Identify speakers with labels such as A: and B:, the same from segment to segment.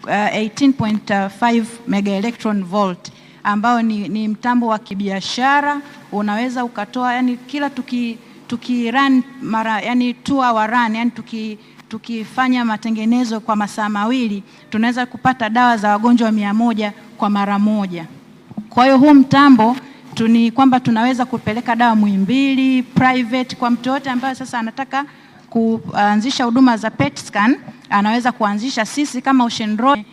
A: 18.5 mega electron volt ambao ni mtambo wa kibiashara. Unaweza ukatoa, yani kila run mara, yani 2 hour run, yani tukifanya matengenezo kwa masaa mawili tunaweza kupata dawa za wagonjwa 100 kwa mara moja. Kwa hiyo huu mtambo ni kwamba tunaweza kupeleka dawa Muhimbili private kwa mtu yote ambaye sasa anataka kuanzisha huduma za PET scan, anaweza kuanzisha. Sisi kama Ocean Road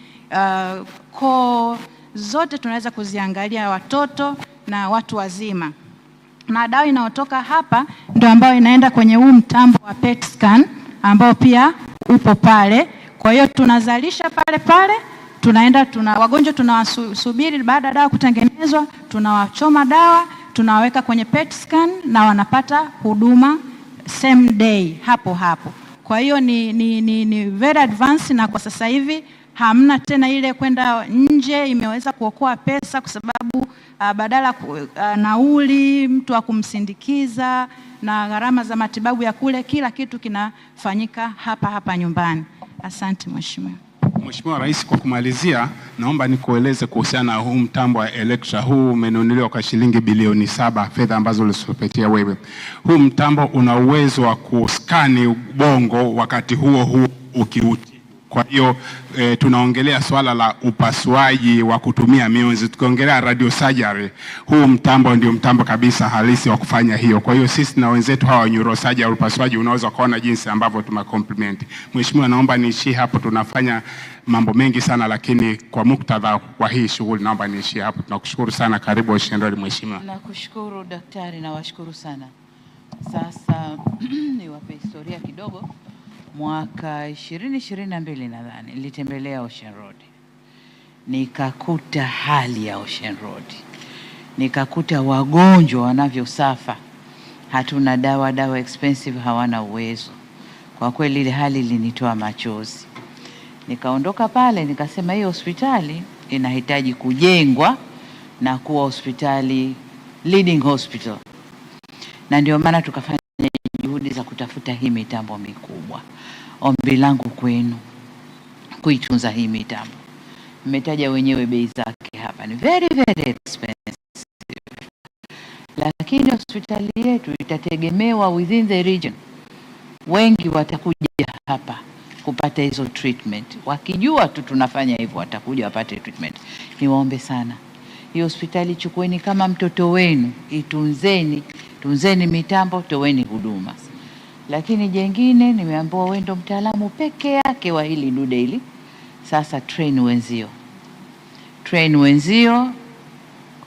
A: zote tunaweza kuziangalia, watoto na watu wazima, na dawa inayotoka hapa ndio ambayo inaenda kwenye huu mtambo wa PET scan ambao pia upo pale. Kwa hiyo tunazalisha pale, tunaenda wagonjwa tunawasubiri baada ya dawa kutengenezwa, tunawachoma dawa, tunaweka kwenye PET scan na wanapata huduma same day hapo. Kwa hiyo ni very advanced, na kwa sasa hivi hamna tena ile kwenda nje. Imeweza kuokoa pesa kwa sababu badala nauli, mtu wa kumsindikiza na gharama za matibabu ya kule, kila kitu kinafanyika hapa nyumbani. Asante Mheshimiwa.
B: Mheshimiwa Rais, kwa kumalizia, naomba nikueleze kuhusiana na huu mtambo wa Electra. Huu umenunuliwa kwa shilingi bilioni 7, fedha ambazo ulizopetia wewe. Huu mtambo una uwezo wa kuskani ubongo wakati huo ukiuti. Kwa hiyo tunaongelea swala la upasuaji wa kutumia mionzi, tukiongelea radio surgery, huu mtambo ndio mtambo kabisa halisi wa kufanya hiyo. Kwa hiyo sisi na wenzetu hawa neurosurgery, upasuaji, unaweza kuona jinsi ambavyo tunacomplement. Mheshimiwa, naomba niishie hapo. Tunafanya mambo mengi sana, lakini kwa muktadha wa hii shughuli naomba niishie hapo. Tunakushukuru sana. Karibu Ocean Mheshimiwa.
C: Nakushukuru daktari, na washukuru sana. Sasa niwape historia kidogo. Mwaka 2022 nadhani nilitembelea Ocean Road. Nikakuta hali ya Ocean Road. Nikakuta wagonjwa wanavyosafa. Hatuna dawa expensive, hawana uwezo. Kwa kweli ile hali ilinitoa machozi. Nikaondoka pale nikasema hii hospitali inahitaji kujengwa na kuwa hospitali leading hospital. Na ndio maana tukafanya juhudi za kutafuta hii mitambo mikubwa. Ombi langu kwenu kuitunza hii mitambo. Mmetaja wenyewe bei zake hapa, ni very expensive. Lakini hospitali yetu itategemewa within the region. Wengi watakuja hapa kupata hizo treatment. Wakijua tu tunafanya hivyo watakuja wapate treatment. Niwaombe sana, hii hospitali chukueni kama mtoto wenu, tunzeni mitambo, toweni huduma. Lakini jengine nimeambiwa wewe ndo mtaalamu peke yake wa hili dude hili. Sasa train wenzio,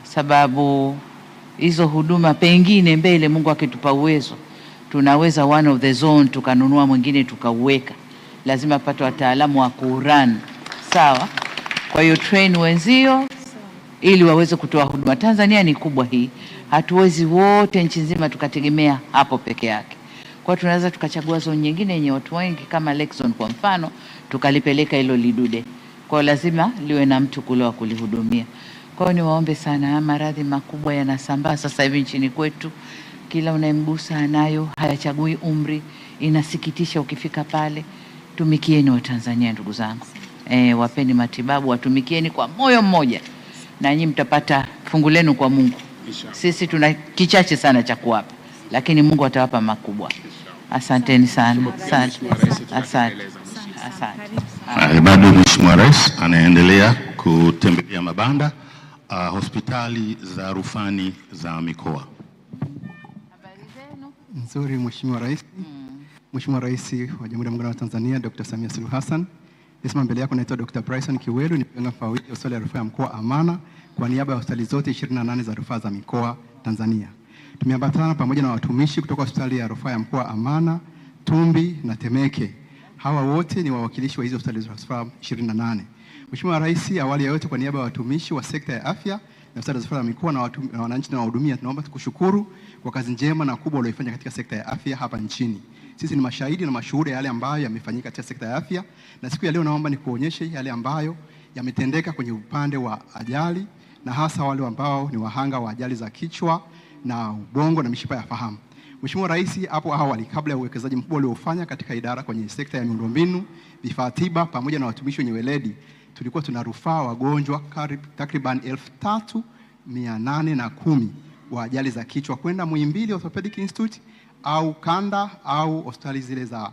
C: sababu hizo huduma pengine mbele Mungu akitupa uwezo tunaweza one of the zone tukanunua mwingine tukauweka. Lazima pato wataalamu wa kurun. Sawa? Kwa hiyo train wenzio ili waweze kutoa huduma. Tanzania ni kubwa hii. Hatuwezi wote nchi nzima tukategemea hapo peke yake. Kwa tunaweza tukachagua zone nyingine yenye watu wengi kama Lexon kwa mfano, tukalipeleka hilo lidude. Kwa lazima liwe na mtu kule wa kulihudumia. Kwa hiyo niwaombe sana, maradhi makubwa yanasambaa sasa hivi nchini kwetu. Kila unayemgusa anayo, hayachagui umri. Inasikitisha ukifika pale. Tumikieni wa Tanzania ndugu zangu. Wapeni matibabu, watumikieni kwa moyo mmoja. Na nyinyi mtapata fungu lenu kwa Mungu. Sisi tuna kichache sana cha kuwapa, lakini Mungu atawapa makubwa. Asanteni sana. Asante.
D: Bado Mheshimiwa Rais anaendelea kutembelea mabanda hospitali za rufani za mikoa.
C: Habari zenu?
E: Nzuri Mheshimiwa Rais. Mheshimiwa Rais wa Jamhuri ya Muungano wa Tanzania Dr. Samia Suluhu Hassan. Nisema mbele yako naitwa Dr. Bryson Kiwelu, ni mganga mfawidhi wa hospitali ya rufaa ya mkoa Amana kwa niaba ya hospitali zote 28 za rufaa za mikoa Tanzania. Tumeambatana pamoja na watumishi kutoka hospitali ya rufaa ya mkoa Amana, Tumbi na Temeke. Hawa wote ni wawakilishi wa hizo hospitali za rufaa 28. Mheshimiwa Rais, awali ya yote kwa niaba ya watumishi wa sekta ya afya na hospitali za rufaa za mikoa na wananchi na wahudumia, tunaomba kushukuru kwa kazi njema na kubwa walioifanya katika sekta ya afya hapa nchini. Sisi ni mashahidi na mashuhuda yale ambayo yamefanyika katika sekta ya afya, na siku ya leo naomba nikuonyeshe yale ambayo yametendeka kwenye upande wa ajali, na hasa wale ambao ni wahanga wa ajali za kichwa na ubongo na mishipa ya fahamu. Mheshimiwa Rais, hapo awali kabla ya uwekezaji mkubwa uliofanya katika idara kwenye sekta ya miundombinu, vifaa tiba pamoja na watumishi wenye weledi, tulikuwa tunarufaa wagonjwa takriban 3,810 wa ajali za kichwa kwenda Muhimbili Orthopedic Institute au Kanda au hospitali zile za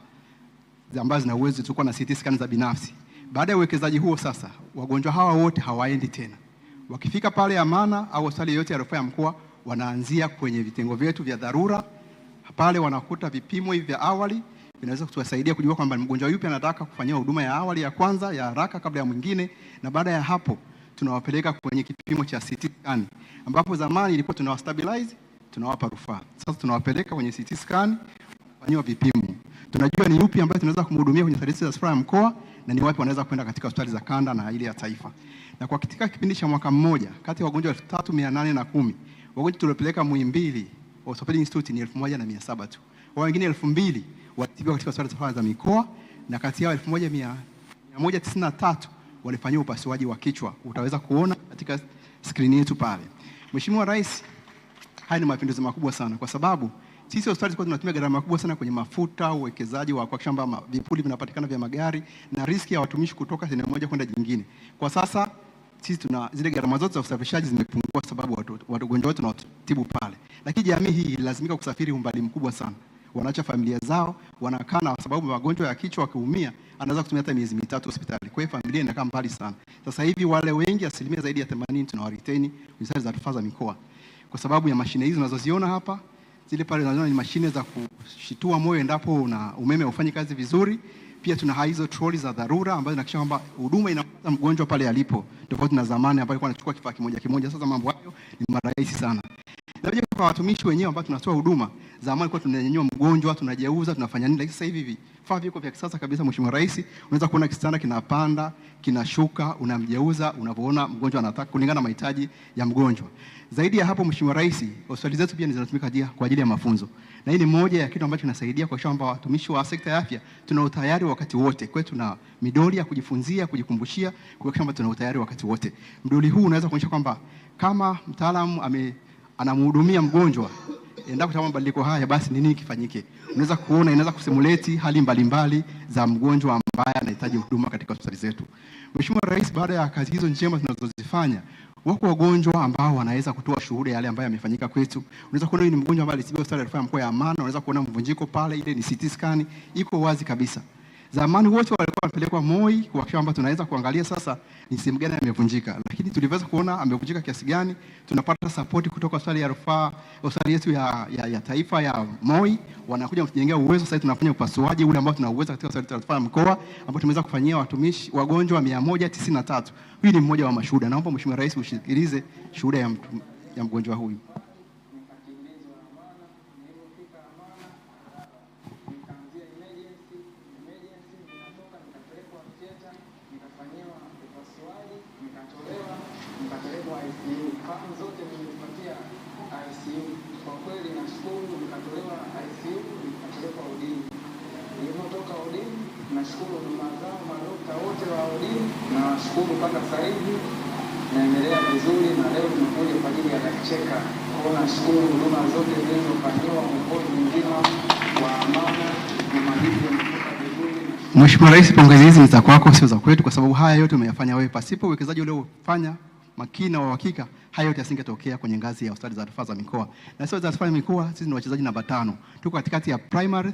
E: ambazo zina uwezo tulikuwa na CT scan za binafsi. Baada ya uwekezaji huo sasa, wagonjwa hawa wote hawaendi tena. Wakifika pale Amana au hospitali yote ya rufaa ya mkoa, wanaanzia kwenye vitengo vyetu vya dharura. Pale wanakuta vipimo hivi vya awali vinaweza kutusaidia kujua kwamba mgonjwa yupi anataka kufanyiwa huduma ya awali ya kwanza ya haraka kabla ya mwingine, na baada ya hapo tunawapeleka kwenye kipimo cha CT scan, ambapo zamani ilikuwa tunawastabilize, tunawapa rufaa. Sasa tunawapeleka kwenye CT scan kufanyiwa vipimo. Tunajua ni yupi ambaye tunaweza kumhudumia kwenye taasisi za rufaa ya mkoa na ni wapi wanaweza kwenda katika hospitali za kanda na ile ya taifa. Na kwa katika kipindi cha mwaka mmoja, kati ya wagonjwa 3,810, wagonjwa tuliopeleka Muhimbili Orthopedic Institute ni 1,700 tu. Wao wengine 2,000 walitibiwa katika hospitali za mikoa, na kati yao 1,193 walifanywa upasuaji wa kichwa. Utaweza kuona katika screen yetu pale. Mheshimiwa Rais, haya ni mapinduzi makubwa sana, kwa sababu sisi hospitali kwa tunatumia gharama kubwa sana kwenye mafuta, uwekezaji wa kuhakikisha kwamba vipuli vinapatikana vya magari na riski ya watumishi kutoka eneo moja kwenda jingine. Kwa sasa sisi tuna zile gharama zote za usafirishaji zimepungua, sababu wagonjwa wote tunawatibu pale. Lakini jamii hii lazimika kusafiri umbali mkubwa sana. Wanaacha familia zao, wanakaa, na sababu magonjwa ya kichwa wakiumia anaweza kutumia hata miezi 3 hospitali. Kwa hiyo familia inakaa mbali sana. Sasa hivi wale wengi, asilimia zaidi ya 80 tunawaretain hospitali za rufaa za mikoa. Kwa sababu ya mashine hizi unazoziona hapa, zile pale unaziona ni mashine za kushitua moyo endapo na umeme haufanyi kazi vizuri. Pia tuna hizo troli za dharura ambazo zinahakikisha kwamba huduma inapata mgonjwa pale alipo, tofauti na zamani ambapo alikuwa anachukua kifaa kimoja kimoja. Sasa mambo hayo ni marahisi sana. Na pia kwa watumishi wenyewe ambao tunatoa huduma, zamani kwa tunanyanyua mgonjwa, tunajeuza, tunafanya nini, lakini sasa hivi vifaa viko vya kisasa kabisa. Mheshimiwa Rais, unaweza kuona kitanda kinapanda, kinashuka, unamjeuza unavyoona mgonjwa anataka kulingana na mahitaji ya mgonjwa. Zaidi ya hapo, Mheshimiwa Rais, hospitali zetu pia zinatumika kwa ajili ya mafunzo. Na hii ni moja ya kitu ambacho kinasaidia kwa kwamba watumishi wa sekta ya afya tuna utayari wakati wote. Kwa hiyo tuna midoli ya kujifunzia, kujikumbushia, kwa kwamba tuna utayari wakati wote. Mdoli huu unaweza kuonyesha kwamba kama mtaalamu anamhudumia mgonjwa, endapo kama mabadiliko haya, basi nini kifanyike. Unaweza kuona, inaweza kusimulate hali mbalimbali za mgonjwa ambaye anahitaji huduma katika hospitali zetu. Mheshimiwa Rais, baada ya kazi hizo njema tunazozifanya, wako wagonjwa ambao wanaweza kutoa shuhuda yale ambayo yamefanyika kwetu. Unaweza kuona ni mgonjwa ambaye alitibiwa hospitali ya rufaa ya mkoa ya Amana, unaweza kuona mvunjiko pale, ile ni CT scan, iko wazi kabisa. Zamani wote walikuwa wanapelekwa Moi kuhakikisha kwamba tunaweza kuangalia sasa ni sehemu gani amevunjika, lakini tuliweza kuona amevunjika kiasi gani. Tunapata support kutoka hospitali ya rufaa, hospitali yetu ya taifa ya Moi, wanakuja kutujengea uwezo. Sasa tunafanya upasuaji ule ambao tuna uwezo katika hospitali ya rufaa ya mkoa, ambao tumeweza kufanyia wagonjwa 193. Huyu ni mmoja wa mashuhuda. Naomba Mheshimiwa Rais usikilize shuhuda ya mgonjwa huyu.
F: Nashukuru huduma zao madokta wote wa udini, na nashukuru mpaka sasa hivi naendelea vizuri, na leo tumekuja kwa ajili ya check-up. Kwa nashukuru huduma zote zilizofanywa mkoa mzima wa Amana na majibu yametoka vizuri.
E: Mheshimiwa Rais, pongezi hizi ni za kwako, sio za kwetu, kwa sababu haya yote umeyafanya wewe. Pasipo uwekezaji ule uliofanya makini na uhakika, haya yote yasingetokea kwenye ngazi ya hospitali za rufaa za mikoa. Na sio za rufaa za mikoa, sisi ni wachezaji namba 5. Tuko katikati ya primary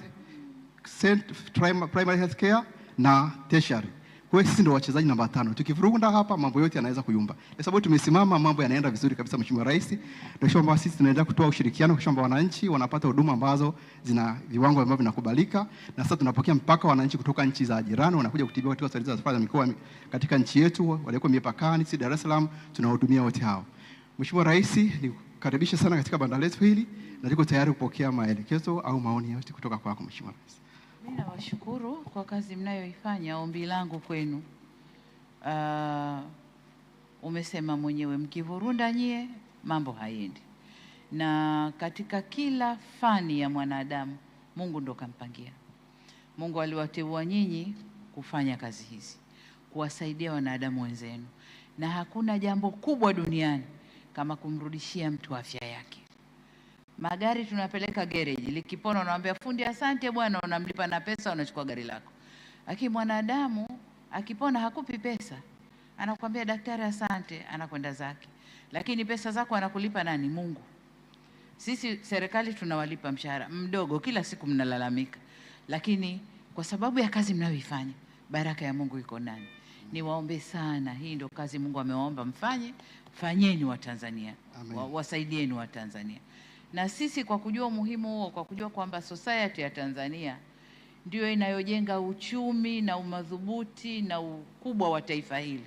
E: health care na tertiary. Kwa hiyo sisi ndio wachezaji namba 5. Tukivurugunda hapa, mambo yote yanaweza kuyumba. Kwa sababu tumesimama, mambo yanaenda vizuri kabisa. Mheshimiwa Rais, ndio kwamba sisi tunaendelea kutoa ushirikiano kwa kwamba wananchi wanapata huduma ambazo zina viwango ambavyo vinakubalika, na sasa tunapokea mpaka wananchi kutoka nchi za jirani wanakuja kutibiwa katika hospitali za rufaa za mikoa katika nchi yetu, walioko mipakani, si Dar es Salaam, tunahudumia wote hao. Mheshimiwa Rais, nikukaribisha sana katika banda letu hili, na niko tayari kupokea maelekezo au maoni yote kutoka kwako Mheshimiwa Rais.
C: Mimi nawashukuru kwa kazi mnayoifanya. Ombi langu kwenu, umesema mwenyewe mkivurunda nyie mambo haendi, na katika kila fani ya mwanadamu Mungu ndo kampangia. Mungu aliwateua nyinyi kufanya kazi hizi, kuwasaidia wanadamu wenzenu, na hakuna jambo kubwa duniani kama kumrudishia mtu afya yake. Magari tunapeleka garage, likipona unamwambia fundi asante bwana, unamlipa na pesa, unachukua gari lako. Lakini mwanadamu akipona hakupi pesa, anakuambia daktari asante, anakwenda zake. Lakini pesa zako anakulipa nani? Mungu. Sisi serikali tunawalipa mshahara mdogo, kila siku mnalalamika, lakini kwa sababu ya kazi mnayoifanya baraka ya Mungu iko nani. Niwaombe sana, hii ndio kazi Mungu amewaomba mfanye, fanyeni wa Tanzania, wasaidieni wa Tanzania. Na sisi kwa kujua umuhimu huo, kwa kujua kwamba society ya Tanzania ndio inayojenga uchumi na umadhubuti na ukubwa wa taifa hili,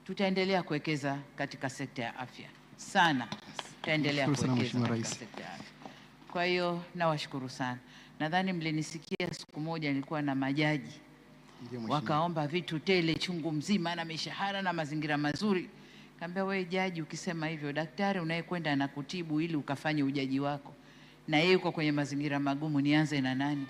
C: tutaendelea kuwekeza katika sekta ya afya sana. Tutaendelea kuwekeza katika sekta ya afya. Kwa hiyo nawashukuru sana. Nadhani mlinisikia siku moja nilikuwa na majaji wakaomba vitu tele chungu mzima na mishahara na mazingira mazuri. Kaambia wewe jaji, ukisema hivyo daktari unayekwenda na kutibu ili ukafanye ujaji wako na yeye uko kwenye mazingira magumu, nianze na nani?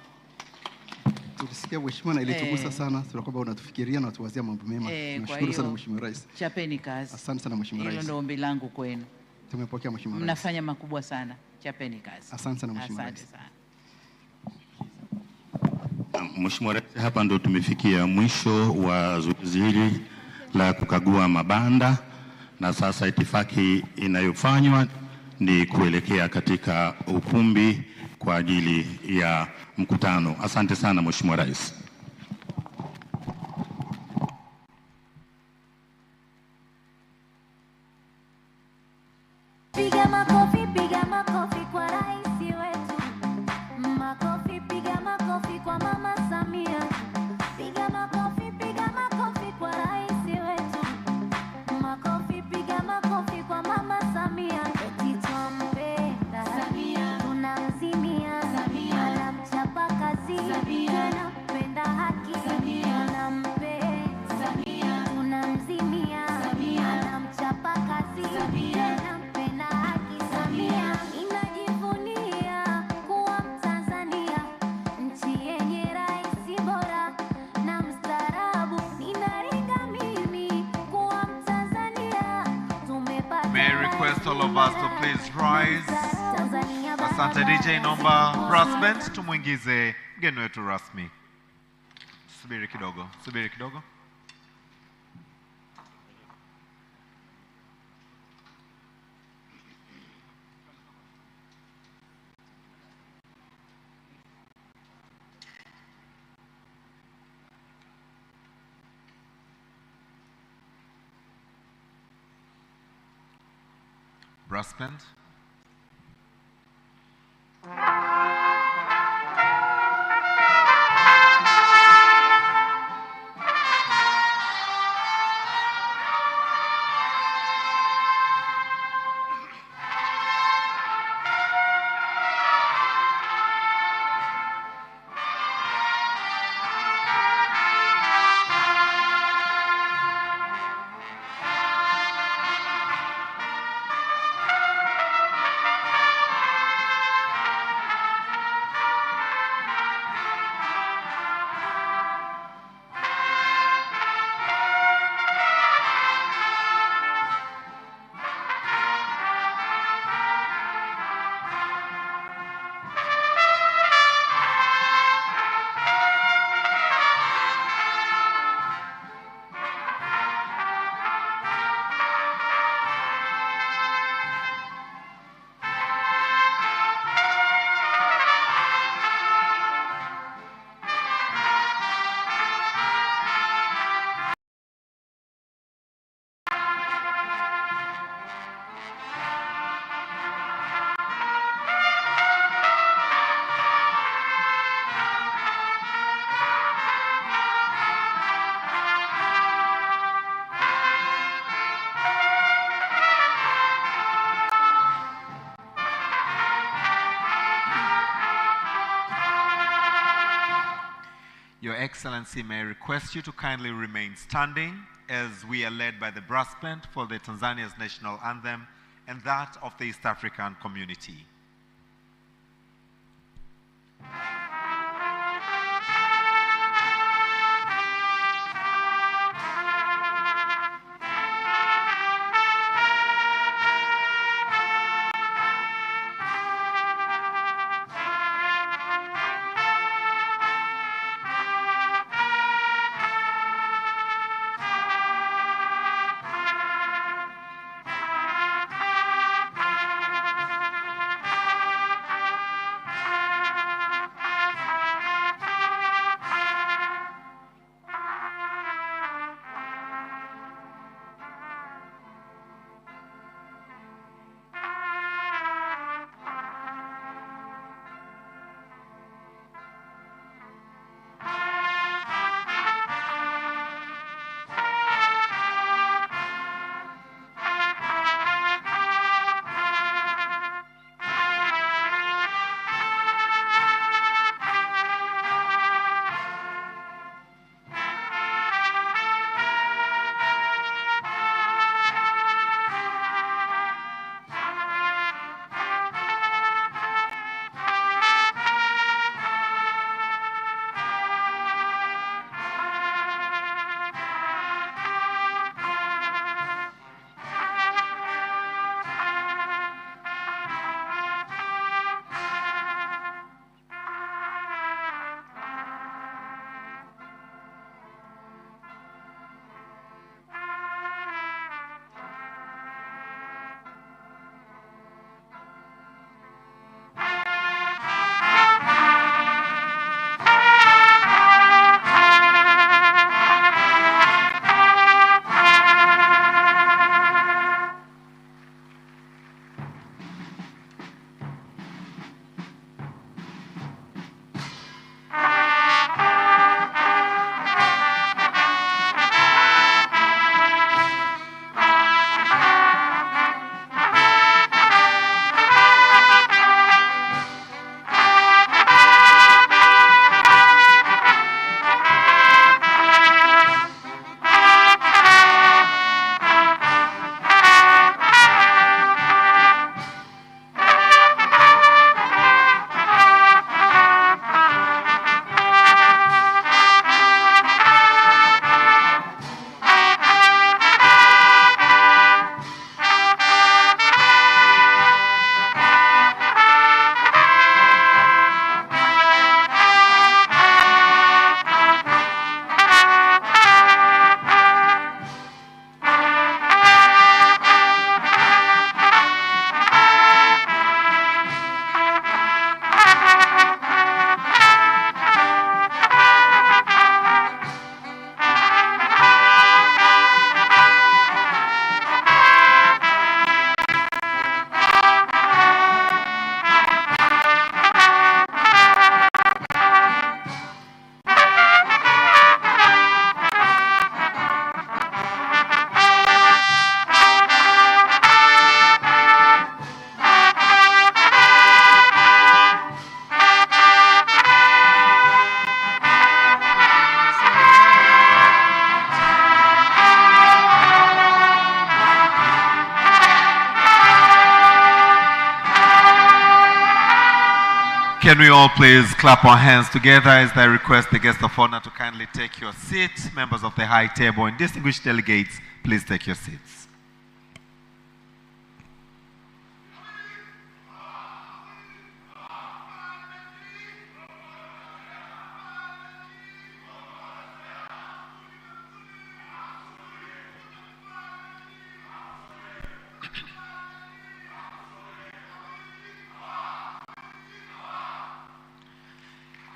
E: Tulisikia mheshimiwa na ilitugusa sana, tunakwamba unatufikiria na tuwazia mambo mema. Tunashukuru sana Mheshimiwa Rais.
C: Chapeni kazi.
E: Asante sana Mheshimiwa Rais.
C: Hilo ndio ombi langu kwenu.
E: Tumepokea Mheshimiwa Rais.
C: Mnafanya makubwa sana. Chapeni kazi.
E: Asante sana Mheshimiwa Rais.
C: Asante sana.
D: Mheshimiwa Rais, hapa ndo tumefikia mwisho wa zoezi hili la kukagua mabanda, na sasa itifaki inayofanywa ni kuelekea katika ukumbi kwa ajili ya mkutano. Asante sana Mheshimiwa Rais.
G: Piga makofi kwa rais wetu. Piga makofi kwa Mama Samia. Piga makofi kwa rais wetu. Piga makofi kwa Mama Samia. Eti twampenda Samia, tunamzimia Samia, anamchapa kazi Samia, tunampenda haki Samia, tunampenda Samia, tunamzimia Samia, anamchapa kazi Samia, tunampenda haki Samia. Inajivunia kuwa Mtanzania, nchi yenye rais bora na mstaarabu. Ninaringa mimi kuwa Mtanzania, tumepata.
H: May I request all of us to please rise. Asante DJ, nomba brass band tumuingize mgeni wetu rasmi. Subiri kidogo. Brass band. Your Excellency, may I request you to kindly remain standing as we are led by the brass band for the Tanzania's national anthem and that of the East African community. Can we all please clap our hands together as I request the guest of honor to kindly take your seats. Members of the high table and distinguished delegates, please take your seats.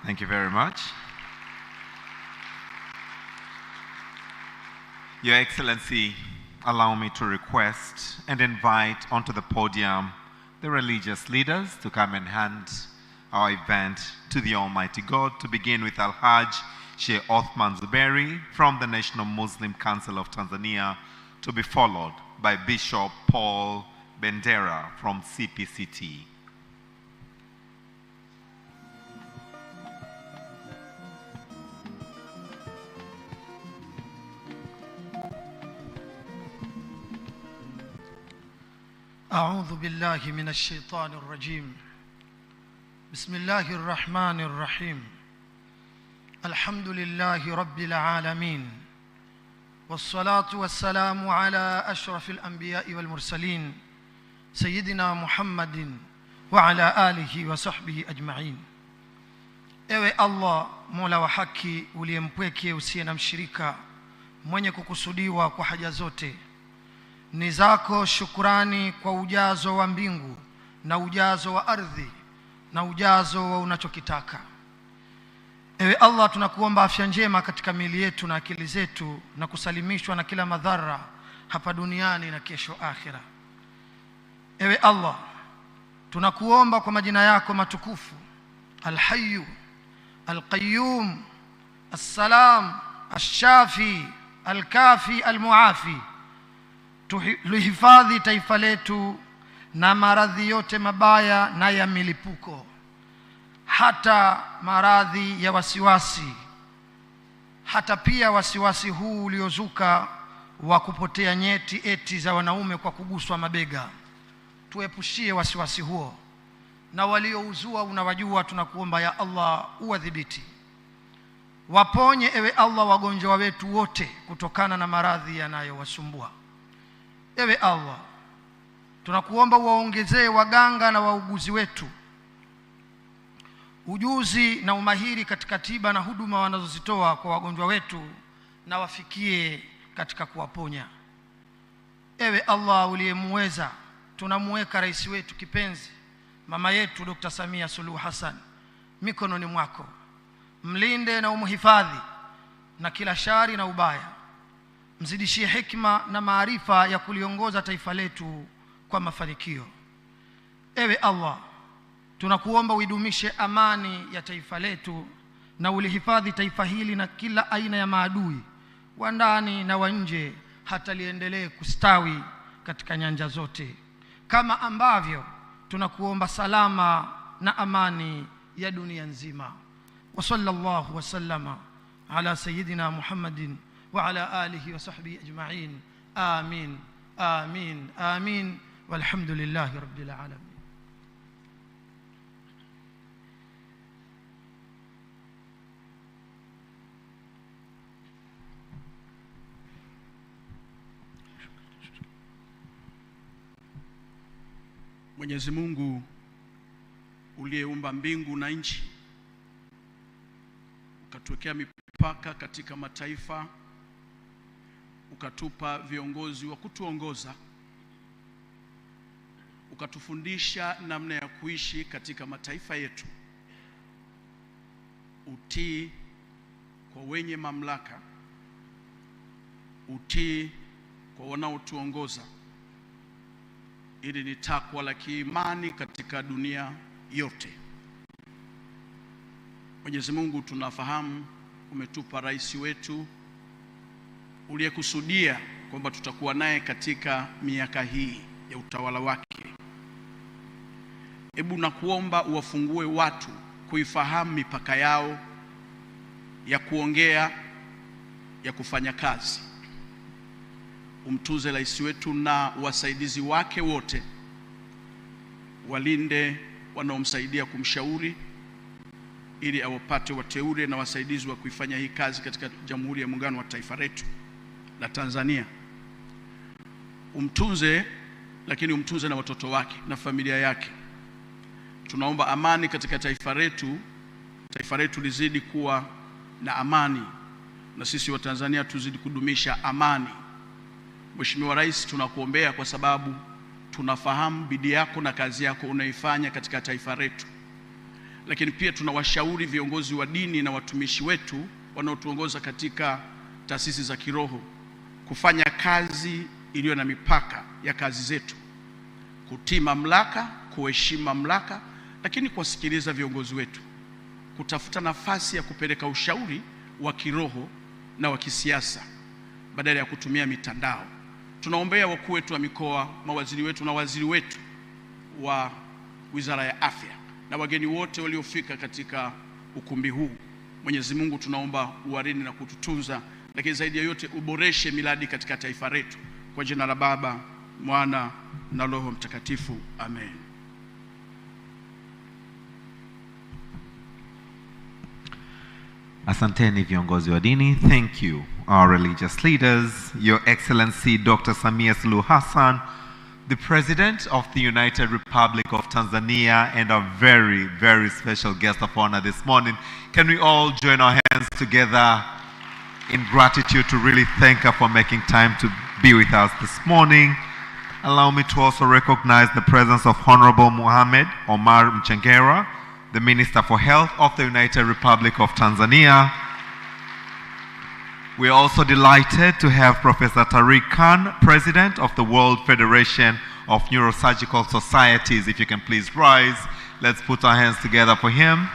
H: Thank you very much. Your Excellency, allow me to request and invite onto the podium the religious leaders to come and hand our event to the Almighty God, to begin with Al-Hajj Sheikh Othman Zuberi from the National Muslim Council of Tanzania, to be followed by Bishop Paul Bendera from CPCT.
I: أعوذ بالله من الشيطان الرجيم بسم الله الرحمن الرحيم الحمد لله رب العالمين والصلاة والسلام على أشرف الأنبياء والمرسلين سيدنا محمد وعلى آله وصحبه أجمعين. Ewe Allah, Mola wa haki, uliyempweke usiye na mshirika, mwenye kukusudiwa kwa haja zote, ni zako shukrani kwa ujazo wa mbingu na ujazo wa ardhi na ujazo wa unachokitaka. Ewe Allah, tunakuomba afya njema katika miili yetu na akili zetu, na kusalimishwa na kila madhara hapa duniani na kesho akhira. Ewe Allah, tunakuomba kwa majina yako matukufu, Al-Hayyu, Al-Qayyum, As-Salam, Ash-Shafi, Al-Kafi, Al-Muafi, tuhifadhi taifa letu na maradhi yote mabaya na ya milipuko, hata maradhi ya wasiwasi, hata pia wasiwasi huu uliozuka wa kupotea nyeti eti za wanaume kwa kuguswa mabega. Tuepushie wasiwasi huo, na waliouzua unawajua, tunakuomba ya Allah uwadhibiti. Waponye ewe Allah wagonjwa wetu wote kutokana na maradhi yanayowasumbua. Ewe Allah, tunakuomba waongezee waganga na wauguzi wetu ujuzi na umahiri katika tiba na huduma wanazozitoa kwa wagonjwa wetu, na wafikie katika kuwaponya. Ewe Allah uliyemweza, tunamuweka rais wetu kipenzi, mama yetu Dr. Samia Suluhu Hassan mikononi mwako. Mlinde na umhifadhi na kila shari na ubaya. Mzidishie hikma na maarifa ya kuliongoza taifa letu kwa mafanikio. Ewe Allah, tunakuomba uidumishe amani ya taifa letu, na ulihifadhi taifa hili na kila aina ya maadui wa ndani na wa nje, hata liendelee kustawi katika nyanja zote, kama ambavyo tunakuomba salama na amani ya dunia nzima. Wa sallallahu wa sallama ala sayyidina Muhammadin wa ala alihi wa sahbihi ajma'in. Amin, amin, amin, walhamdulillahi rabbil alamin.
J: Mwenyezi Mungu uliyeumba mbingu na nchi, ukatuwekea mipaka katika mataifa, ukatupa viongozi wa kutuongoza, ukatufundisha namna ya kuishi katika mataifa yetu, utii kwa wenye mamlaka, utii kwa wanaotuongoza. Ili ni takwa la kiimani katika dunia yote. Mwenyezi Mungu, tunafahamu umetupa rais wetu uliyekusudia kwamba tutakuwa naye katika miaka hii ya utawala wake. Hebu nakuomba uwafungue watu kuifahamu mipaka yao ya kuongea, ya kufanya kazi. Umtuze rais wetu na wasaidizi wake wote, walinde wanaomsaidia kumshauri, ili awapate wateule na wasaidizi wa kuifanya hii kazi katika Jamhuri ya Muungano wa taifa letu la Tanzania. Umtunze, lakini umtunze na watoto wake na familia yake. Tunaomba amani katika taifa letu lizidi kuwa na amani, na sisi wa Tanzania tuzidi kudumisha amani. Mheshimiwa Rais, tunakuombea kwa sababu tunafahamu bidii yako na kazi yako unaifanya katika taifa letu, lakini pia tunawashauri viongozi wa dini na watumishi wetu wanaotuongoza katika taasisi za kiroho kufanya kazi iliyo na mipaka ya kazi zetu, kutii mamlaka, kuheshimu mamlaka, lakini kuwasikiliza viongozi wetu, kutafuta nafasi ya kupeleka ushauri wa kiroho na wa kisiasa badala ya kutumia mitandao. Tunaombea wakuu wetu wa mikoa, mawaziri wetu na waziri wetu wa Wizara ya Afya na wageni wote waliofika katika ukumbi huu. Mwenyezi Mungu tunaomba uwarini na kututunza, lakini zaidi ya yote uboreshe miradi katika taifa letu. Kwa jina la Baba, Mwana na Roho Mtakatifu. Amen.
H: Asanteni viongozi wa dini. Thank you, our religious leaders, Your Excellency Dr. Samia Suluhu Hassan, the President of the United Republic of Tanzania, and our very, very special guest of honor this morning. Can we all join our hands together in gratitude to really thank her for making time to be with us this morning? Allow me to also recognize the presence of Honorable Mohamed Omar Mchengera, the Minister for Health of the United Republic of Tanzania. We are also delighted to have Professor Tariq Khan, President of the World Federation of Neurosurgical Societies. If you can please rise, let's put our hands together for him.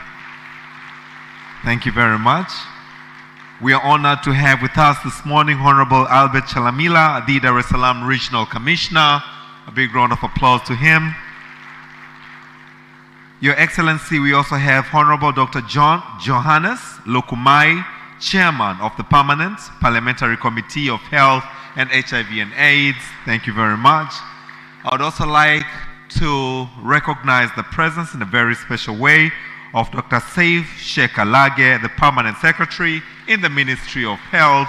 H: Thank you very much. We are honored to have with us this morning Honorable Albert Chalamila, the Dar es Salaam Regional Commissioner. A big round of applause to him. Your Excellency, we also have Honorable Dr. Johannes Lokumai, Chairman of the Permanent Parliamentary Committee of Health and HIV and AIDS. Thank you very much. I would also like to recognize the presence in a very special way of Dr. Saif Sheikh Alage, the Permanent Secretary in the Ministry of Health.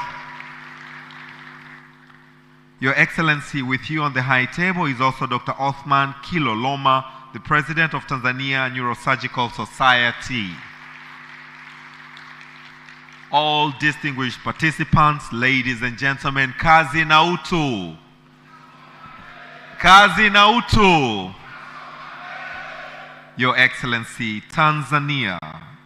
H: Your Excellency, with you on the high table is also Dr. Othman Kiloloma, the President of Tanzania Neurosurgical Society. All distinguished participants, ladies and gentlemen, kazi na utu. Kazi na utu. Your Excellency, Tanzania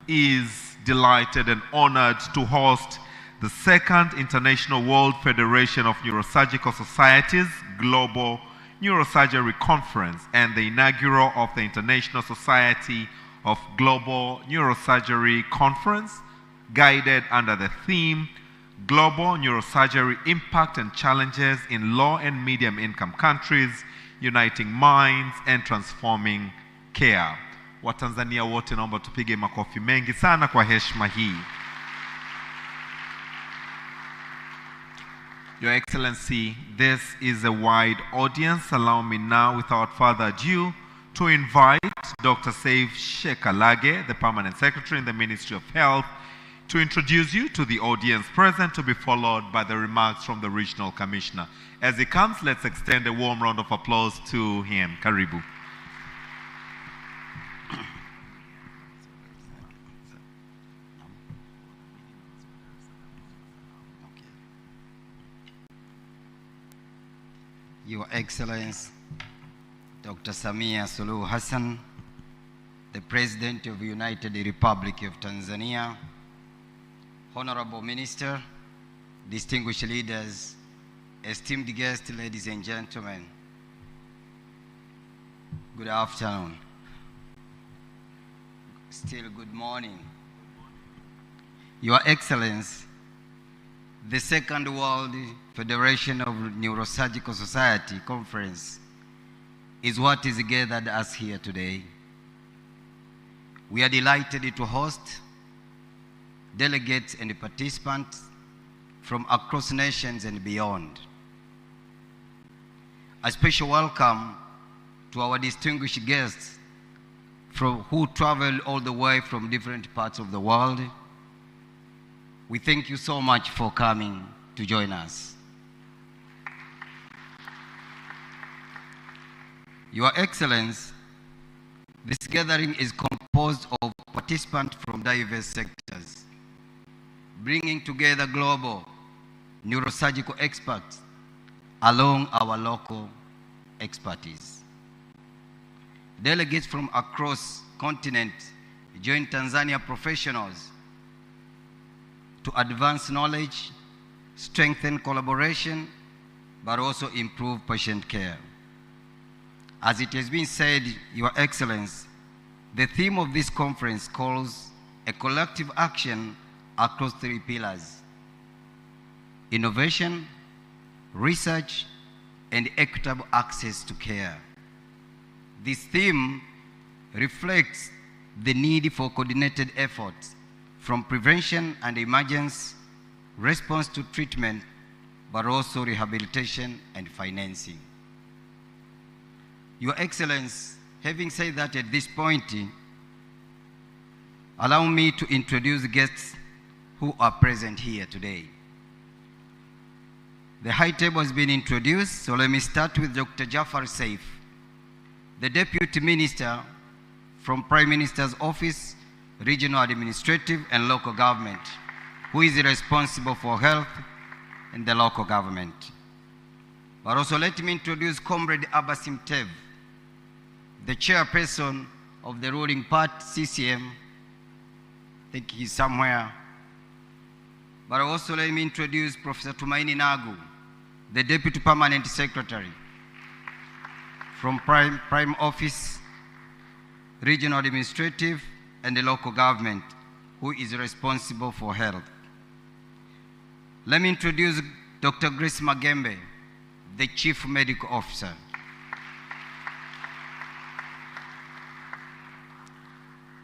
H: is delighted and honored to host the second International World Federation of Neurosurgical Societies Global Neurosurgery Conference and the inaugural of the International Society of Global Neurosurgery Conference, guided under the theme Global Neurosurgery Impact and Challenges in Low and Medium Income Countries, Uniting Minds and Transforming Care. Watanzania wote naomba tupige makofi mengi sana kwa heshima hii. Your Excellency, this is a wide audience. Allow me now, without further ado, to invite Dr. Saif Sheikh Alage, the Permanent Secretary in the Ministry of Health, to introduce you to the audience present, to be followed by the remarks from the Regional Commissioner. As he comes, let's extend a warm round of applause to him. Karibu.
K: Your Excellency, Dr. Samia Suluhu Hassan, the President of the United Republic of Tanzania, Honorable Minister, distinguished leaders, esteemed guests, ladies and gentlemen, good afternoon. Still good morning. Your Excellency, the Second World Federation of Neurosurgical Society Conference is what is gathered us here today. We are delighted to host delegates and participants from across nations and beyond. A special welcome to our distinguished guests who travel all the way from different parts of the world. We thank you so much for coming to join us. Your Excellency, this gathering is composed of participants from diverse sectors, bringing together global neurosurgical experts along our local expertise. Delegates from across continents join Tanzania professionals to advance knowledge, strengthen collaboration, but also improve patient care. As it has been said, Your Excellency, the theme of this conference calls a collective action across 3 pillars: innovation, research, and equitable access to care. This theme reflects the need for coordinated efforts from prevention and emergency response to treatment, but also rehabilitation and financing. Your Excellency, having said that at this point, allow me to introduce guests who are present here today. The high table has been introduced, so let me start with Dr. Jafar Saif, the Deputy Minister from Prime Minister's Office, Regional Administrative and Local Government, who is responsible for health in the local government. But also let me introduce Comrade Abbasim Tev, the chairperson of the ruling party, CCM. I think he's somewhere. But also let me introduce Professor Tumaini Nagu, the Deputy Permanent Secretary from Prime Office, Regional Administrative and the local government, who is responsible for health. Let me introduce Dr. Grace Magembe, the Chief Medical Officer.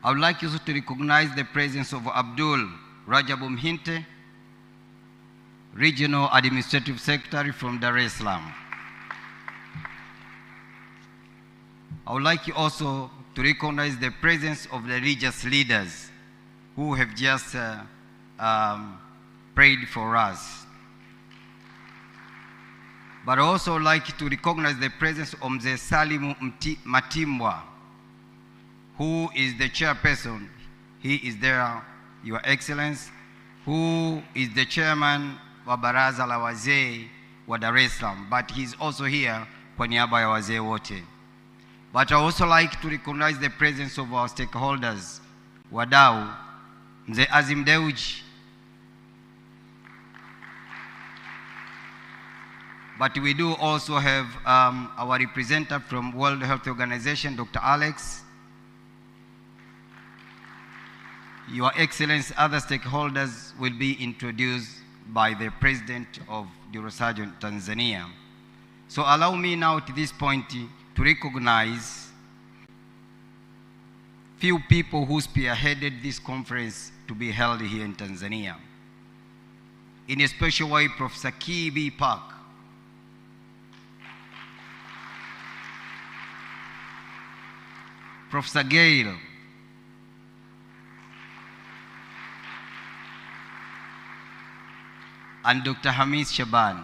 K: I would like you to recognize the presence of Abdul Rajabu Mhinte, Regional Administrative Secretary from Dar es Salaam. I would like you also to recognize the presence of the religious leaders who have just prayed for us. But I also like to recognize the presence of Mzee Salimu Matimbwa, who is the chairperson. He is there, Your Excellency, who is the chairman wa Baraza la Wazee wa Dar es Salaam, but he's also here kwa niaba ya wazee wote. But I also like to recognize the presence of our stakeholders, wadau, Mzee Azim Deuji. But we do also have our representative from World Health Organization, Dr. Alex. Your Excellency, other stakeholders will be introduced by the President of Neurosurgeon Tanzania. So allow me now at this point to recognize few people who spearheaded this conference to be held here in Tanzania. In a special way, Professor K.B. Park, Professor Gale, and Dr. Hamis Shaban.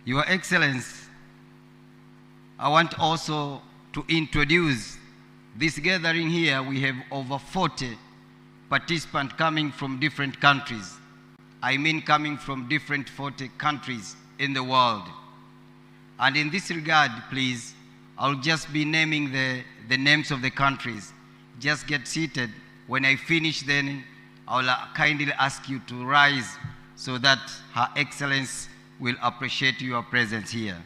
K: Your Excellency, I want also to introduce this gathering here. We have over 40 participants coming from different countries. I mean coming from different 40 countries in the world. And in this regard, please, I'll just be naming the names of the countries. Just get seated. When I finish, then I'll kindly ask you to rise so that Her Excellency will appreciate your presence here.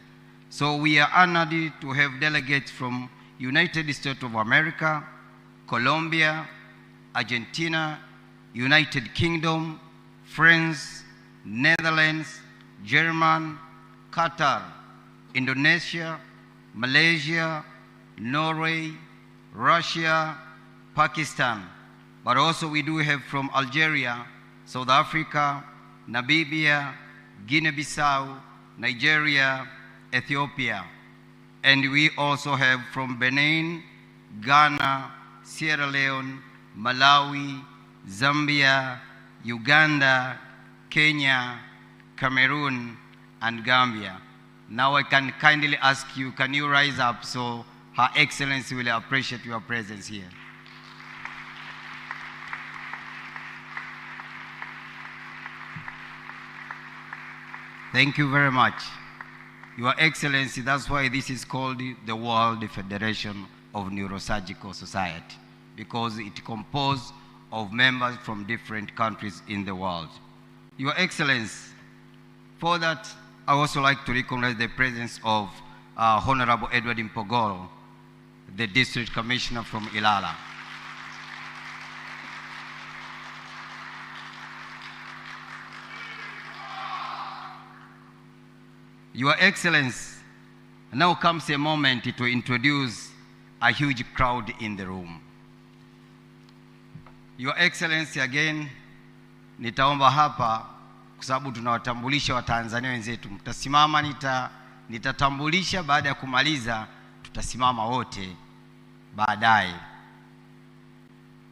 K: So we are honored to have delegates from United States of America, Colombia, Argentina, United Kingdom, France, Netherlands, Germany, Qatar, Indonesia, Malaysia, Norway, Russia, Pakistan. But also we do have from Algeria, South Africa, Namibia, Guinea-Bissau, Nigeria, Ethiopia. And we also have from Benin, Ghana, Sierra Leone, Malawi, Zambia, Uganda, Kenya, Cameroon, and Gambia. Now I can kindly ask you, can you rise up so Her Excellency will appreciate your presence here. Thank you very much. Your Excellency, that's why this is called the World Federation of Neurosurgical Society, because it composed of members from different countries in the world. Your Excellency, for that, I also like to recognize the presence of Honorable Edward Mpogolo, the District Commissioner from Ilala. Your Excellency, now comes a moment to introduce a huge crowd in the room. Your Excellency, again, nitaomba hapa kwa sababu tunawatambulisha Watanzania wenzetu. Mtasimama, nitatambulisha, baada ya kumaliza tutasimama wote baadaye.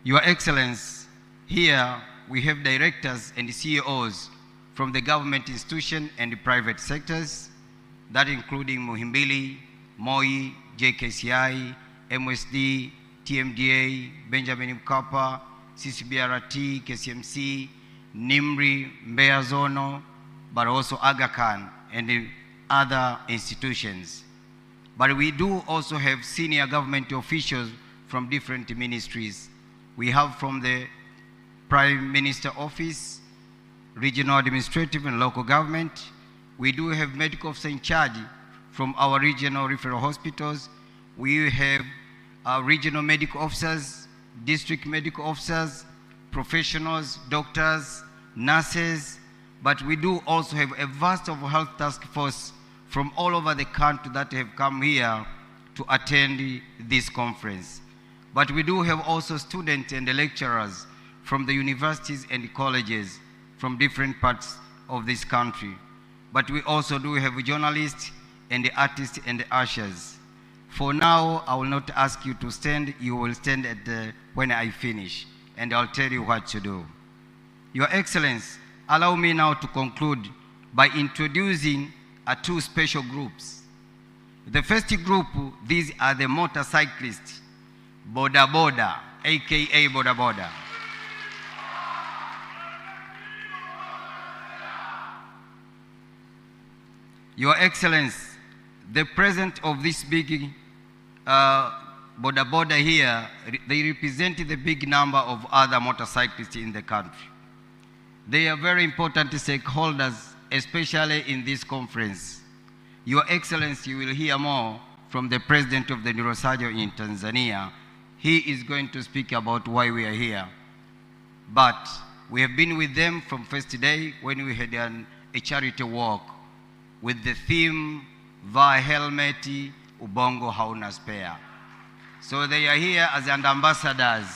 K: Your Excellency, here we have directors and CEOs from the government institution and the private sectors, that including Muhimbili, MOI, JKCI, MSD, TMDA, Benjamin Mkapa, CCBRT, KCMC, NIMRI, Mbeya Zono, but also Aga Khan and the other institutions. But we do also have senior government officials from different ministries. We have from the Prime Minister Office, Regional Administrative and Local Government. We do have medical officers in charge from our regional referral hospitals. We have regional medical officers, district medical officers, professionals, doctors, nurses, but we do also have a vast of health task force from all over the country that have come here to attend this conference. But we do have also students and lecturers from the universities and colleges from different parts of this country. But we also do have journalists and the artists and the ushers. For now, I will not ask you to stand. You will stand when I finish, and I'll tell you what to do. Your Excellency, allow me now to conclude by introducing two special groups. The first group, these are the motorcyclists, Boda Boda, aka Boda Boda. Your Excellency, the president of this big Boda Boda here, they represent the big number of other motorcyclists in the country. They are very important stakeholders, especially in this conference. Your Excellency, you will hear more from the president of the Neurosurgery in Tanzania. He is going to speak about why we are here. But we have been with them from first day when we had a charity walk with the theme, Vaa helmeti, ubongo hauna spare. So they are here as ambassadors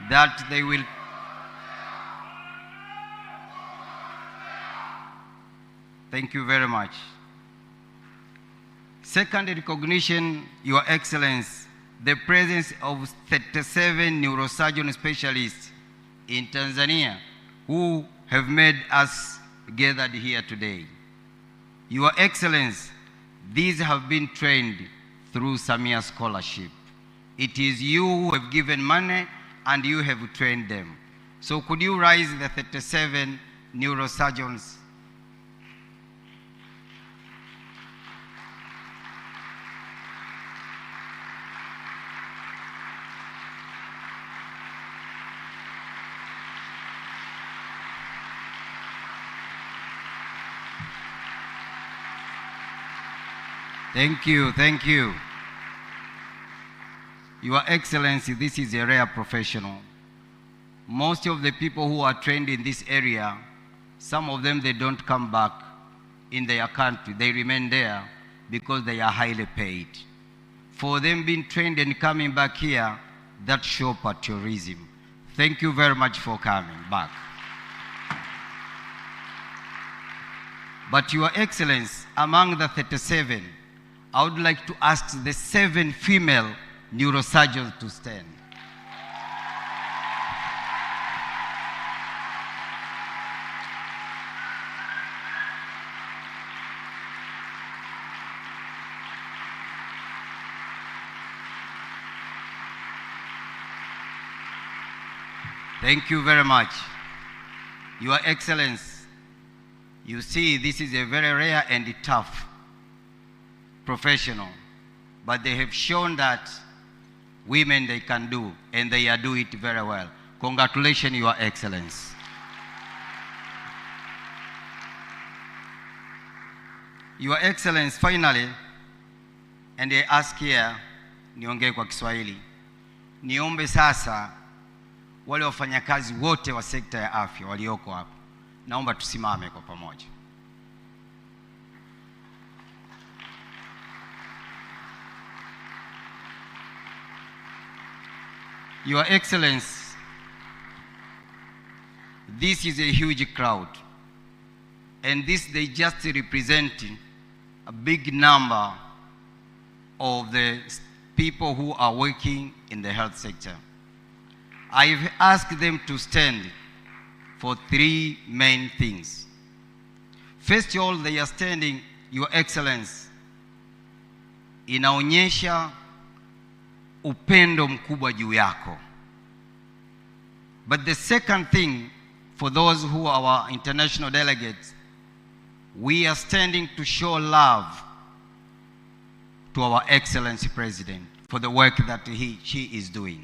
K: that they will. Thank you very much. Second recognition, Your Excellency, the presence of 37 neurosurgeon specialists in Tanzania who have made us gathered here today. Your Excellency, these have been trained through SAMIA scholarship. It is you who have given money and you have trained them. So could you rise the 37 neurosurgeons? Thank you, thank you. Your Excellency, this is a rare professional. Most of the people who are trained in this area, some of them, they don't come back in their country. They remain there because they are highly paid. For them being trained and coming back here, that shows patriotism. Thank you very much for coming back. But Your Excellency, among the 37, I would like to ask the 7 female neurosurgeons to stand. Thank you very much. Your Excellency, you see this is a very rare and tough professional, but they have shown that women they can do, and they are doing it very well. Congratulations, Your Excellency. Your Excellency, finally, and I ask here, niongee kwa Kiswahili, niombe sasa wale wafanyakazi wote wa sekta ya afya walioko hapa, naomba tusimame kwa pamoja. Your Excellency, this is a huge crowd, and this they just representing a big number of the people who are working in the health sector. I've asked them to stand for 3 main things. First of all, they are standing, Your Excellency, inaonyesha upendo mkubwa juu yako. But the second thing, for those who are our international delegates, we are standing to show love to our Excellency President for the work that she is doing.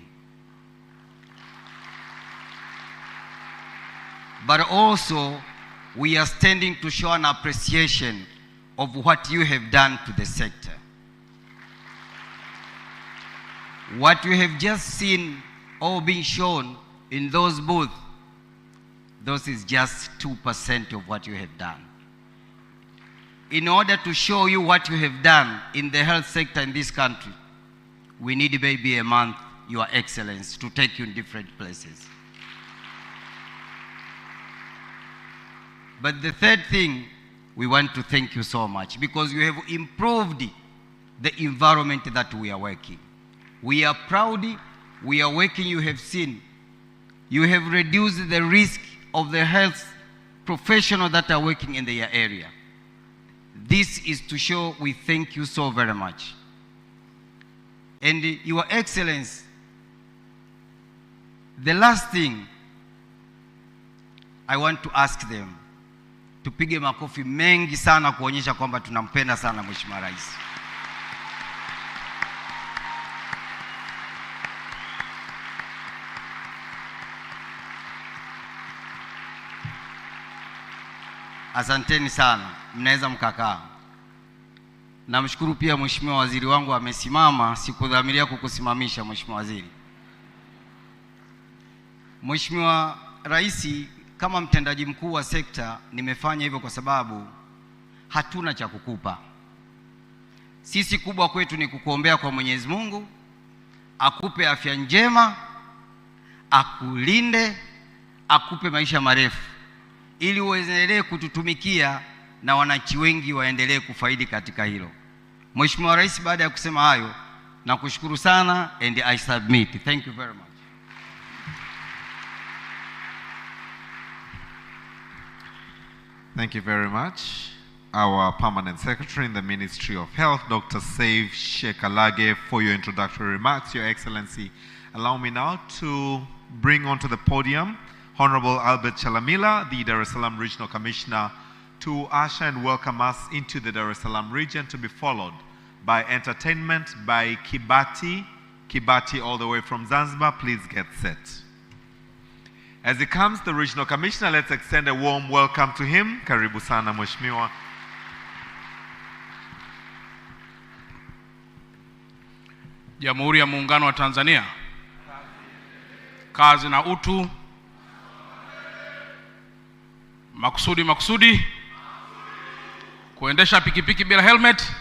K: But also, we are standing to show an appreciation of what you have done to the sector. What you have just seen all being shown in those booths, those is just 2% of what you have done. In order to show you what you have done in the health sector in this country, we need maybe a month, Your Excellency, to take you in different places. But the third thing, we want to thank you so much because you have improved the environment that we are working. We are proud, we are working, you have seen. You have reduced the risk of the health professionals that are working in their area. This is to show we thank you so very much. And Your Excellency, the last thing I want to ask them, tupige makofi mengi sana kuonyesha kwamba tunampenda sana Mheshimiwa Rais. Asanteni sana, mnaweza mkakaa. Namshukuru pia Mheshimiwa Waziri wangu amesimama, sikudhamiria kukusimamisha Mheshimiwa Waziri. Mheshimiwa Rais, kama mtendaji mkuu wa sekta nimefanya hivyo kwa sababu hatuna cha kukupa. Sisi kubwa kwetu ni kukuombea kwa Mwenyezi Mungu, akupe afya njema, akulinde, akupe maisha marefu, ili uendelee kututumikia na wananchi wengi waendelee kufaidi katika hilo. Mheshimiwa Rais, baada ya kusema hayo, nakushukuru sana and I submit. Thank you very much.
H: Thank you very much. Our Permanent Secretary in the Ministry of Health, Dr. Saif Shekalage, for your introductory remarks. Your Excellency, allow me now to bring onto the podium Honorable Albert Chalamila, the Dar es Salaam Regional Commissioner, to usher and welcome us into the Dar es Salaam region, to be followed by entertainment by Kibati all the way from Zanzibar. Please get set. As he comes, the Regional Commissioner, let's extend a warm welcome to him. Karibu sana Mheshimiwa.
L: Jamhuri ya Muungano wa Tanzania. Kazi na utu. Makusudi. Kuendesha pikipiki bila helmet.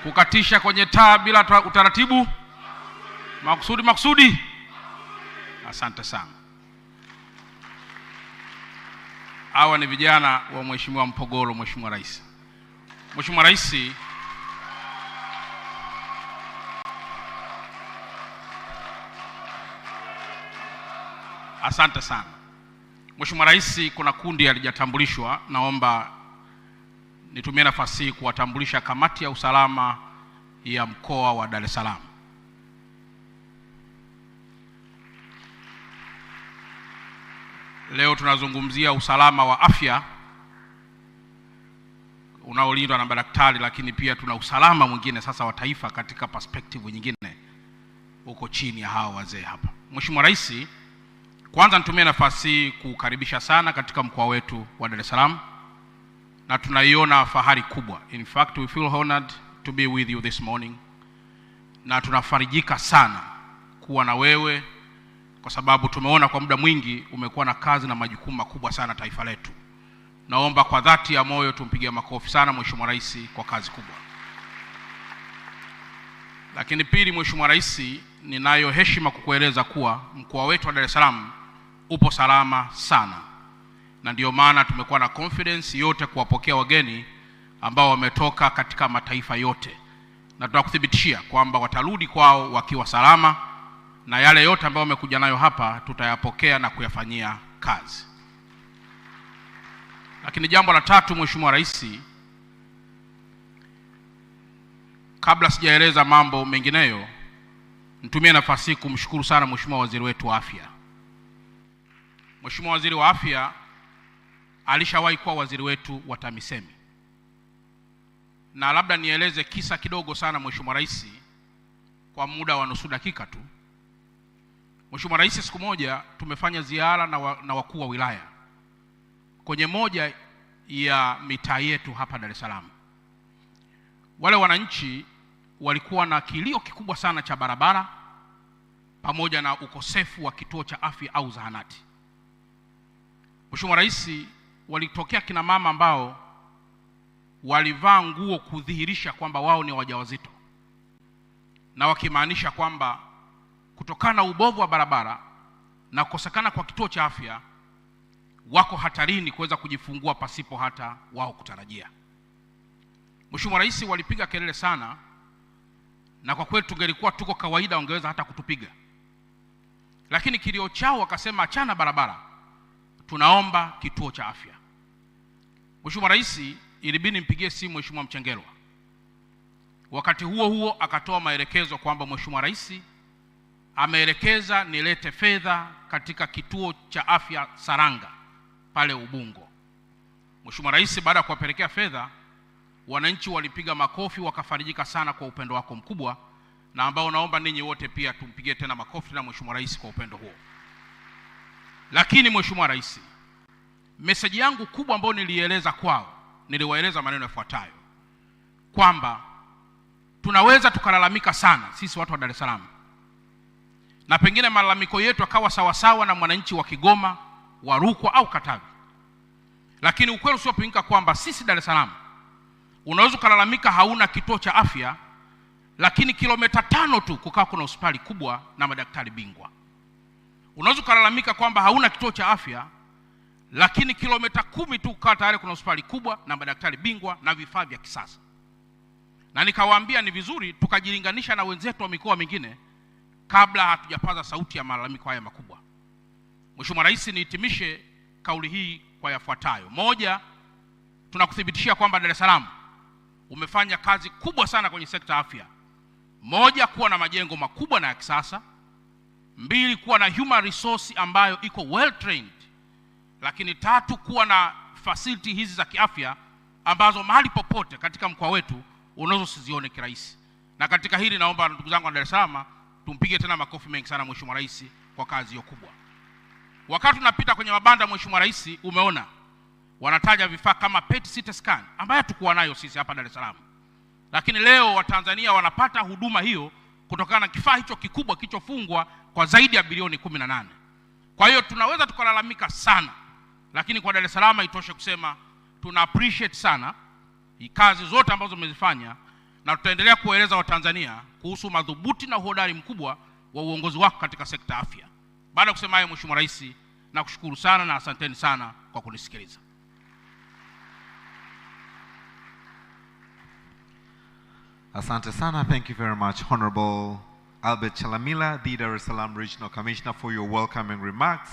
L: Kukatisha kwenye taa bila utaratibu. Makusudi. Asante sana. Hawa ni vijana wa Mheshimiwa Mpogolo, Mheshimiwa Rais. Mheshimiwa Rais, asante sana. Mheshimiwa Rais, kuna kundi halijatambulishwa, naomba nitumie nafasi hii kuwatambulisha kamati ya usalama ya mkoa wa Dar es Salaam. Leo tunazungumzia usalama wa afya unaolindwa na madaktari, lakini pia tuna usalama mwingine sasa wa taifa katika perspective nyingine uko chini ya hawa wazee hapa. Mheshimiwa Rais, kwanza nitumie nafasi hii kukaribisha sana katika mkoa wetu wa Dar es Salaam, na tunaiona fahari kubwa. In fact, we feel honored to be with you this morning, na tunafarijika sana kuwa na wewe kwa sababu tumeona kwa muda mwingi umekuwa na kazi na majukumu makubwa sana taifa letu. Naomba kwa dhati ya moyo tumpigie makofi sana Mheshimiwa Rais kwa kazi kubwa. Lakini pili, Mheshimiwa Rais, ninayo heshima kukueleza kuwa mkoa wetu wa Dar es Salaam upo salama sana, na ndio maana tumekuwa na confidence yote kuwapokea wageni ambao wametoka katika mataifa yote, na tunakuthibitishia kwamba watarudi kwao wakiwa salama, na yale yote ambayo wamekuja nayo hapa tutayapokea na kuyafanyia kazi. Lakini jambo la tatu, Mheshimiwa Rais, kabla sijaeleza mambo mengineyo, nitumie nafasi kumshukuru sana Mheshimiwa Waziri wetu wa Afya. Mheshimiwa Waziri wa Afya alishawahi kuwa waziri wetu wa TAMISEMI, na labda nieleze kisa kidogo sana Mheshimiwa Rais kwa muda wa nusu dakika tu. Mheshimiwa Rais, siku moja tumefanya ziara na wakuu wa wilaya kwenye moja ya mitaa yetu hapa Dar es Salaam. Wale wananchi walikuwa na kilio kikubwa sana cha barabara pamoja na ukosefu wa kituo cha afya au zahanati. Mheshimiwa Rais, walitokea kina mama ambao walivaa nguo kudhihirisha kwamba wao ni wajawazito, na wakimaanisha kwamba kutokana na ubovu wa barabara na kukosekana kwa kituo cha afya wako hatarini kuweza kujifungua pasipo hata wao kutarajia. Mheshimiwa Rais, walipiga kelele sana, na kwa kweli tungelikuwa tuko kawaida wangeweza hata kutupiga, lakini kilio chao wakasema achana barabara, tunaomba kituo cha afya. Mheshimiwa Rais, ilibidi nimpigie simu Mheshimiwa Mchengerwa. Wakati huo huo akatoa maelekezo kwamba Mheshimiwa Rais ameelekeza nilete fedha katika kituo cha afya Saranga pale Ubungo. Mheshimiwa Rais, baada ya kuwapelekea fedha, wananchi walipiga makofi wakafarijika sana kwa upendo wako mkubwa, na ambao naomba ninyi wote pia tumpigie tena makofi na Mheshimiwa Rais kwa upendo huo. Lakini Mheshimiwa Rais, message yangu kubwa ambayo nilieleza kwao, niliwaeleza maneno yafuatayo kwamba tunaweza tukalalamika sana sisi watu wa Dar es Salaam, na pengine malalamiko yetu akawa sawasawa na mwananchi wa Kigoma, wa Rukwa au Katavi, lakini ukweli usiopingika kwamba sisi Dar es Salaam unaweza kulalamika hauna kituo cha afya, lakini kilomita 5 tu kukaa kuna hospitali kubwa na madaktari bingwa. Unaweza kulalamika kwamba hauna kituo cha afya, lakini kilomita 10 tu kukaa tayari kuna hospitali kubwa na madaktari bingwa na vifaa vya kisasa. Na nikawaambia ni vizuri tukajilinganisha na wenzetu wa mikoa mingine kabla hatujapaza sauti ya malalamiko haya makubwa. Mheshimiwa Rais, nihitimishe kauli hii kwa yafuatayo. Moja, tunakuthibitishia kwamba Dar es Salaam umefanya kazi kubwa sana kwenye sekta afya. Moja, kuwa na majengo makubwa na ya kisasa. Mbili, kuwa na human resource ambayo iko well trained. Lakini tatu, kuwa na facility hizi za kiafya ambazo mahali popote katika mkoa wetu unaweza usizione kirahisi. Na katika hili naomba ndugu zangu wa Dar es Salaam tumpige tena makofi mengi sana Mheshimiwa Rais kwa kazi hiyo kubwa. Wakati tunapita kwenye mabanda, Mheshimiwa Rais, umeona wanataja vifaa kama PET CT scan ambayo tukuwa nayo sisi hapa Dar es Salaam. Lakini leo Watanzania wanapata huduma hiyo kutokana na kifaa hicho kikubwa kilichofungwa kwa zaidi ya bilioni 18. Kwa hiyo tunaweza tukalalamika sana, lakini kwa Dar es Salaam itoshe kusema tuna appreciate sana kazi zote ambazo umezifanya, na tutaendelea kueleza Watanzania kuhusu madhubuti na uhodari mkubwa wa uongozi wako katika sekta afya. Baada ya kusema hayo, Mheshimiwa Rais, nakushukuru sana na asanteni sana kwa kunisikiliza.
H: Asante sana. Thank you very much, Honorable Albert Chalamila, the Dar es Salaam Regional Commissioner, for your welcoming remarks.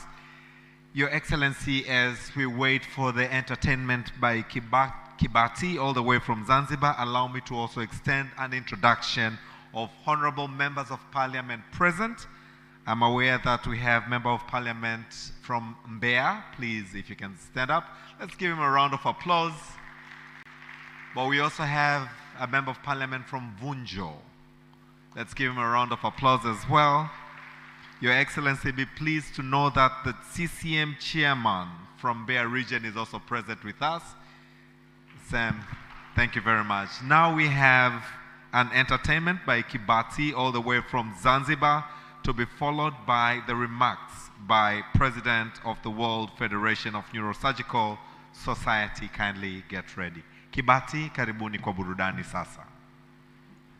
H: Your Excellency, as we wait for the entertainment by Kibati all the way from Zanzibar, allow me to also extend an introduction of honorable members of parliament present. I'm aware that we have member of parliament from Mbeya. Please, if you can stand up, let's give him a round of applause. But we also have a member of parliament from Vunjo. Let's give him a round of applause as well. Your Excellency, be pleased to know that the CCM chairman from Mbeya region is also present with us. Sam, thank you very much. Now we have an entertainment by Kibati all the way from Zanzibar, to be followed by the remarks by President of the World Federation of Neurosurgical Society. Kindly get ready. Kibati, karibuni kwa burudani sasa.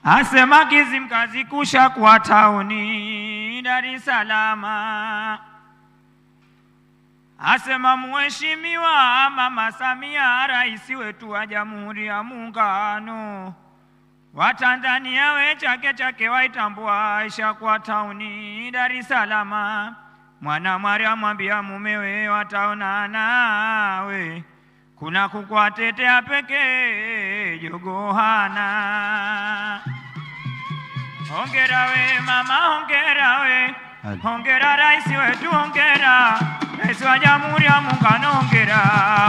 M: Asema Kizimkazi kusha kwa tauni Dar es Salaam. Asema Mheshimiwa Mama Samia, rais wetu wa Jamhuri ya Muungano wa Tanzania, we chake chake waitambua Aisha kwa tauni Dar es Salaam. Mwana Maria mwambia mumewe wataona nawe, kuna kukwatetea peke jogohana. Hongera we mama, hongera we, hongera rais wetu, hongera rais wa Jamhuri ya Muungano, hongera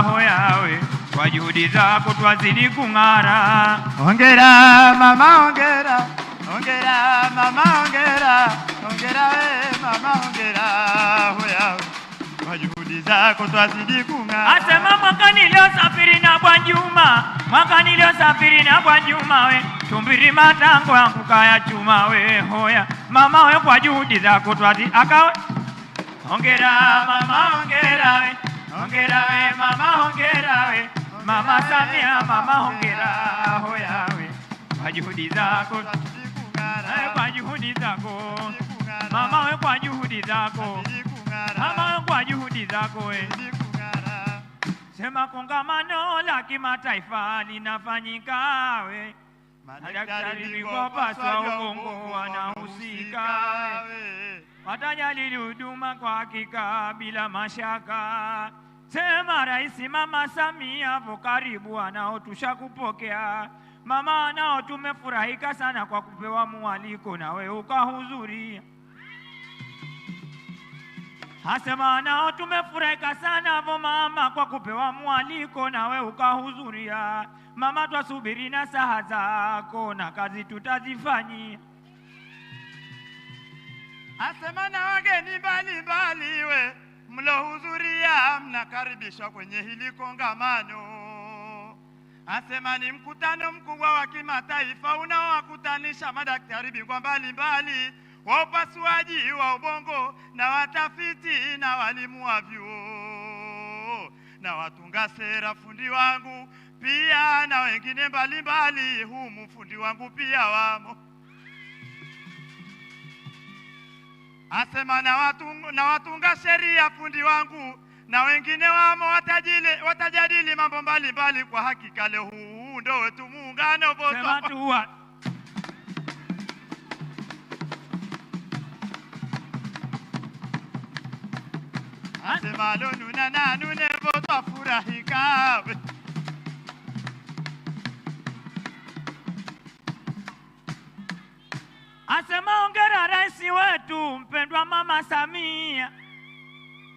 M: hoya we, kwa juhudi zako twazidi kung'ara.
N: Hongera mama, hongera, hongera mama, hongera, hongera we mama, hongera hoya we, kwa juhudi zako twazidi kung'ara.
M: Asema mwaka niliosafiri na Bwana Juma, mwaka niliosafiri na Bwana Juma we, tumbiri matango yangu kaya chuma we hoya mama we, kwa juhudi zako twazidi akawe. Hongera mama, hongera we, hongera we mama, hongera we, Mama Samia mama, hongera hoya we, kwa juhudi zako twazidi kung'ara, kwa juhudi zako mama we, kwa juhudi zako mama we, kwa juhudi zako we. Sema kongamano la kimataifa linafanyika we, madaktari bingwa paswa ubongo wanahusika we, watajadili huduma kwa hakika bila mashaka. Sema rais Mama Samia vo karibu, anao tushakupokea mama, nao tumefurahika sana kwa kupewa mwaliko na we ukahudhuria. Asema nao tumefurahika sana vo mama kwa kupewa mwaliko na we ukahudhuria. Mama twasubiri na saha zako na kazi tutazifanyia.
N: Asema na wageni mbalimbali we mlohudhuria, mnakaribishwa kwenye hili kongamano. Asema ni mkutano mkubwa wa kimataifa unaowakutanisha madaktari bingwa mbalimbali wa upasuaji wa ubongo na watafiti na walimu wa vyuo na watunga sera, fundi wangu pia na wengine mbalimbali, humu fundi wangu pia wamo. Asema na watunga sheria, fundi wangu na wengine wamo, watajadili mambo mbalimbali. Kwa hakika leo huu ndo wetu muungano voto.
M: Sema tuwa
N: asema lo nuna na nune voto afurahika we.
M: Asema hongera rais wetu mpendwa Mama Samia.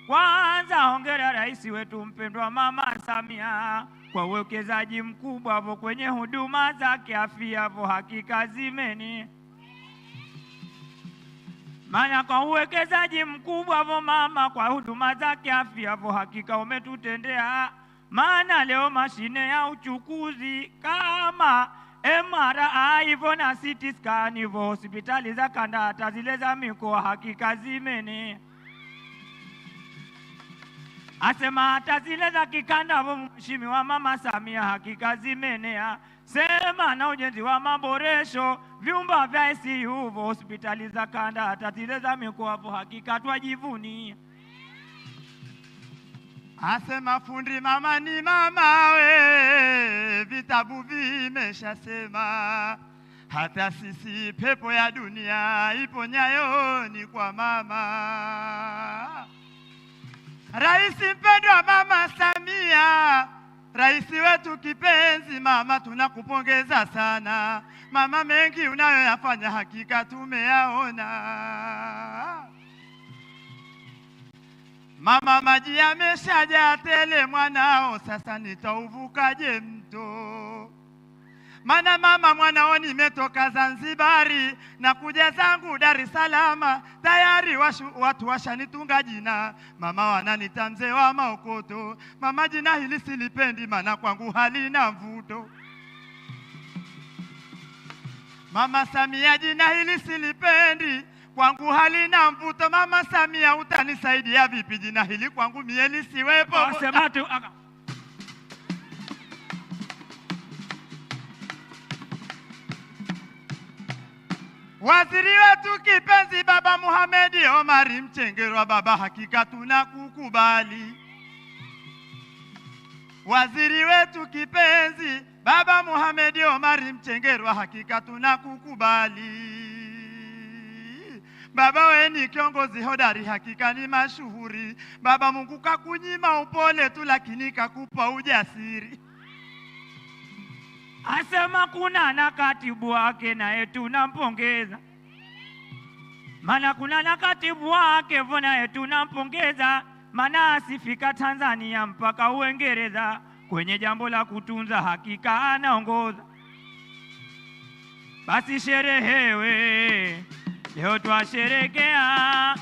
M: Kwanza hongera rais wetu mpendwa Mama Samia kwa uwekezaji mkubwa hapo kwenye huduma za kiafya, hapo hakika zimeni. Maana kwa uwekezaji mkubwa hapo mama kwa huduma za kiafya, hapo hakika umetutendea. Maana leo mashine ya uchukuzi kama MRI hivyo na CT scan hivyo, hospitali za kanda hata zile za mikoa hakika zimeni. Asema hata zile za kikanda hapo Mheshimiwa Mama Samia hakika zimenea. Sema na ujenzi wa maboresho vyumba vya ICU hospitali za kanda hata zile za mikoa hapo hakika twajivunia.
N: Asema fundi mama ni mama we, vitabu vimeshasema. hata sisi pepo ya dunia iponyayo ni kwa mama. Rais mpendwa Mama Samia, rais wetu kipenzi mama, tunakupongeza sana mama, mengi unayoyafanya hakika tumeyaona. Mama, maji yameshajaa tele mwanao, sasa nitauvukaje mto? Mana mama, mwanao nimetoka Zanzibari na kuja zangu Dar es Salaam, tayari watu washanitunga jina, mama wananita mzee wa maokoto. Mama, jina hili silipendi maana kwangu halina mvuto. Mama Samia, jina hili silipendi kwangu halina mvuto. Mama Samia, utanisaidia vipi jina hili kwangu mie lisiwepo? Waziri wetu kipenzi Baba Mohamed Omari Mchengerwa, baba hakika tunakukubali. Waziri wetu kipenzi Baba Mohamed Omari Mchengerwa, hakika tunakukubali. Baba, we ni kiongozi hodari, hakika ni mashuhuri. Baba, Mungu kakunyima upole tu, lakini kakupa ujasiri.
M: Asema kuna na katibu wake naye tunampongeza. Maana kuna na katibu wake naye tunampongeza. Maana asifika Tanzania mpaka Uingereza, kwenye jambo la kutunza hakika anaongoza. Basi sherehewe leo twasherekea,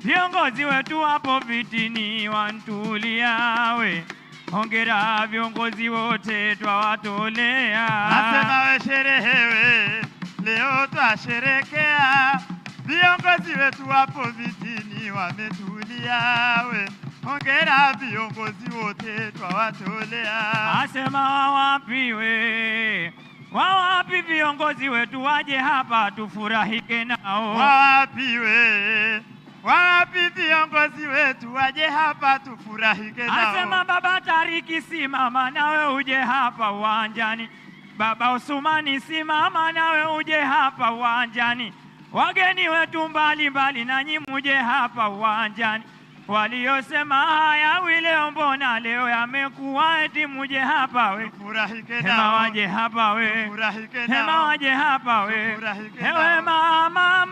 M: viongozi wetu hapo vitini wantuliawe. Hongera viongozi wote twawatolea.
N: Asema we sherehewe leo twasherekea, viongozi wetu hapo vitini wametuliawe. Hongera viongozi wote twawatolea.
M: Asema wawapiwe, wawapi viongozi wetu waje hapa tufurahike nao.
N: Wawapiwe, wapi viongozi wetu waje hapa tufurahike nao.
M: Asema baba Tariki, simama nawe uje hapa uwanjani. Baba Usumani, simama nawe uje hapa uwanjani. Wageni wetu mbali mbali nanyi muje hapa uwanjani. Waliosema haya leo mbona leo yamekuwa eti muje hapa we.
N: Furahike nao.
M: Hema waje hapa we.
N: Furahike nao.
M: Hema waje hapa we.
N: Furahike
M: Ewe
N: nao.
M: mama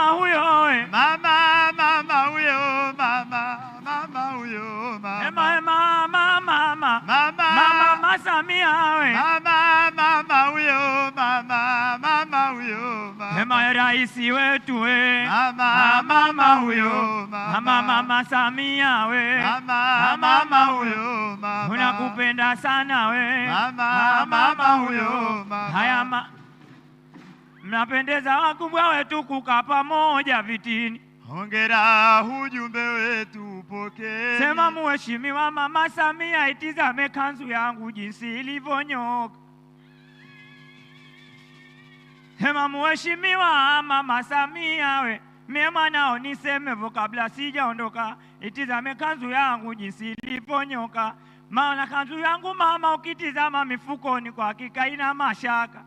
M: huyo we.
N: Mama huyo mama huyo mama.
M: Mama Samia we.
N: Mama huyo mama huyo mama.
M: Hema rais wetu we.
N: Mama huyo
M: mama Samia we.
N: Mama huyo mama.
M: Tunakupenda sana we.
N: Mama huyo mama.
M: Haya mnapendeza wakubwa wetu kukaa pamoja vitini.
N: Hongera ujumbe wetu pokeni.
M: Sema mheshimiwa Mama Samia, itizame kanzu yangu jinsi ilivyonyoka. Sema mheshimiwa Mama Samia we, mie mwanao nisemevo kabla sijaondoka. Itizame kanzu yangu jinsi ilivyonyoka. Maana kanzu yangu mama, ukitizama mifukoni kwa hakika ina mashaka.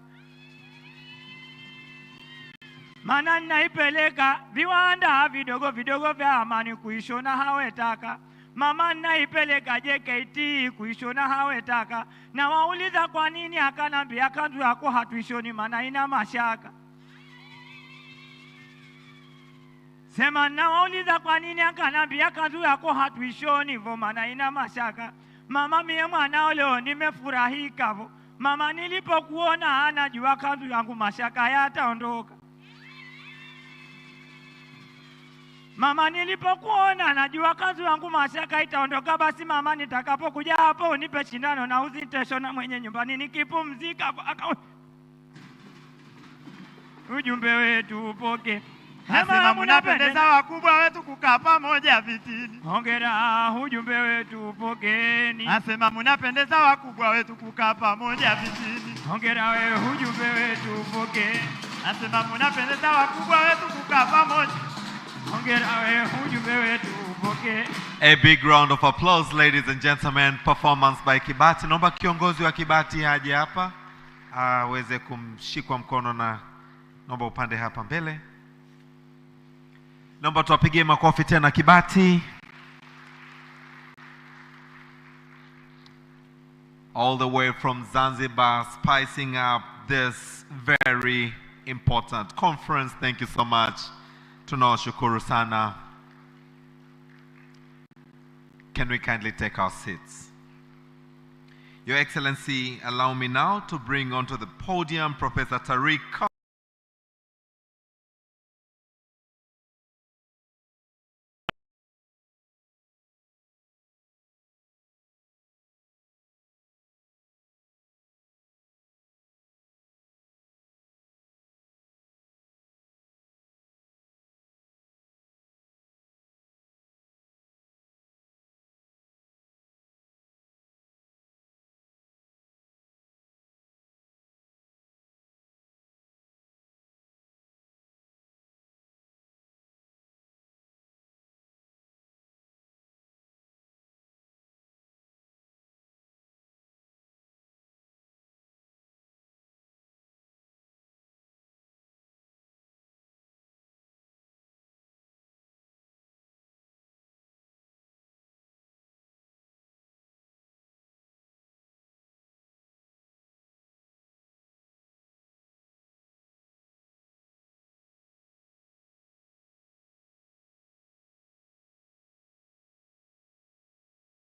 M: Maana naipeleka viwanda vidogo vidogo vya Amani kuishona hawetaka. Mama naipeleka JKT kuishona hawetaka. Na wauliza kwa nini, akanambia kanzu yako hatuishoni maana ina mashaka. Sema na wauliza kwa nini, akanambia kanzu yako hatuishoni hivyo maana ina mashaka. Mama mie mwanao leo nimefurahika vo. Mama nilipokuona anajua kanzu yangu mashaka yataondoka. Mama nilipokuona najua kanzu yangu mashaka itaondoka. Basi mama nitakapokuja hapo unipe shindano na uziteshona mwenye nyumbani nikipumzika. Ujumbe wetu upoke.
N: Asema mnapendeza wakubwa wetu kukaa pamoja vitini.
M: Hongera ujumbe wetu upokeni.
N: Asema mnapendeza wakubwa wetu kukaa pamoja vitini.
M: Hongera wewe ujumbe wetu upokeni.
N: Asema mnapendeza wakubwa wetu kukaa pamoja.
H: A big round of applause, ladies and gentlemen. Performance by Kibati. Naomba kiongozi wa Kibati aje hapa aweze kumshikwa mkono na naomba upande hapa mbele. Naomba tuwapigie makofi tena Kibati. All the way from Zanzibar, spicing up this very important conference. Thank you so much. Tunawashukuru sana. Can we kindly take our seats? Your Excellency, allow me now to bring onto the podium Professor Tariq.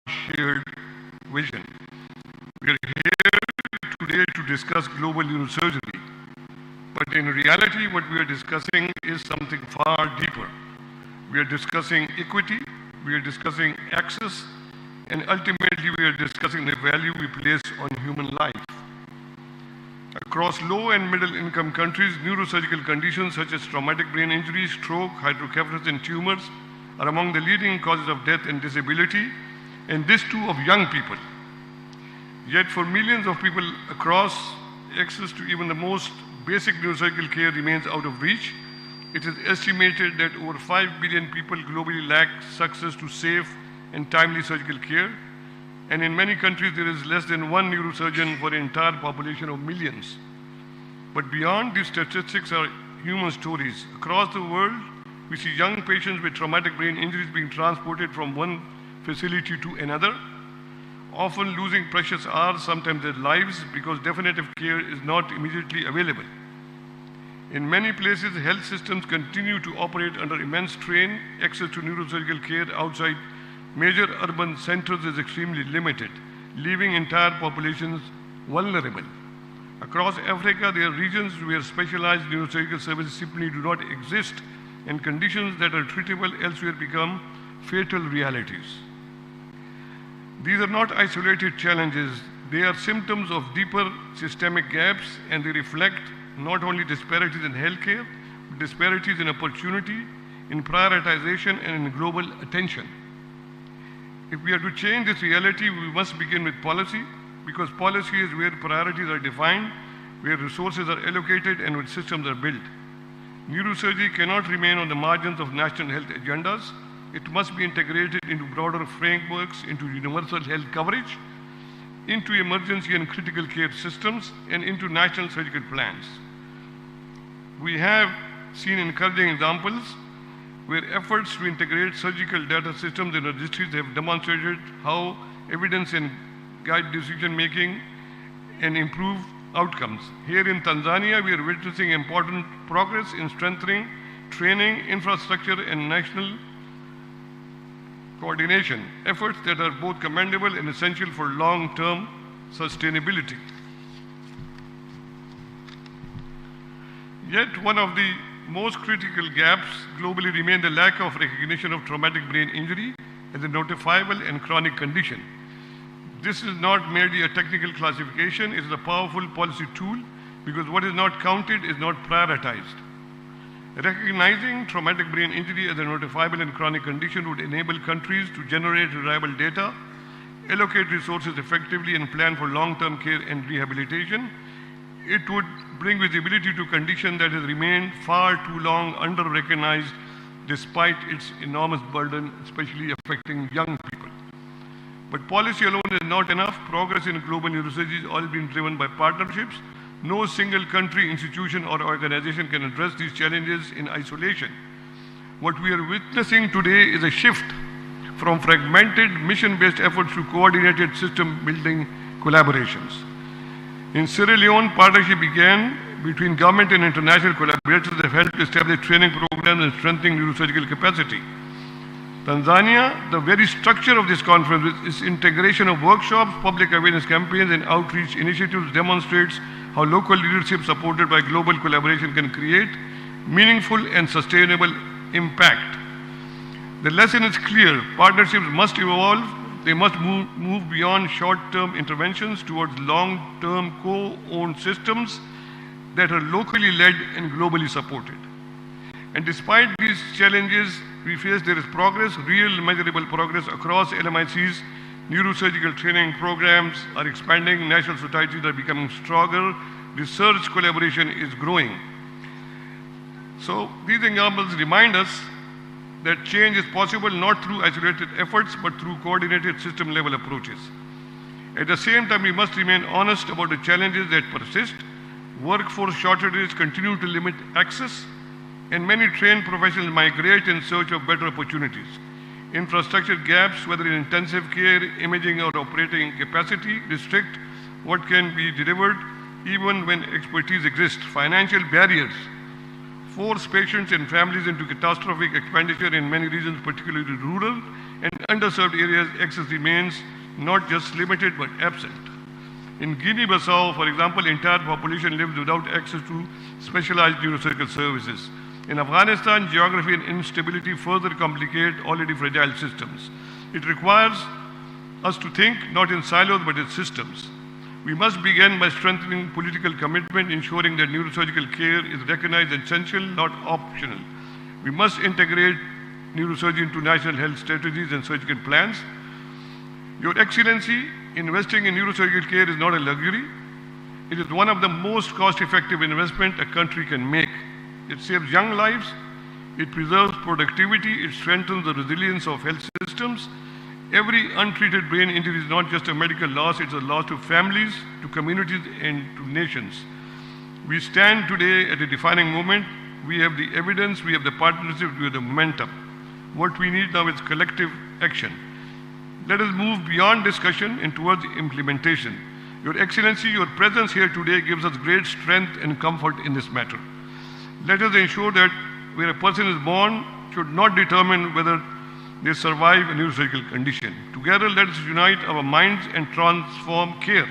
O: Shared vision. We are here today to discuss global neurosurgery, but in reality what we are discussing is something far deeper. We are discussing equity, we are discussing access, and ultimately we are discussing the value we place on human life. Across low and middle income countries, neurosurgical conditions such as traumatic brain injury, stroke, hydrocephalus, and tumors are among the leading causes of death and disability, and this too of young people. Yet for millions of people across, access to even the most basic neurosurgical care remains out of reach. It is estimated that over 5 billion people globally lack access to safe and timely surgical care, and in many countries there is less than one neurosurgeon for an entire population of millions. But beyond these statistics are human stories. Across the world, we see young patients with traumatic brain injuries being transported from one facility to another, often losing precious hours, sometimes their lives, because definitive care is not immediately available. In many places, health systems continue to operate under immense strain. Access to neurosurgical care outside major urban centers is extremely limited, leaving entire populations vulnerable. Across Africa, there are regions where specialized neurosurgical services simply do not exist, and conditions that are treatable elsewhere become fatal realities. These are not isolated challenges, they are symptoms of deeper systemic gaps, and they reflect not only disparities in healthcare, but disparities in opportunity, in prioritization, and in global attention. If we are to change this reality, we must begin with policy, because policy is where priorities are defined, where resources are allocated, and where systems are built. Neurosurgery cannot remain on the margins of national health agendas. It must be integrated into broader frameworks, into universal health coverage, into emergency and critical care systems, and into national surgical plans. We have seen encouraging examples where efforts to integrate surgical data systems and registries have demonstrated how evidence and guide decision making and improve outcomes. Here in Tanzania, we are witnessing important progress in strengthening training, infrastructure, and national coordination, efforts that are both commendable and essential for long-term sustainability. Yet one of the most critical gaps globally remain the lack of recognition of traumatic brain injury as a notifiable and chronic condition. This is not merely a technical classification, it is a powerful policy tool, because what is not counted is not prioritized. Recognizing traumatic brain injury as a notifiable and chronic condition would enable countries to generate reliable data, allocate resources effectively, and plan for long-term care and rehabilitation. It would bring visibility to condition that has remained far too long under-recognized despite its enormous burden, especially affecting young people. But policy alone is not enough. Progress in global neurosurgery has always been driven by partnerships, No single country, institution, or organization can address these challenges in isolation. What we are witnessing today is a shift from fragmented mission-based efforts to coordinated system-building collaborations. In Sierra Leone, partnership began between government and international collaborators that helped establish training programs and strengthening neurosurgical capacity. Tanzania, the very structure of this conference, its integration of workshops, public awareness campaigns, and outreach initiatives demonstrates how local leadership supported by global collaboration can create meaningful and sustainable impact. The lesson is clear. Partnerships must evolve. They must move beyond short-term interventions towards long-term co-owned systems that are locally led and globally supported. And despite these challenges we face, there is progress, real measurable progress across LMICs. Neurosurgical training programs are expanding, national societies are becoming stronger, research collaboration is growing. So these examples remind us that change is possible not through isolated efforts but through coordinated system-level approaches. At the same time, we must remain honest about the challenges that persist. Workforce shortages continue to limit access, and many trained professionals migrate in search of better opportunities. Infrastructure gaps, whether in intensive care, imaging, or operating capacity, restrict what can be delivered even when expertise exists. Financial barriers force patients and families into catastrophic expenditure in many regions, particularly rural and underserved areas. Access remains not just limited but absent. In Guinea-Bissau, for example, entire population lives without access to specialized neurosurgical services. In Afghanistan, geography and instability further complicate already fragile systems. It requires us to think not in silos but in systems. We must begin by strengthening political commitment, ensuring that neurosurgical care is recognized as essential, not optional. We must integrate neurosurgery into national health strategies and surgical plans. Your Excellency, investing in neurosurgical care is not a luxury. It is one of the most cost-effective investments a country can make. It saves young lives, it preserves productivity, it strengthens the resilience of health systems. Every untreated brain injury is not just a medical loss, it's a loss to families, to communities, and to nations. We stand today at a defining moment. We have the evidence, we have the partnership, we have the momentum. What we need now is collective action. Let us move beyond discussion and towards implementation. Your Excellency, your presence here today gives us great strength and comfort in this matter. Let us ensure that where a person is born should not determine whether they survive a neurosurgical condition. Together, let us unite our minds and transform care.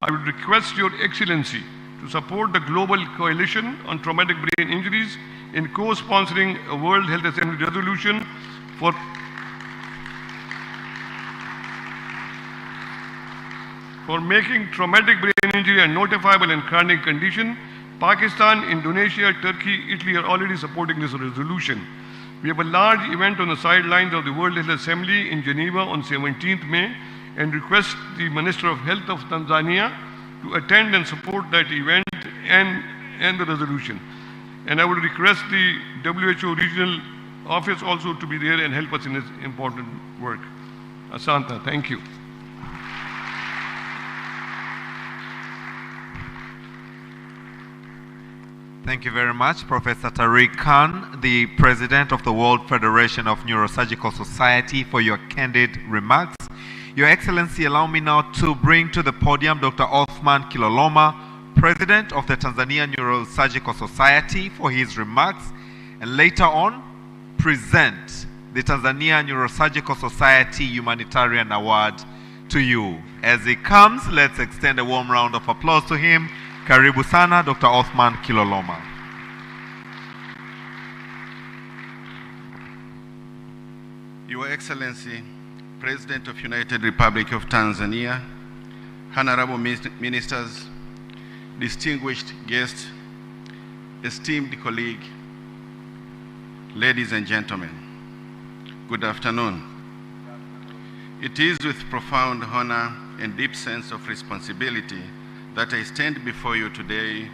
O: I would request Your Excellency to support the Global Coalition on Traumatic Brain Injuries in co-sponsoring a World Health Assembly resolution for making traumatic brain injury a notifiable and chronic condition. Pakistan, Indonesia, Turkey, Italy are already supporting this resolution. We have a large event on the sidelines of the World Health Assembly in Geneva on 17th May and request the Minister of Health of Tanzania to attend and support that event and the resolution. And I would request the WHO regional office also to be there and help us in this important work. Asanta, thank you.
H: Thank you very much, Professor Tariq Khan, the President of the World Federation of Neurosurgical Society, for your candid remarks. Your Excellency, allow me now to bring to the podium Dr. Othman Kiloloma, President of the Tanzania Neurosurgical Society, for his remarks, and later on present the Tanzania Neurosurgical Society Humanitarian Award to you. As he comes, let's extend a warm round of applause to him. Karibu sana, Dr. Othman Kiloloma.
P: Your Excellency, President of United Republic of Tanzania, honorable ministers, distinguished guests, esteemed colleague, ladies and gentlemen, good afternoon. It is with profound honor and deep sense of responsibility that I stand before you today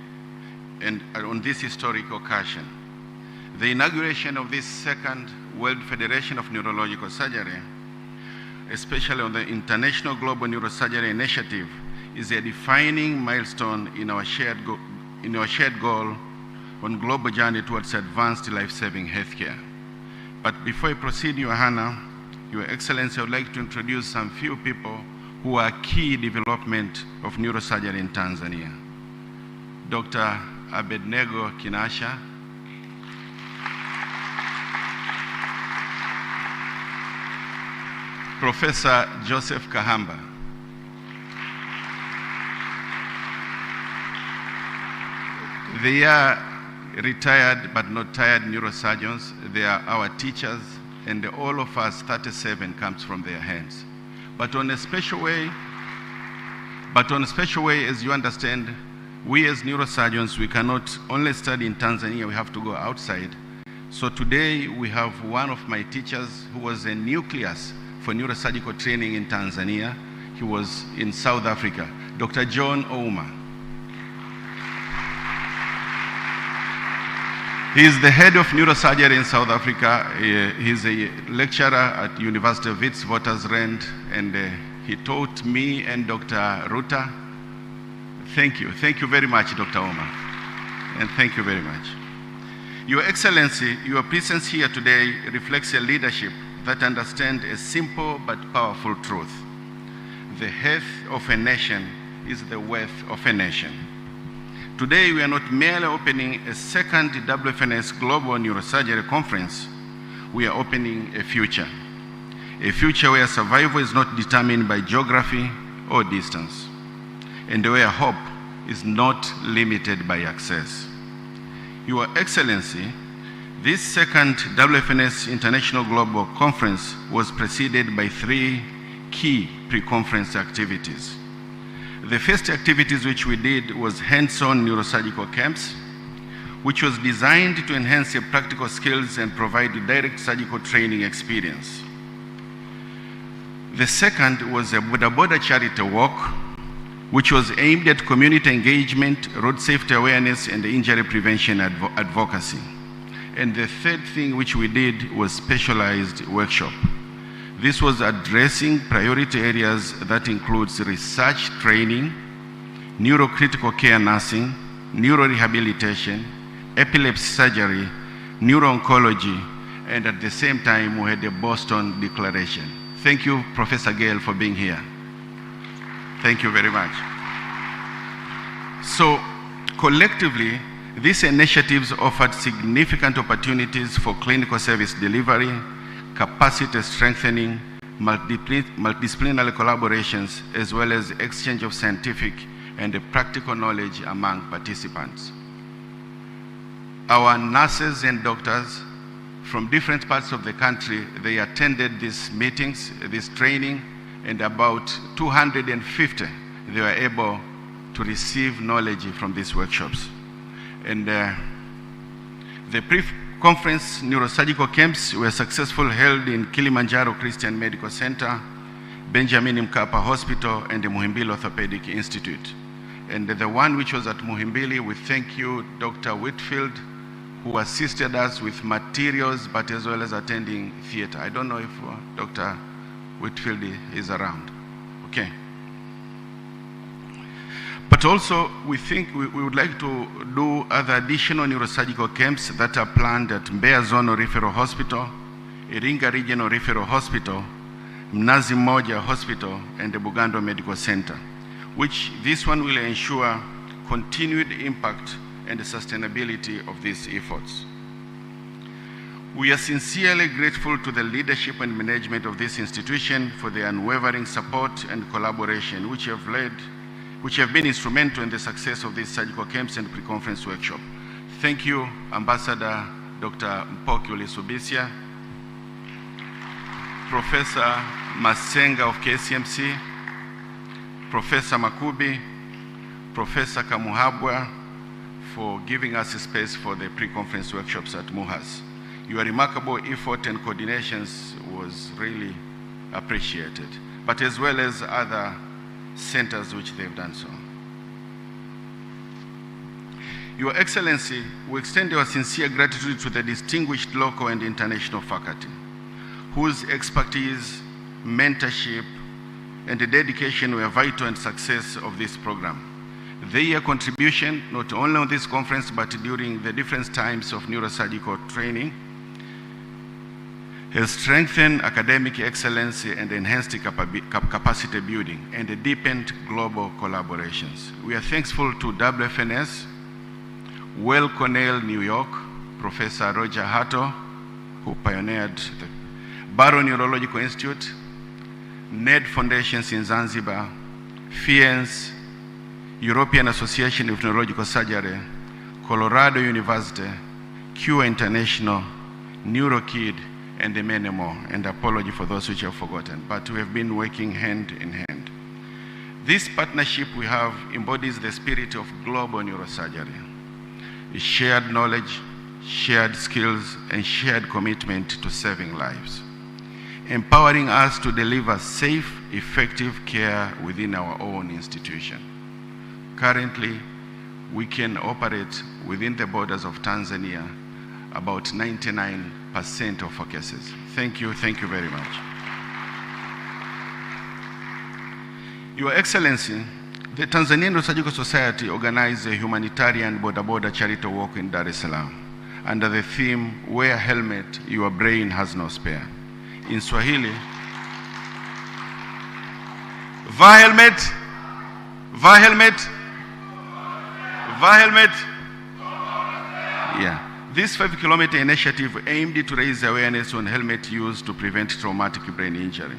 P: and on this historic occasion. The inauguration of this second World Federation of Neurological Surgery, especially on the International Global Neurosurgery Initiative, is a defining milestone in our shared goal on global journey towards advanced life-saving healthcare. But before I proceed, Your Honor, Your Excellency, I would like to introduce some few people who are key development of neurosurgery in Tanzania. Dr. Abednego Kinasha, Professor Joseph Kahamba, they are retired but not tired neurosurgeons. They are our teachers, and all of us, 37, comes from their hands. But on a special way, as you understand, we as neurosurgeons, we cannot only study in Tanzania, we have to go outside. So today we have one of my teachers who was a nucleus for neurosurgical training in Tanzania. He was in South Africa, Dr. John Ouma. He is the head of neurosurgery in South Africa. He's a lecturer at University of Witwatersrand, and he taught me and Dr. Ruta. Thank you. Thank you very much, Dr. Ouma. And thank you very much. Your Excellency, your presence here today reflects a leadership that understands a simple but powerful truth. The health of a nation is the wealth of a nation. Today, we are not merely opening a second WFNS Global Neurosurgery Conference, we are opening a future where survival is not determined by geography or distance, and where hope is not limited by access. Your Excellency, this second WFNS International Global Conference was preceded by 3 key pre-conference activities. The first activities which we did was hands-on neurosurgical camps, which was designed to enhance your practical skills and provide direct surgical training experience. The second was a border charity walk, which was aimed at community engagement, road safety awareness, and injury prevention advocacy. And the third thing which we did was specialized workshop. This was addressing priority areas that includes research training, neurocritical care nursing, neurorehabilitation, epilepsy surgery, neuro-oncology, and at the same time we had the Boston Declaration. Thank you, Professor Gale, for being here. Thank you very much. So, collectively, these initiatives offered significant opportunities for clinical service delivery, capacity strengthening, multidisciplinary collaborations, as well as exchange of scientific and practical knowledge among participants. Our nurses and doctors from different parts of the country, they attended these meetings, this training, and about 250, they were able to receive knowledge from these workshops. And the pre-conference neurosurgical camps were successfully held in Kilimanjaro Christian Medical Center, Benjamin Mkapa Hospital, and the Muhimbili Orthopedic Institute. And the one which was at Muhimbili, we thank you, Dr. Whitfield, who assisted us with materials, but as well as attending theater. I don't know if Dr. Whitfield is around. Okay. But also, we think we would like to do other additional neurosurgical camps that are planned at Mbeya Zonal Referral Hospital, Iringa Regional Referral Hospital, Mnazi Mmoja Hospital, and the Bugando Medical Center, which this one will ensure continued impact and the sustainability of these efforts. We are sincerely grateful to the leadership and management of this institution for their unwavering support and collaboration, which have been instrumental in the success of these surgical camps and pre-conference workshop. Thank you, Ambassador Dr. Mpoki Ulisubisya, Professor Masenga of KCMC, Professor Makubi, Professor Kamuhabwa, for giving us a space for the pre-conference workshops at MUHAS. Your remarkable effort and coordinations was really appreciated, but as well as other centers which they've done so. Your Excellency, we extend our sincere gratitude to the distinguished local and international faculty, whose expertise, mentorship, and the dedication were vital in success of this program. Their contribution, not only on this conference, but during the different times of neurosurgical training, has strengthened academic excellence and enhanced capacity building and deepened global collaborations. We are thankful to WFNS, Weill Cornell, New York, Professor Roger Hatto, who pioneered the Barrow Neurological Institute, NED Foundations in Zanzibar, FIENS, European Association of Neurological Surgery, Colorado University, Cure International, NeuroKid, and many more, and apology for those which I've forgotten, but we have been working hand in hand. This partnership we have embodies the spirit of global neurosurgery, shared knowledge, shared skills, and shared commitment to saving lives, empowering us to deliver safe, effective care within our own institution. Currently, we can operate within the borders of Tanzania about 99% of our cases. Thank you very much. Your Excellency, the Tanzanian Neurosurgical Society organized a humanitarian border charity walk in Dar es Salaam under the theme, "Wear a helmet, your brain has no spare." In Swahili, "Va helmet, va helmet, va helmet." Yeah. This 5-kilometer initiative aimed to raise awareness on helmet use to prevent traumatic brain injury.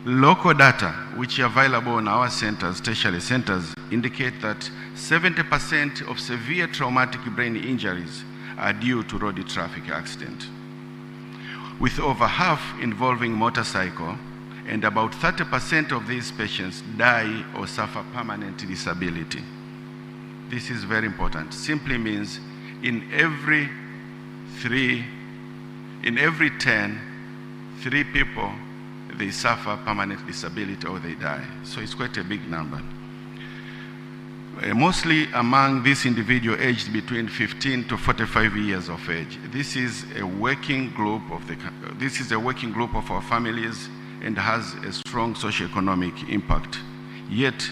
P: Local data, which are available on our centers, tertiary centers, indicate that 70% of severe traumatic brain injuries are due to road traffic accident, with over half involving motorcycle, and about 30% of these patients die or suffer permanent disability. This is very important. Simply means in every 10, 3 people, they suffer permanent disability or they die. So it's quite a big number. Mostly among these individuals aged between 15 to 45 years of age. This is a working group of our families and has a strong socioeconomic impact. Yet,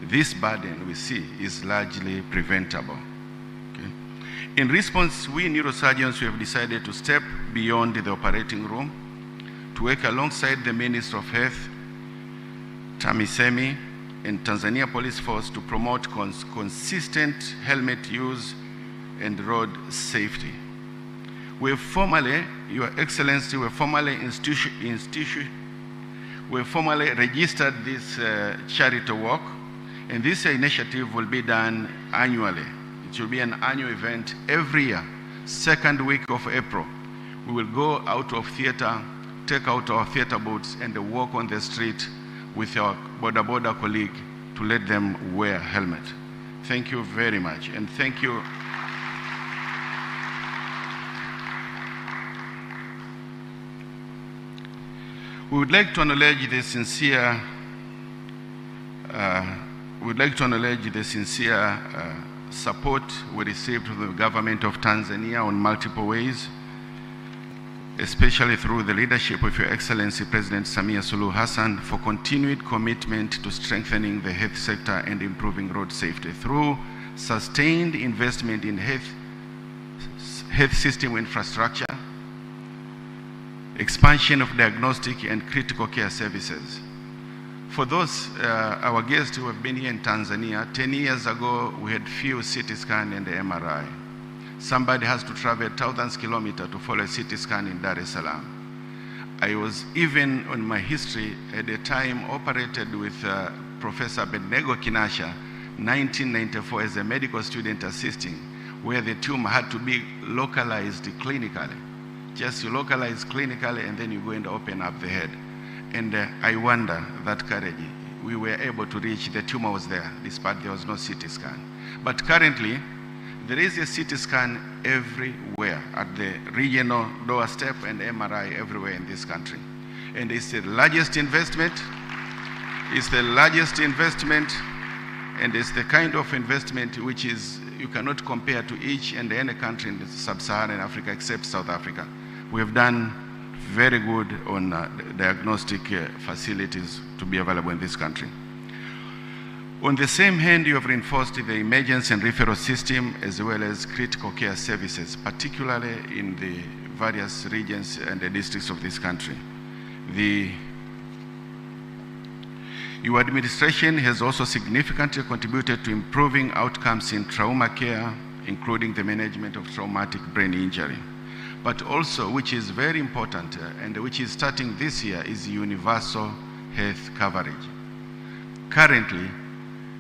P: this burden we see is largely preventable. In response, we neurosurgeons have decided to step beyond the operating room to work alongside the Minister of Health, TAMISEMI, and Tanzania Police Force to promote consistent helmet use and road safety. We formally, Your Excellency, we formally registered this charity walk, and this initiative will be done annually. It will be an annual event every year, second week of April. We will go out of theater, take out our theater boots, and walk on the street with our border colleague to let them wear a helmet. Thank you very much, and thank you. We would like to acknowledge the sincere support we received from the government of Tanzania on multiple ways, especially through the leadership of Your Excellency President Samia Suluhu Hassan for continued commitment to strengthening the health sector and improving road safety through sustained investment in health system infrastructure, expansion of diagnostic and critical care services. For those, our guests who have been here in Tanzania, 10 years ago, we had few CT scan and MRI. Somebody has to travel 1,000 kilometers to follow a CT scan in Dar es Salaam. I was even on my history at the time operated with Professor Benego Kinasha, 1994 as a medical student assisting, where the tumor had to be localized clinically. Just you localize clinically and then you go and open up the head. And I wonder that courage, we were able to reach, the tumor was there, despite there was no CT scan. But currently, there is a CT scan everywhere, at the regional doorstep and MRI everywhere in this country. And it's the largest investment, and it's the kind of investment which is, you cannot compare to each and any country in sub-Saharan Africa except South Africa. We have done very good on diagnostic facilities to be available in this country. On the same hand, you have reinforced the emergency and referral system as well as critical care services, particularly in the various regions and the districts of this country. Your administration has also significantly contributed to improving outcomes in trauma care, including the management of traumatic brain injury. But also, which is very important and which is starting this year, is universal health coverage. Currently,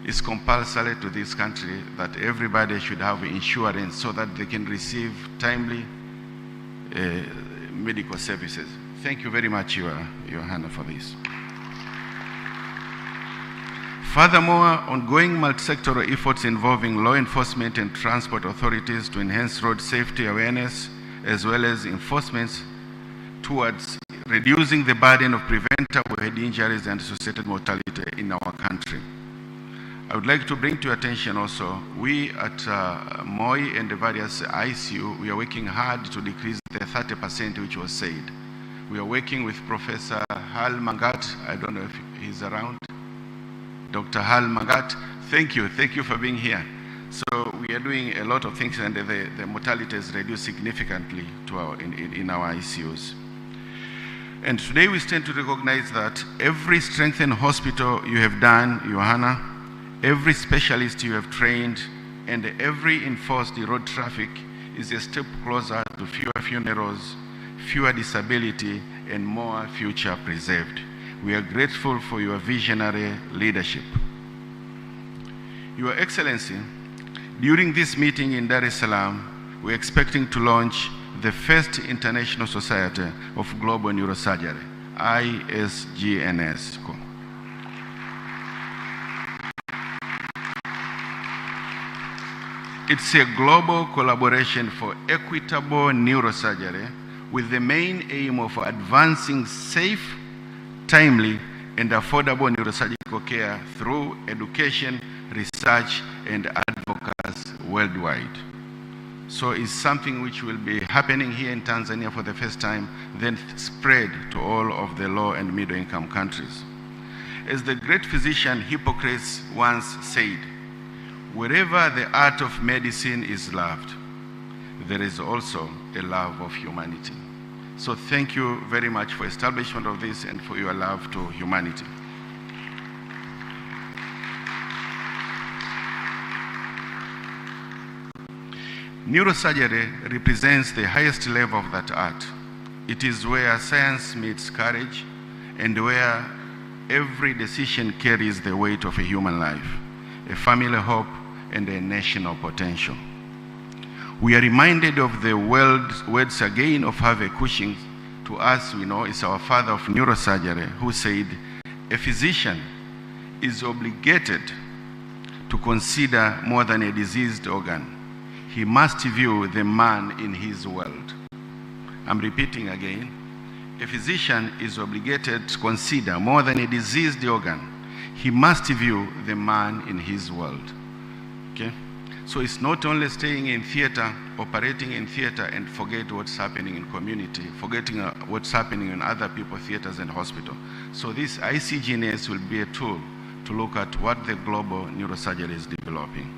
P: it's compulsory to this country that everybody should have insurance so that they can receive timely medical services. Thank you very much, Your Honor, for this. Furthermore, ongoing multi-sectoral efforts involving law enforcement and transport authorities to enhance road safety awareness, as well as enforcement towards reducing the burden of preventable head injuries and associated mortality in our country. I would like to bring to your attention also, we at MOI and the various ICU, we are working hard to decrease the 30% which was said. We are working with Professor Hal Mangat. I don't know if he's around. Dr. Hal Mangat, thank you for being here. So we are doing a lot of things, and the mortality is reduced significantly in our ICUs. And today we stand to recognize that every strengthened hospital you have done, Your Honor, every specialist you have trained, and every enforced road traffic is a step closer to fewer funerals, fewer disability, and more future preserved. We are grateful for your visionary leadership. Your Excellency, during this meeting in Dar es Salaam, we're expecting to launch the first International Society of Global Neurosurgery, ISGNS. It's a global collaboration for equitable neurosurgery with the main aim of advancing safe, timely, and affordable neurosurgical care through education, research, and advocacy worldwide. So it's something which will be happening here in Tanzania for the first time, then spread to all of the low and middle income countries. As the great physician Hippocrates once said, wherever the art of medicine is loved, there is also a love of humanity. So thank you very much for establishment of this and for your love to humanity. Neurosurgery represents the highest level of that art. It is where science meets courage and where every decision carries the weight of a human life, a family hope, and a national potential. We are reminded of the words again of Harvey Cushing. To us, we know, is our father of neurosurgery, who said, a physician is obligated to consider more than a diseased organ. He must view the man in his world. I'm repeating again. A physician is obligated to consider more than a diseased organ. He must view the man in his world. Okay? So it's not only staying in theater, operating in theater, and forget what's happening in community, forgetting what's happening in other people's theaters and hospital. So this ICGNS will be a tool to look at what the global neurosurgery is developing.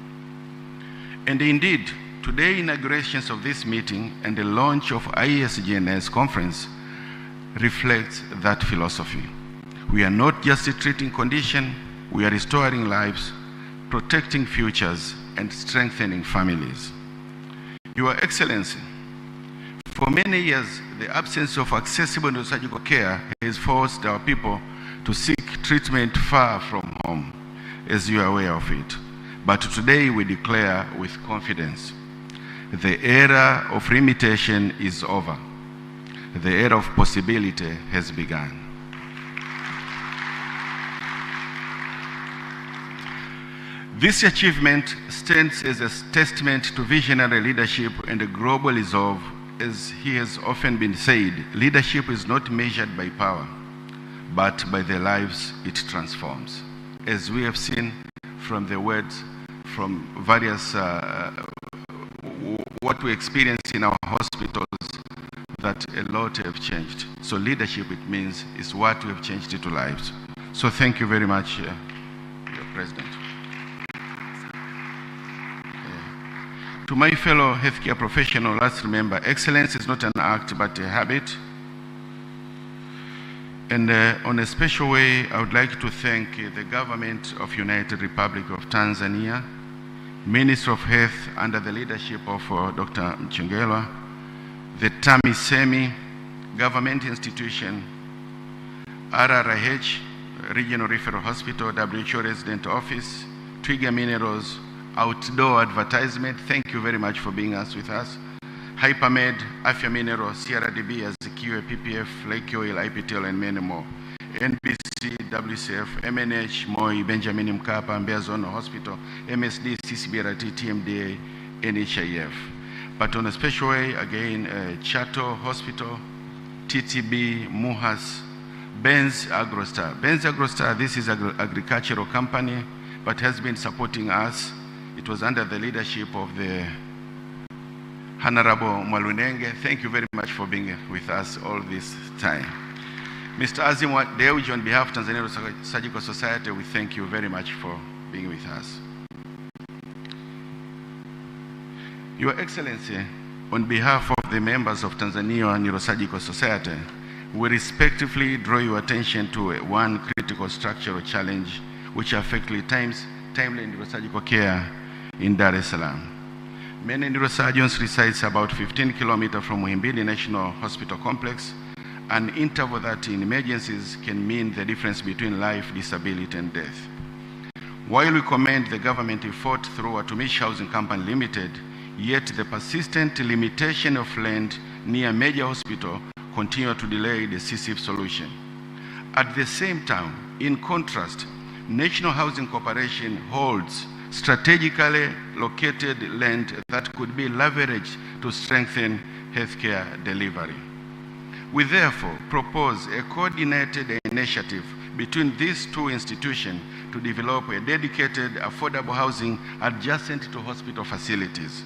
P: And indeed, today inaugurations of this meeting and the launch of ISGNS conference reflects that philosophy. We are not just treating condition, we are restoring lives, protecting futures, and strengthening families. Your Excellency, for many years, the absence of accessible neurosurgical care has forced our people to seek treatment far from home, as you are aware of it. But today we declare with confidence, the era of limitation is over. The era of possibility has begun. This achievement stands as a testament to visionary leadership and a global resolve. As he has often been said, leadership is not measured by power, but by the lives it transforms. As we have seen from the words from various, what we experience in our hospitals, that a lot have changed. So leadership, it means, is what we have changed into lives. So thank you very much, Your President. To my fellow healthcare professionals, let's remember, excellence is not an act but a habit. And on a special way, I would like to thank the government of United Republic of Tanzania, Minister of Health under the leadership of Dr. Mchengerwa, the TAMISEMI government institution, RRH, Regional Referral Hospital, WHO Resident Office, Trigger Minerals, Outdoor Advertisement, thank you very much for being with us. Hypermed, Afya Mineral, CRDB, Azikiwe, PPF, Lake Oil, IPTL, and many more. NBC, WCF, MNH, Moi, Benjamin Mkapa, Mbeya Zone Hospital, MSD, CCBRT, TMDA, NHIF. But on a special way, again, Chato Hospital, TTB, MUHAS, Benz Agrostar. Benz Agrostar, this is an agricultural company, but has been supporting us. It was under the leadership of the Honorable Mwalunenge. Thank you very much for being with us all this time. Mr. Azim Dewji, on behalf of Tanzania Surgical Society, we thank you very much for being with us. Your Excellency, on behalf of the members of Tanzania Neurosurgical Society, we respectively draw your attention to one critical structural challenge which affects timely neurosurgical care in Dar es Salaam. Many neurosurgeons reside about 15 kilometers from Muhimbili National Hospital Complex, an interval that in emergencies can mean the difference between life, disability, and death. While we commend the government effort through Watumishi Housing Company Limited, yet the persistent limitation of land near major hospital continue to delay the decisive solution. At the same time, in contrast, National Housing Corporation holds strategically located land that could be leveraged to strengthen healthcare delivery. We therefore propose a coordinated initiative between these two institutions to develop a dedicated affordable housing adjacent to hospital facilities,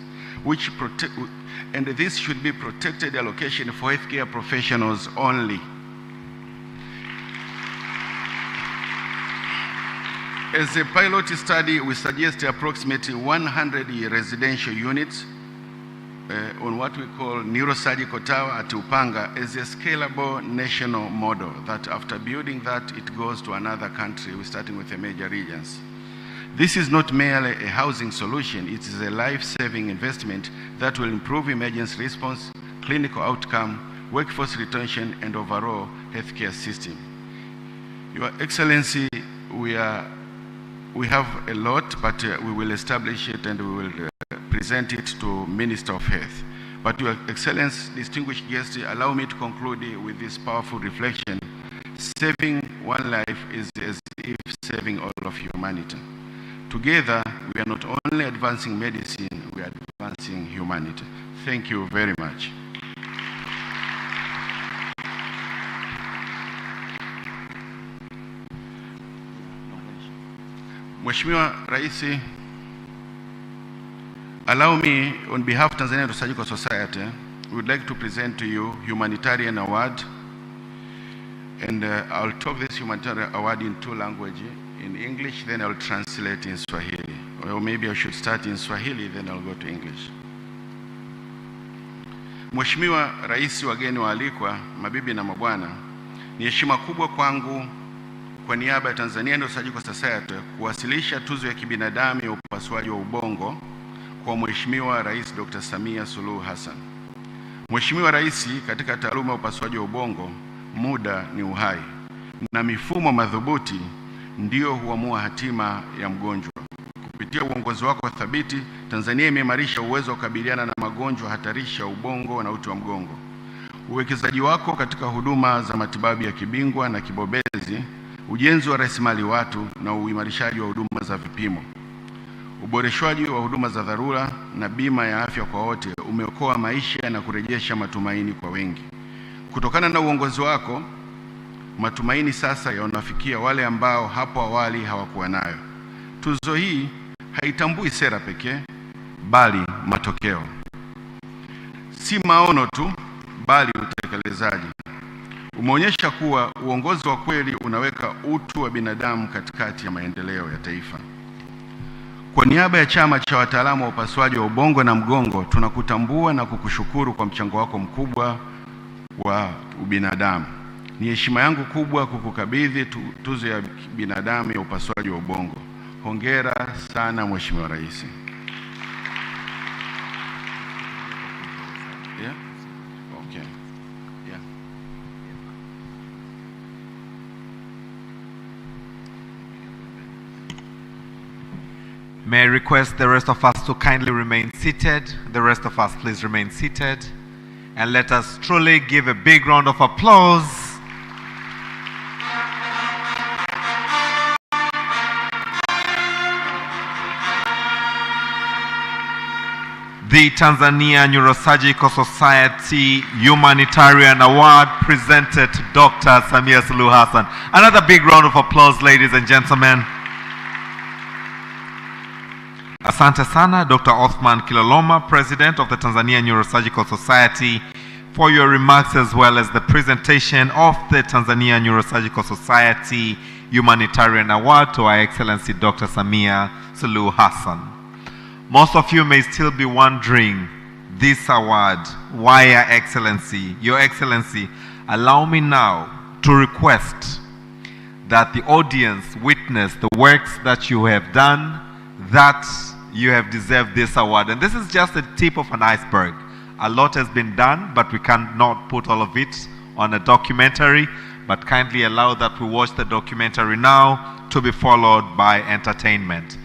P: and this should be protected allocation for healthcare professionals only. As a pilot study, we suggest approximately 100 residential units on what we call neurosurgical tower at Upanga as a scalable national model that after building that, it goes to another country, we're starting with the major regions. This is not merely a housing solution, it is a life-saving investment that will improve emergency response, clinical outcome, workforce retention, and overall healthcare system. Your Excellency, we have a lot, but we will establish it and we will present it to Minister of Health. But Your Excellency, distinguished guests, allow me to conclude with this powerful reflection. Saving one life is as if saving all of humanity. Together, we are not only advancing medicine, we are advancing humanity. Thank you very much. Mheshimiwa Rais, allow me, on behalf of Tanzania Neurosurgical Society, we would like to present to you humanitarian award. And I'll talk this humanitarian award in two languages, in English, then I'll translate in Swahili. Or maybe I should start in Swahili, then I'll go to English. Mheshimiwa Rais, wageni waalikwa, mabibi na mabwana, ni heshima kubwa kwangu kwa niaba ya Tanzania Neurosurgical Society kuwasilisha tuzo ya kibinadamu ya upasuaji wa ubongo kwa Mheshimiwa Rais Dr. Samia Suluhu Hassan. Mheshimiwa Rais, katika taaluma ya upasuaji wa ubongo, muda ni uhai na mifumo madhubuti ndio huamua hatima ya mgonjwa. Kupitia uongozi wako thabiti, Tanzania imeimarisha uwezo wa kukabiliana na magonjwa hatarishi ya ubongo na uti wa mgongo. Uwekezaji wako katika huduma za matibabu ya kibingwa na kibobezi, ujenzi wa rasilimali watu na uimarishaji wa huduma za vipimo, uboreshwaji wa huduma za dharura na bima ya afya kwa wote umeokoa maisha na kurejesha matumaini kwa wengi. Kutokana na uongozi wako, matumaini sasa yanafikia wale ambao hapo awali hawakuwa nayo. Tuzo hii haitambui sera pekee, bali matokeo. Si maono tu, bali utekelezaji. utekelezaji. Umeonyesha kuwa uongozi wa kweli unaweka utu wa binadamu katikati ya maendeleo ya taifa. Kwa niaba ya chama cha wataalamu wa upasuaji wa ubongo na mgongo, tunakutambua na kukushukuru kwa mchango wako mkubwa wa ubinadamu. Ni heshima yangu kubwa kukukabidhi tuzo ya binadamu ya upasuaji wa ubongo. Hongera sana Mheshimiwa Rais. Yeah? Okay. Yeah.
H: May I request the rest of us to kindly remain seated. The rest of us, please remain seated. And let us truly give a big round of applause the Tanzania Neurosurgical Society Humanitarian Award presented to Dr. Samia Suluhu Hassan. Another big round of applause, ladies and gentlemen. Asante sana, Dr. Othman Kiloloma, President of the Tanzania Neurosurgical Society, for your remarks as well as the presentation of the Tanzania Neurosurgical Society Humanitarian Award to Our Excellency Dr. Samia Suluhu Hassan. Most of you may still be wondering, this award, why Your Excellency? Your Excellency, allow me now to request that the audience witness the works that you have done, that you have deserved this award. And this is just the tip of an iceberg. A lot has been done, but we cannot put all of it on a documentary, but kindly allow that we watch the documentary now, to be followed by entertainment.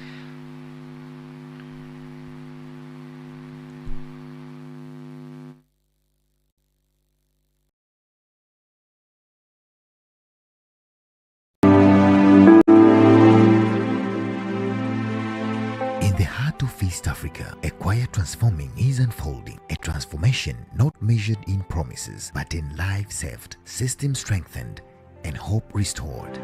Q: of East Africa, a quiet transforming is unfolding, a transformation not measured in promises, but in lives saved, systems strengthened, and hope restored.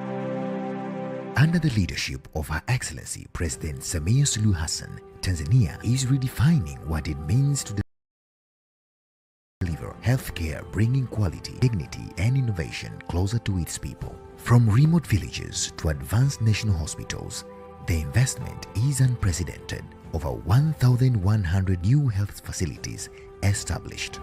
Q: Under the leadership of Her Excellency President Samia Suluhu Hassan, Tanzania is redefining what it means to deliver healthcare, bringing quality, dignity, and innovation closer to its people. From remote villages to advanced national hospitals, the investment is unprecedented. Over 1,100 new health facilities established.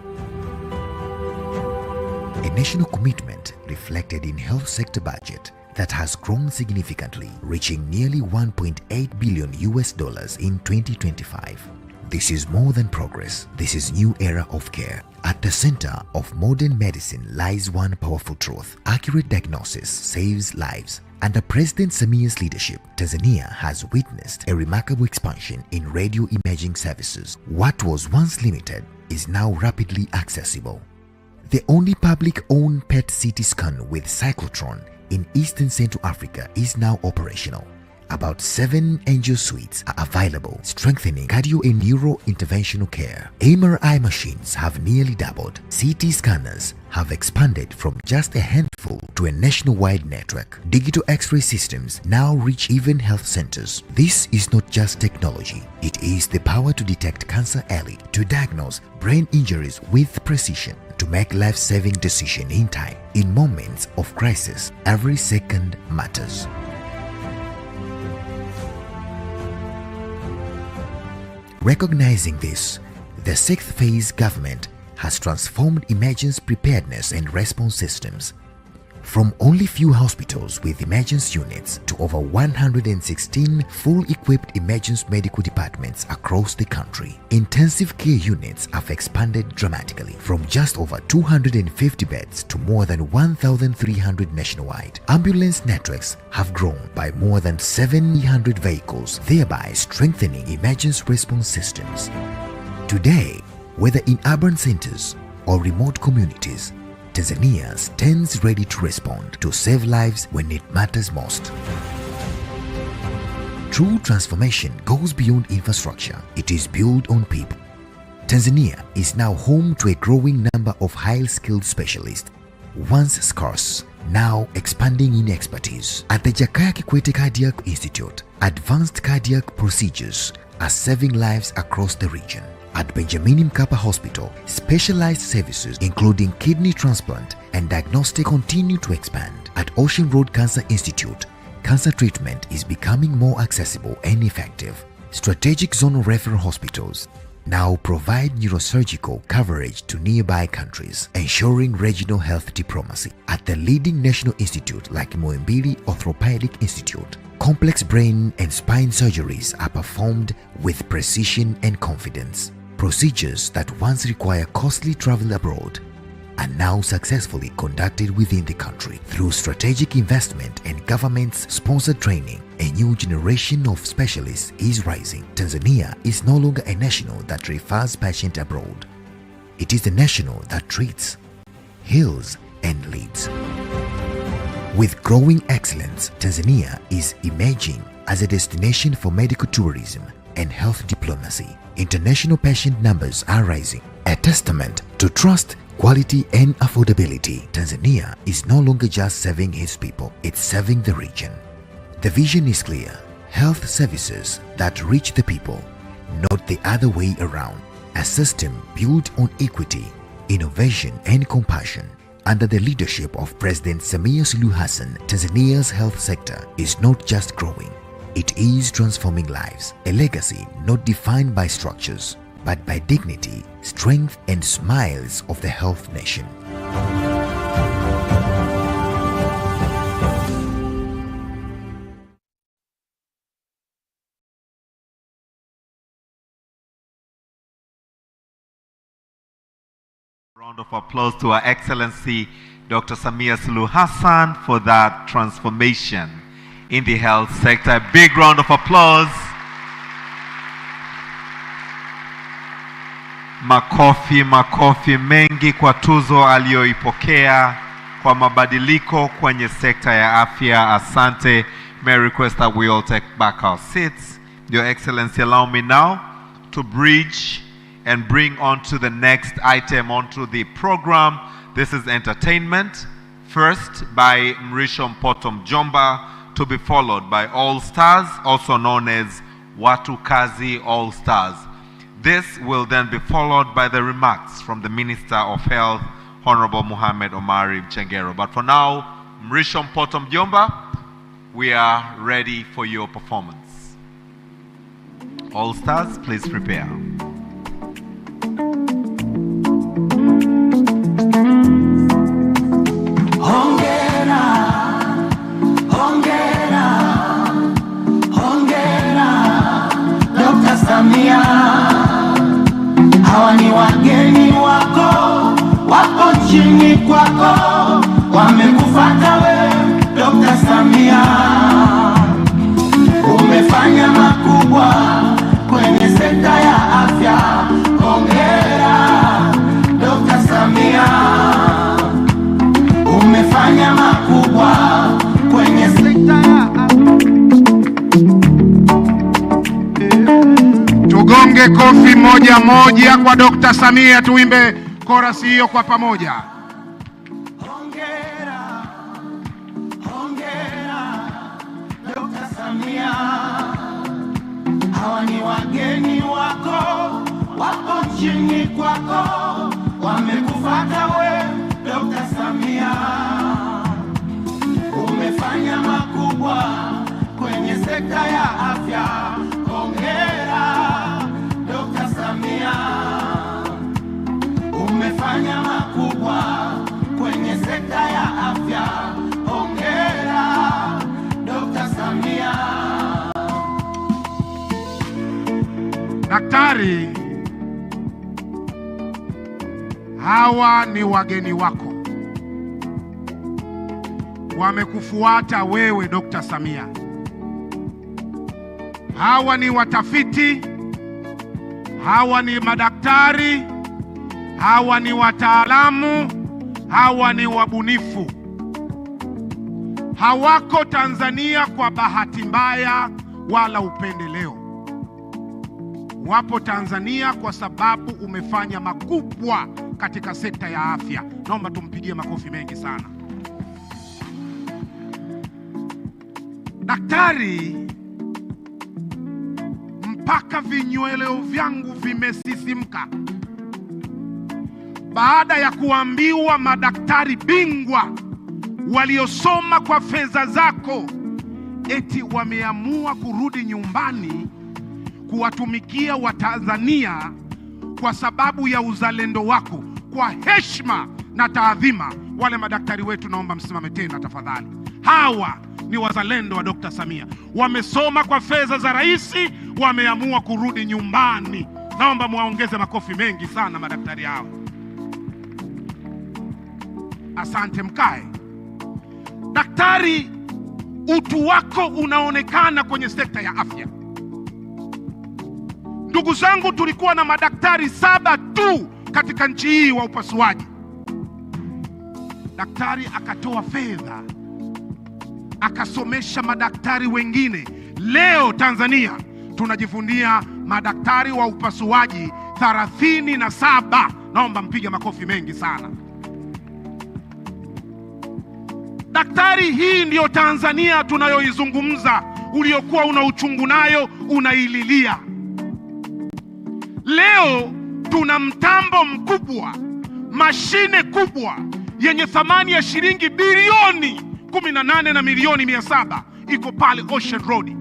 Q: A national commitment reflected in health sector budget that has grown significantly, reaching nearly $1.8 billion in 2025. This is more than progress. This is new era of care. At the center of modern medicine lies one powerful truth: accurate diagnosis saves lives. Under President Samia's leadership, Tanzania has witnessed a remarkable expansion in radio imaging services. What was once limited is now rapidly accessible. The only public-owned PET CT scan with cyclotron in Eastern Central Africa is now operational. About 7 angio suites are available, strengthening cardio and neuro interventional care. MRI machines have nearly doubled. CT scanners have expanded from just a handful to a nationwide network. Digital X-ray systems now reach even health centers. This is not just technology. It is the power to detect cancer early, to diagnose brain injuries with precision, to make life-saving decisions in time. In moments of crisis, every second matters. Recognizing this, the 6th phase government has transformed emergency preparedness and response systems. From only few hospitals with emergency units to over 116 full-equipped emergency medical departments across the country. Intensive care units have expanded dramatically, from just over 250 beds to more than 1,300 nationwide. Ambulance networks have grown by more than 700 vehicles, thereby strengthening emergency response systems. Today, whether in urban centers or remote communities, Tanzania stands ready to respond, to save lives when it matters most. True transformation goes beyond infrastructure. It is built on people. Tanzania is now home to a growing number of highly skilled specialists, once scarce, now expanding in expertise. At the Jakaya Kikwete Cardiac Institute, advanced cardiac procedures are saving lives across the region. At Benjamin Mkapa Hospital, specialized services including kidney transplant and diagnostic continue to expand. At Ocean Road Cancer Institute, cancer treatment is becoming more accessible and effective. Strategic zonal referral hospitals now provide neurosurgical coverage to nearby countries, ensuring regional health diplomacy. At the leading national institute like Muhimbili Orthopedic Institute, complex brain and spine surgeries are performed with precision and confidence. Procedures that once required costly travel abroad are now successfully conducted within the country. Through strategic investment and government's sponsored training, a new generation of specialists is rising. Tanzania is no longer a national that refers patients abroad. It is a national that treats, heals, and leads. With growing excellence, Tanzania is emerging as a destination for medical tourism and health diplomacy. International patient numbers are rising, a testament to trust, quality, and affordability. Tanzania is no longer just serving its people, it's serving the region. The vision is clear: health services that reach the people, not the other way around. A system built on equity, innovation, and compassion. Under the leadership of President Samia Suluhu Hassan, Tanzania's health sector is not just growing, it is transforming lives. A legacy not defined by structures, but by dignity, strength, and smiles of the health nation.
H: Round of applause to Her Excellency Dr. Samia Suluhu Hassan for that transformation in the health sector. A big round of applause. Makofi mengi kwa tuzo aliyoipokea kwa mabadiliko kwenye sekta ya afya. Asante. May I request that we all take back our seats. Your Excellency, allow me now to bridge and bring on to the next item onto the program. This is entertainment. First by Mrisho Mpoto Mjomba, to be followed by All Stars, also known as Watu Kazi All Stars. This will then be followed by the remarks from the Minister of Health, Honorable Mohamed Omari Mchengero. But for now, Mrisho Mpoto Mjomba, we are ready for your performance. All Stars, please prepare.
R: Hongera, hongera, hongera, Dr. Samia. Hawa ni wageni wako, wapo nchini kwako, wamekufuata wewe Dr. Samia. Umefanya makubwa kwenye sekta ya afya. Hongera Dr. Samia. Umefanya makubwa kwenye sekta ya afya.
L: Tugonge kofi moja moja kwa Dr. Samia, tuimbe chorus hiyo kwa pamoja.
R: Hongera, hongera Dr. Samia. Hawa ni wageni wako, wapo nchini kwako, wamekufuata wewe Dr. Samia. Umefanya makubwa kwenye sekta ya afya. Hongera Dr. Samia. Umefanya makubwa kwenye sekta ya afya. Hongera Dr. Samia.
L: Daktari, hawa ni wageni wako, wamekufuata wewe Dr. Samia. Hawa ni watafiti, hawa ni madaktari, hawa ni wataalamu, hawa ni wabunifu. Hawako Tanzania kwa bahati mbaya wala upendeleo. Wapo Tanzania kwa sababu umefanya makubwa katika sekta ya afya. Naomba tumpigie makofi mengi sana. Daktari,
S: mpaka vinyweleo vyangu vimesisimka baada ya kuambiwa madaktari bingwa waliosoma kwa fedha zako eti wameamua kurudi nyumbani kuwatumikia Watanzania kwa sababu ya uzalendo wako. Kwa heshima na taadhima, wale madaktari wetu naomba msimame tena tafadhali. Hawa ni wazalendo wa Dr. Samia. Wamesoma kwa fedha za rais, wameamua kurudi nyumbani. Naomba muwaongeze makofi mengi sana madaktari hao. Asante, mkae. Daktari, utu wako unaonekana kwenye sekta ya afya. Ndugu zangu, tulikuwa na madaktari 7 tu katika nchi hii wa upasuaji. Daktari akatoa fedha akasomesha madaktari wengine. Leo Tanzania tunajivunia madaktari wa upasuaji 37. Naomba mpige makofi mengi sana. Daktari, hii ndiyo Tanzania tunayoizungumza, uliokuwa una uchungu nayo unaililia. Leo tuna mtambo mkubwa, mashine kubwa yenye thamani ya shilingi bilioni 18 na milioni 700 iko pale Ocean Road.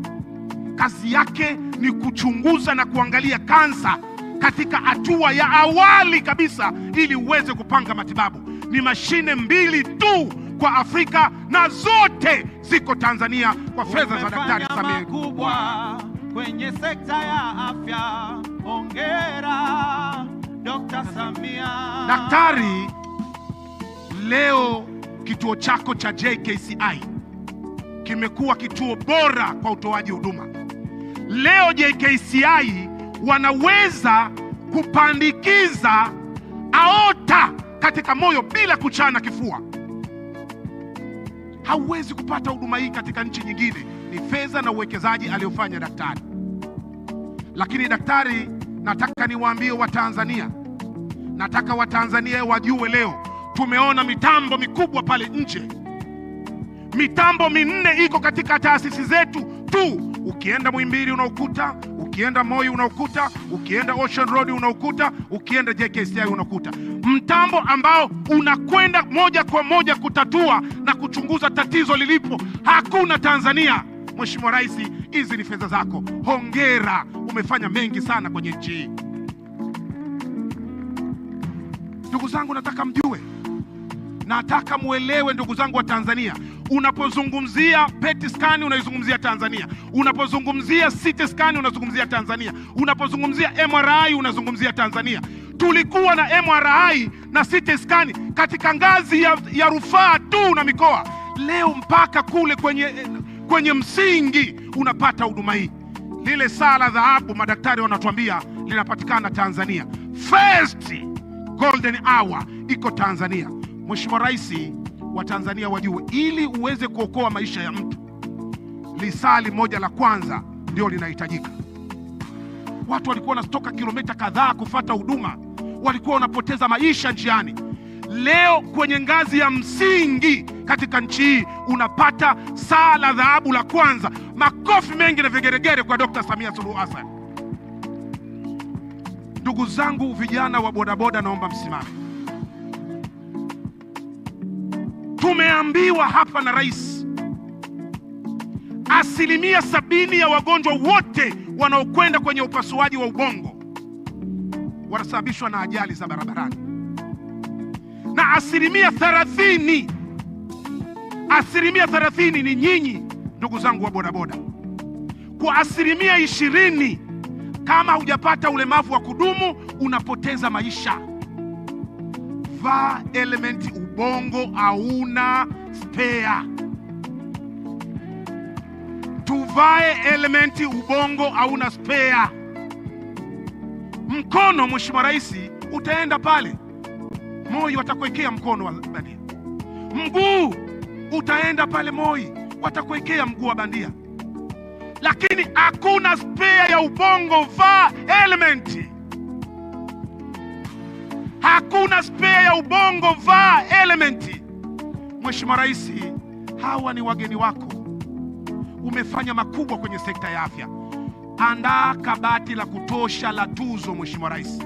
S: Kazi yake ni kuchunguza na kuangalia kansa katika hatua ya awali kabisa ili uweze kupanga matibabu. Ni mashine 2 tu kwa Afrika na zote ziko Tanzania kwa fedha za Daktari Samia.
R: Kubwa kwenye sekta ya afya. Hongera Dr. Samia.
S: Daktari, leo kituo chako cha JKCI kimekuwa kituo bora kwa utoaji huduma. Leo JKCI wanaweza kupandikiza aorta katika moyo bila kuchana kifua. Hauwezi kupata huduma hii katika nchi nyingine. Ni fedha na uwekezaji aliofanya daktari. Lakini daktari, nataka niwaambie Watanzania, nataka Watanzania wajue leo tumeona mitambo mikubwa pale nje. Mitambo 4 iko katika taasisi zetu tu. Ukienda Muhimbili unaokuta, ukienda Moi unaokuta, ukienda Ocean Road unaokuta, ukienda JKCI unaokuta. Mtambo ambao unakwenda moja kwa moja kutatua na kuchunguza tatizo lilipo hakuna Tanzania. Mheshimiwa Rais, hizi ni fedha zako. Hongera, umefanya mengi sana kwenye nchi hii. Ndugu zangu, nataka mjue, nataka muelewe ndugu zangu wa Tanzania. Unapozungumzia PET scan unaizungumzia Tanzania. Unapozungumzia CT scan unazungumzia Tanzania. Unapozungumzia MRI unazungumzia Tanzania. Tulikuwa na MRI na CT scan katika ngazi ya rufaa tu na mikoa. Leo mpaka kule kwenye msingi unapata huduma hii. Lile saa la dhahabu madaktari wanatuambia linapatikana Tanzania. First golden hour iko Tanzania. Mheshimiwa Rais, wa Tanzania wajue, ili uweze kuokoa maisha ya mtu, lisali moja la kwanza ndio linahitajika. Watu walikuwa wanatoka kilomita kadhaa kufuata huduma, walikuwa wanapoteza maisha njiani. Leo kwenye ngazi ya msingi katika nchi hii unapata saa la dhahabu la kwanza. Makofi mengi na vigeregere kwa Dr. Samia Suluhu Hassan. Ndugu zangu vijana wa bodaboda, naomba msimame. Tumeambiwa hapa na rais, 70% ya wagonjwa wote wanaokwenda kwenye upasuaji wa ubongo wanasababishwa na ajali za barabarani, na 30% ni nyinyi ndugu zangu wa bodaboda. Kwa 20% kama hujapata ulemavu wa kudumu unapoteza maisha. Vaa element, ubongo hauna spare. Tuvae element, ubongo hauna spare. Mkono, Mheshimiwa Rais, utaenda pale Moi watakuwekea mkono wa bandia. Mguu utaenda pale Moi watakuwekea mguu wa bandia. Lakini hakuna spare ya ubongo. Vaa element. Hakuna spare ya ubongo, vaa element. Mheshimiwa Rais, hawa ni wageni wako. Umefanya makubwa kwenye sekta ya afya. andaa kabati la kutosha la tuzo. Mheshimiwa Rais,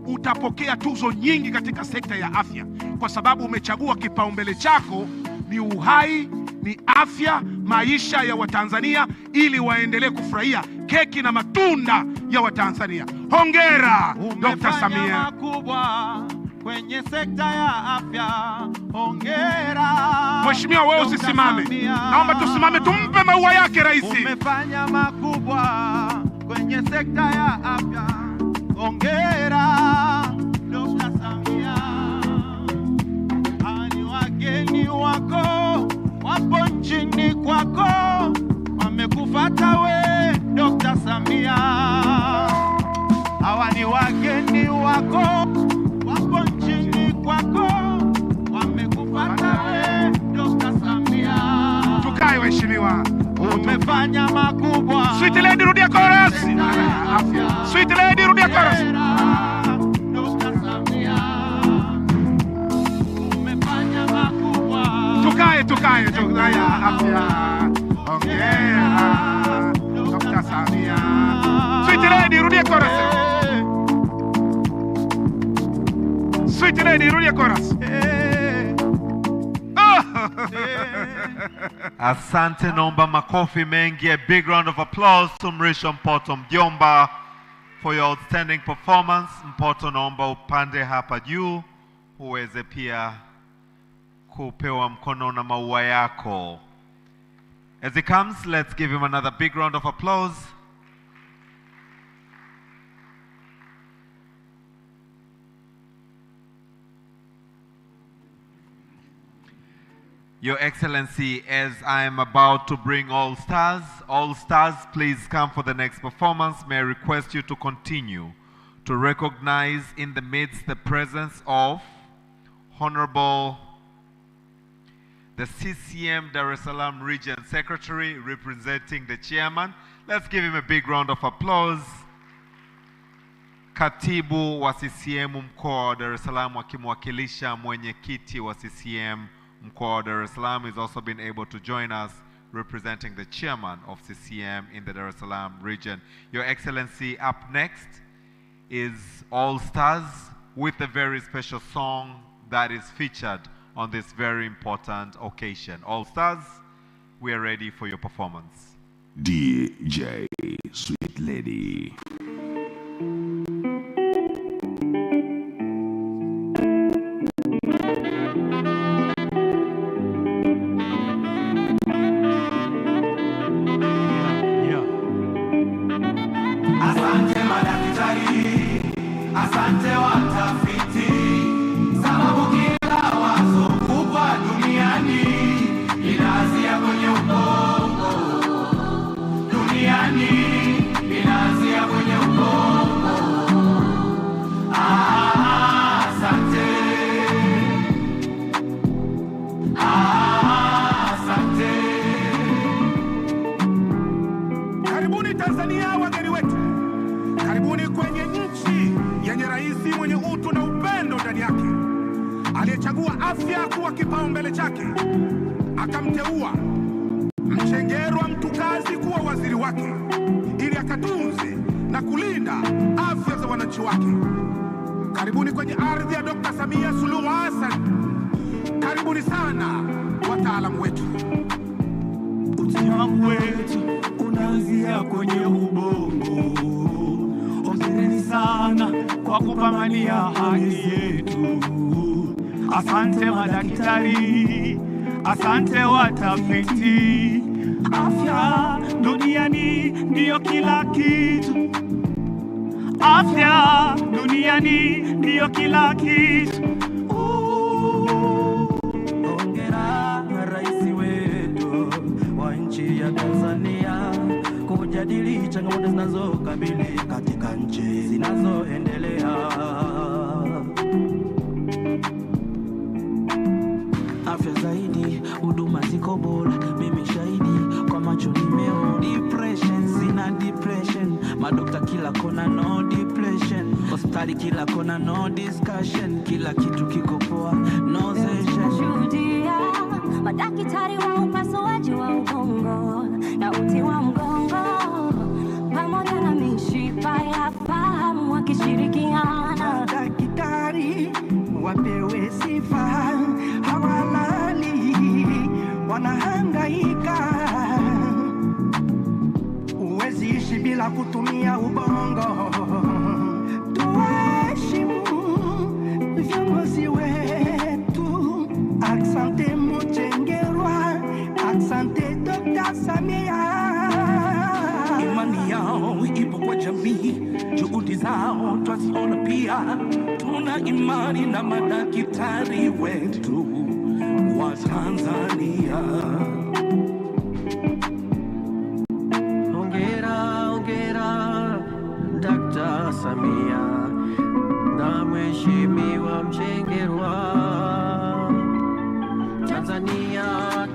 S: utapokea tuzo nyingi katika sekta ya afya kwa sababu umechagua kipaumbele chako ni uhai, ni afya, maisha ya Watanzania ili waendelee kufurahia keki na matunda ya Watanzania. Hongera Dr. Samia.
R: Makubwa kwenye sekta ya afya. Hongera.
S: Mheshimiwa, wewe usisimame. Naomba tusimame tumpe maua yake rais.
R: Umefanya makubwa kwenye sekta ya afya. Hongera Dr. Samia. Hali wageni wako wapo nchini kwako, wamekufuata we Dr. Samia. Hawa ni wageni wako wapo nchini kwako, wamekufuata we Dr. Samia.
S: Tukae waheshimiwa.
R: Umefanya makubwa.
S: Sweet lady rudia chorus. Sweet lady rudia chorus.
R: Dr. Samia. Umefanya makubwa.
S: Tukae afya. Hongera Dr. Samia. Sweet lady rudia chorus. Sweet lady rudia chorus.
H: Asante, naomba makofi mengi. A big round of applause to Mrisho Mpoto Mjomba for your outstanding performance. Mpoto, naomba upande hapa juu uweze pia kupewa mkono na maua yako. As he comes, let's give him another big round of applause. Your Excellency, as I am about to bring all stars, please come for the next performance. May I request you to continue to recognize in the midst the presence of Honorable the CCM Dar es Salaam Region Secretary representing the Chairman. Let's give him a big round of applause. Katibu wa CCM mkoa wa Dar es Salaam akimwakilisha mwenyekiti wa CCM mkoa wa Dar es Salaam is also been able to join us representing the chairman of CCM in the Dar es Salaam region. Your Excellency, up next is All Stars with a very special song that is featured on this very important occasion. All Stars, we are ready for your performance.
T: DJ Sweet Lady.
R: Asante madaktari, asante watafiti, sababu kila wazo kubwa duniani linaanzia kwenye ubongo. Duniani linaanzia kwenye ubongo. Asante. Asante.
S: Karibuni Tanzania, wageni wetu. Karibuni kwenye nchi yenye rais mwenye utu na upendo ndani yake, aliyechagua afya kuwa kipaumbele chake, akamteua Mchengerwa Mtukazi kuwa waziri wake ili akatunze na kulinda afya za wananchi wake. Karibuni kwenye ardhi ya Dr. Samia Suluhu Hassan. Karibuni sana wataalamu wetu.
R: Utimamu wetu unaanzia kwenye ubongo. Hongereni sana kwa kupambania haki yetu. Asante madaktari, asante watafiti. Afya duniani ndiyo kila kitu. Afya duniani ndiyo kila kitu. Hongera rais wetu wa nchi ya Tanzania kujadili changamoto zinazokabili katika nchi zinazoendelea. Afya zaidi, huduma ziko bora, mimi shahidi kwa macho nimeona. Depression, sina depression, madokta kila kona no depression, hospitali kila kona no discussion, kila kitu kiko poa no session.
G: Shuhudia madaktari wa upasuaji wa ubongo na uti wa mgongo
U: taifa hawalali, wanahangaika. Huwezi ishi bila kutumia ubongo. Tuheshimu viongozi wetu. Asante Mchengerwa, asante Dr. Samia. Imani yao ipo kwa jamii, juhudi zao twaziona pia. Tuna imani na madaktari wetu wa Tanzania.
V: Hongera Dr. Samia na Mheshimiwa Mchengerwa. Tanzania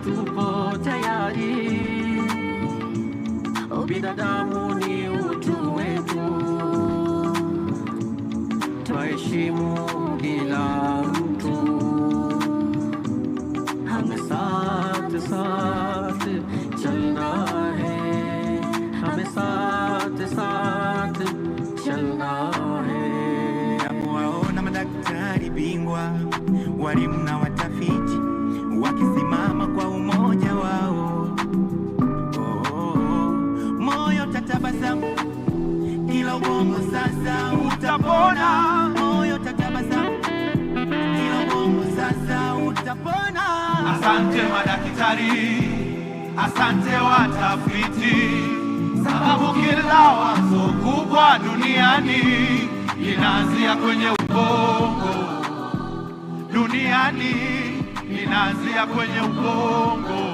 V: tupo tayari, binadamu ni utu wetu, twaheshimu kila mtu. Hame saath saath chalna hai, hame saath saath chalna hai.
U: Napowaona madaktari bingwa, walimu na watafiti wakisimama kwa umoja wao, moyo tatabasamu, kila ubongo sasa utapona. Moyo tatabasamu, kila ubongo sasa utapona.
H: Asante madaktari, asante watafiti, sababu kila wazo kubwa duniani linaanzia kwenye ubongo. Duniani linaanzia kwenye ubongo.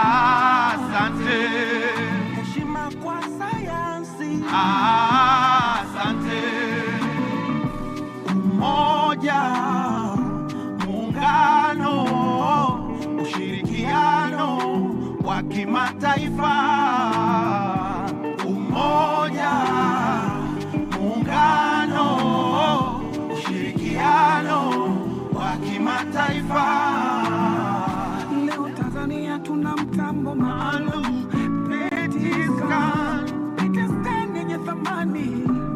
H: Asante.
U: Heshima kwa sayansi.
H: Asante. Umoja, muungano, ushirikiano wa kimataifa. Umoja, muungano, ushirikiano wa kimataifa.
U: Leo Tanzania tuna mtambo maalum, PET scan yenye thamani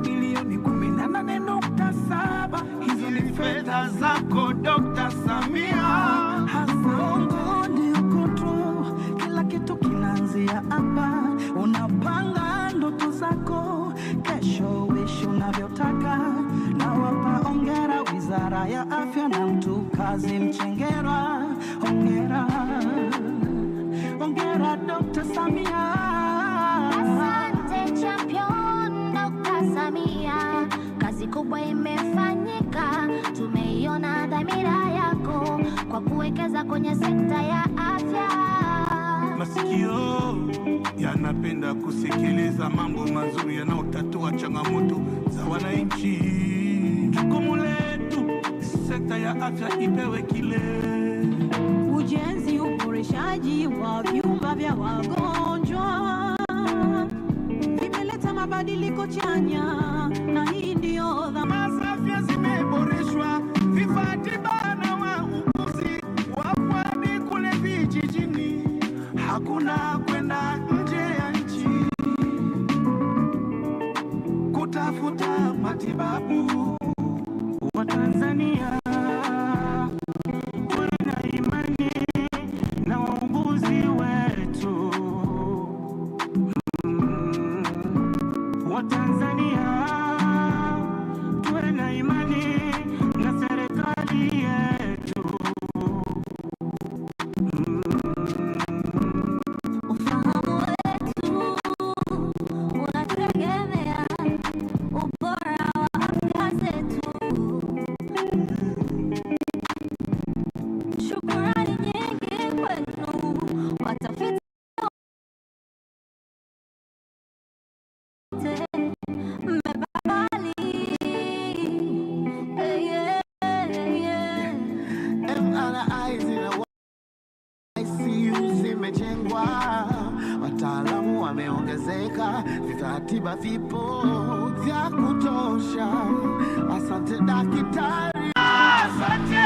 U: milioni 18.7. Hizo ni fedha zako Dr. Samia. Hasongo ndio control, kila kitu kinaanzia hapa. Unapanga ndoto zako, kesho wish unavyotaka. Na wapa hongera Wizara ya Afya na mtu kazi Mchengerwa. Hongera, hongera Dr. Samia.
G: Asante champion Dr. Samia, kazi kubwa imefanyika, tumeiona dhamira yako kwa kuwekeza kwenye sekta ya afya.
U: Masikio yanapenda kusikiliza mambo mazuri yanayotatua changamoto za wananchi. Jukumu letu sekta ya afya ipewe kile.
W: Ujenzi, uboreshaji wa vyumba vya wagonjwa vimeleta mabadiliko chanya, na hii ndio dhamana.
U: Afya zimeboreshwa, vifaa tiba na wauguzi wapwani kule vijijini. Hakuna kwenda nje ya nchi kutafuta matibabu. Wa Tanzania tuna imani na wauguzi wetu. Wa Tanzania tuna imani na serikali yetu.
G: Ufahamu wetu unategemea ubora wa afya zetu. Shukrani nyingi kwenu watafiti wote, mmebali.
U: MRI zina ICU zimejengwa, wataalamu wameongezeka, vifaa tiba vipo vya kutosha. Asante daktari. Asante.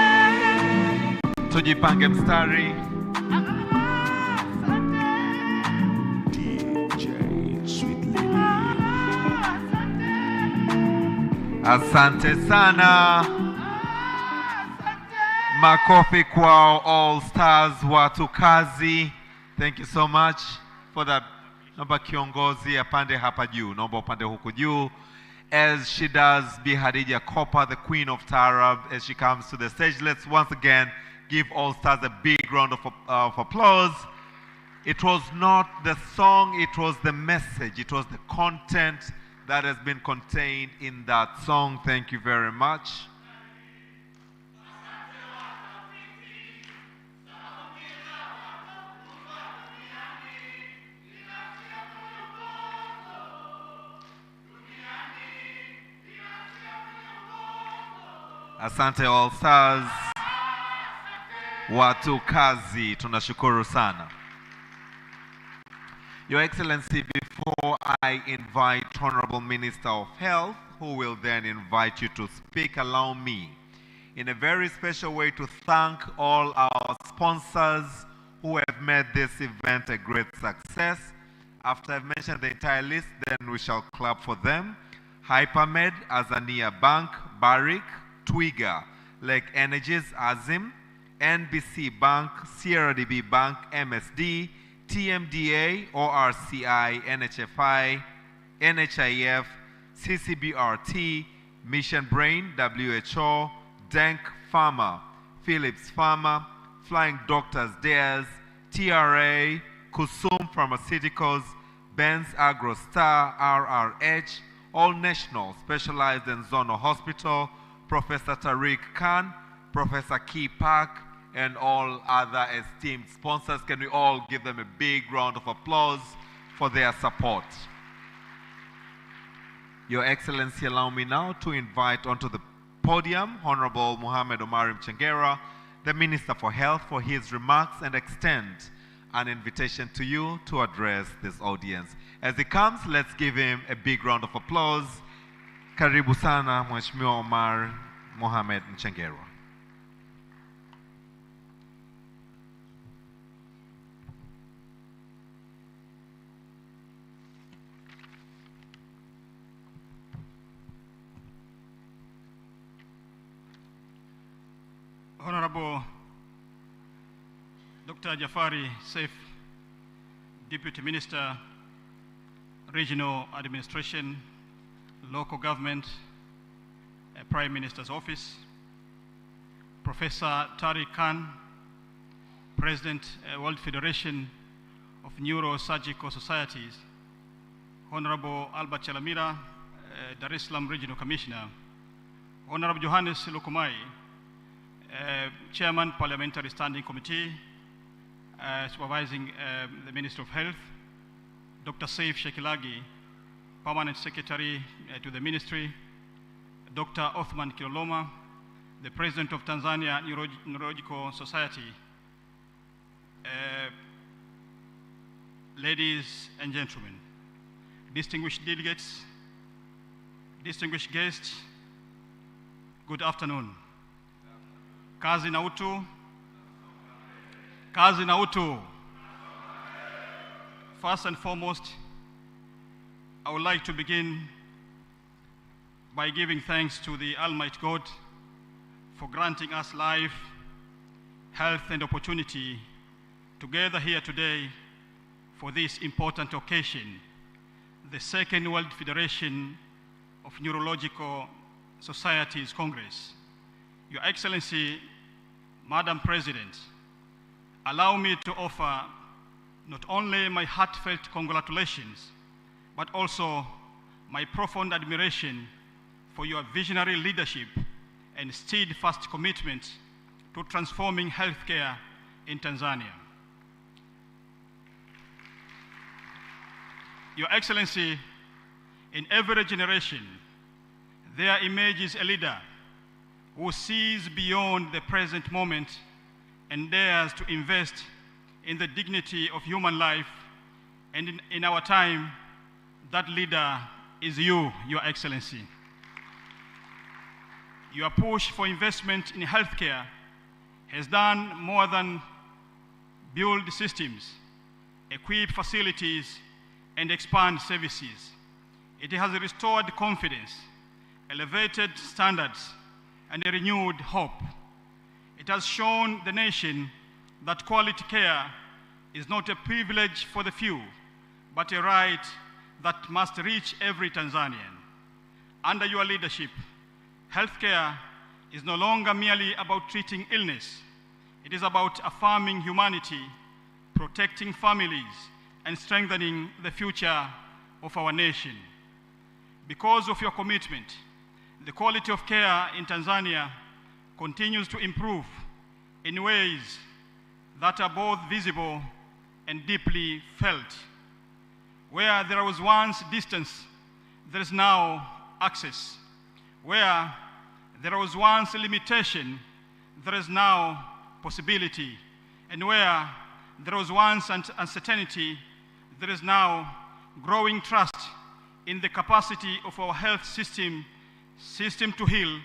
H: Tujipange mstari. Asante sana. Makofi kwao All Stars watu kazi. Thank you so much for that. Naomba kiongozi apande hapa juu. Naomba upande huku juu. As she does, Bi Hadija Kopa, the Queen of Tarab, as she comes to the stage, let's once again give All Stars a big round of applause. It was not the song, it was the message, it was the content that has been contained in that song. Thank you very much. Asante All Stars. Watu kazi, tunashukuru sana. Your Excellency, before I invite Honorable Minister of Health, who will then invite you to speak, allow me in a very special way to thank all our sponsors who have made this event a great success. After I've mentioned the entire list, then we shall clap for them. Hypermed, Azania Bank, Barrick, Twiga, Lake Energies, Azim, NBC Bank, Sierra DB Bank, MSD, TMDA, ORCI, NHFI, NHIF, CCBRT, Mission Brain, WHO, Denk Pharma, Philips Pharma, Flying Doctors Dares, TRA, Kusum Pharmaceuticals, Benz AgroStar, RRH, All National Specialized and Zonal Hospital, Professor Tariq Khan, Professor Key Park, and all other esteemed sponsors. Can we all give them a big round of applause for their support? Your Excellency, allow me now to invite onto the podium Honorable Mohamed Omar Mchengera, the Minister for Health, for his remarks and extend an invitation to you to address this audience. As he comes, let's give him a big round of applause. Karibu sana, Mheshimiwa Omar Mohamed Mchengera.
A: Honorable Dr. Jafari Saif, Deputy Minister, Regional Administration, Local Government, Prime Minister's Office, Professor Tariq Khan, President, World Federation of Neurosurgical Societies, Honorable Albert Chalamira, Dar es Salaam Regional Commissioner, Honorable Johannes Lukumai, Chairman, Parliamentary Standing Committee, supervising the Minister of Health, Dr. Saif Shekilagi, Permanent Secretary to the Ministry, Dr. Othman Kiloloma, the President of Tanzania Neurological Society, ladies and gentlemen, distinguished delegates, distinguished guests, good afternoon. Kazi na utu. Kazi na utu. First and foremost, I would like to begin by giving thanks to the Almighty God for granting us life, health, and opportunity to gather here today for this important occasion, the Second World Federation of Neurological Societies Congress. Your Excellency, Madam President, allow me to offer not only my heartfelt congratulations, but also my profound admiration for your visionary leadership and steadfast commitment to transforming healthcare in Tanzania. Your Excellency, in every generation, there emerges a leader who sees beyond the present moment and dares to invest in the dignity of human life. And in our time, that leader is you, Your Excellency. Your push for investment in healthcare has done more than build systems, equip facilities, and expand services. It has restored confidence, elevated standards, and a renewed hope. It has shown the nation that quality care is not a privilege for the few, but a right that must reach every Tanzanian. Under your leadership, healthcare is no longer merely about treating illness. It is about affirming humanity, protecting families, and strengthening the future of our nation. Because of your commitment, the quality of care in Tanzania continues to improve in ways that are both visible and deeply felt. Where there was once distance, there is now access. Where there was once a limitation, there is now possibility. And where there was once uncertainty, there is now growing trust in the capacity of our health system, system to heal,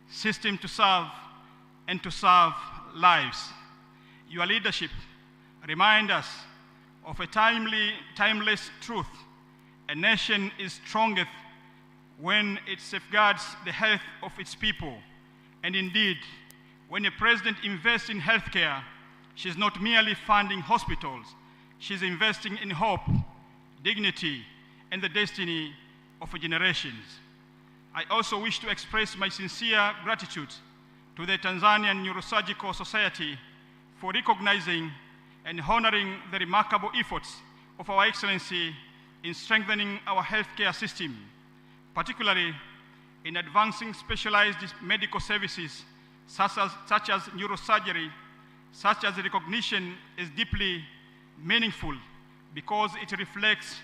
A: system to serve, and to serve lives. Your leadership reminds us of a timeless truth. A nation is strongest when it safeguards the health of its people. And indeed, when a president invests in healthcare, she's not merely funding hospitals, she's investing in hope, dignity, and the destiny of generations. I also wish to express my sincere gratitude to the Tanzanian Neurosurgical Society for recognizing and honoring the remarkable efforts of Our Excellency in strengthening our healthcare system, particularly in advancing specialized medical services such as neurosurgery. Such as recognition is deeply meaningful because it reflects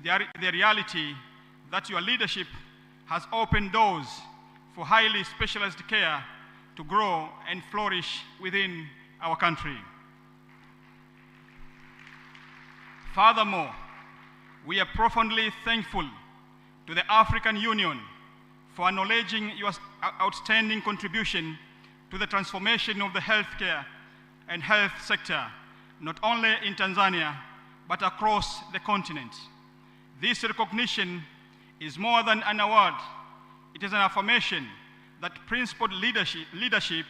A: the reality that your leadership has opened doors for highly specialized care to grow and flourish within our country. Furthermore, we are profoundly thankful to the African Union for acknowledging your outstanding contribution to the transformation of the healthcare and health sector, not only in Tanzania, but across the continent. This recognition is more than an award. It is an affirmation that principled leadership,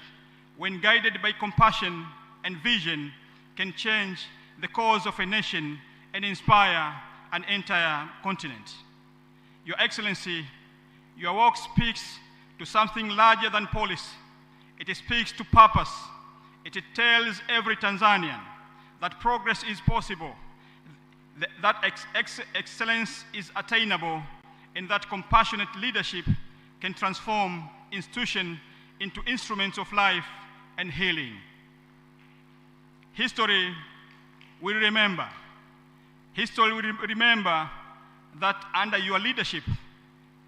A: when guided by compassion and vision, can change the course of a nation and inspire an entire continent. Your Excellency, your work speaks to something larger than policy. It speaks to purpose. It tells every Tanzanian that progress is possible, that excellence is attainable, and that compassionate leadership can transform institutions into instruments of life and healing. History will remember. History will remember that under your leadership,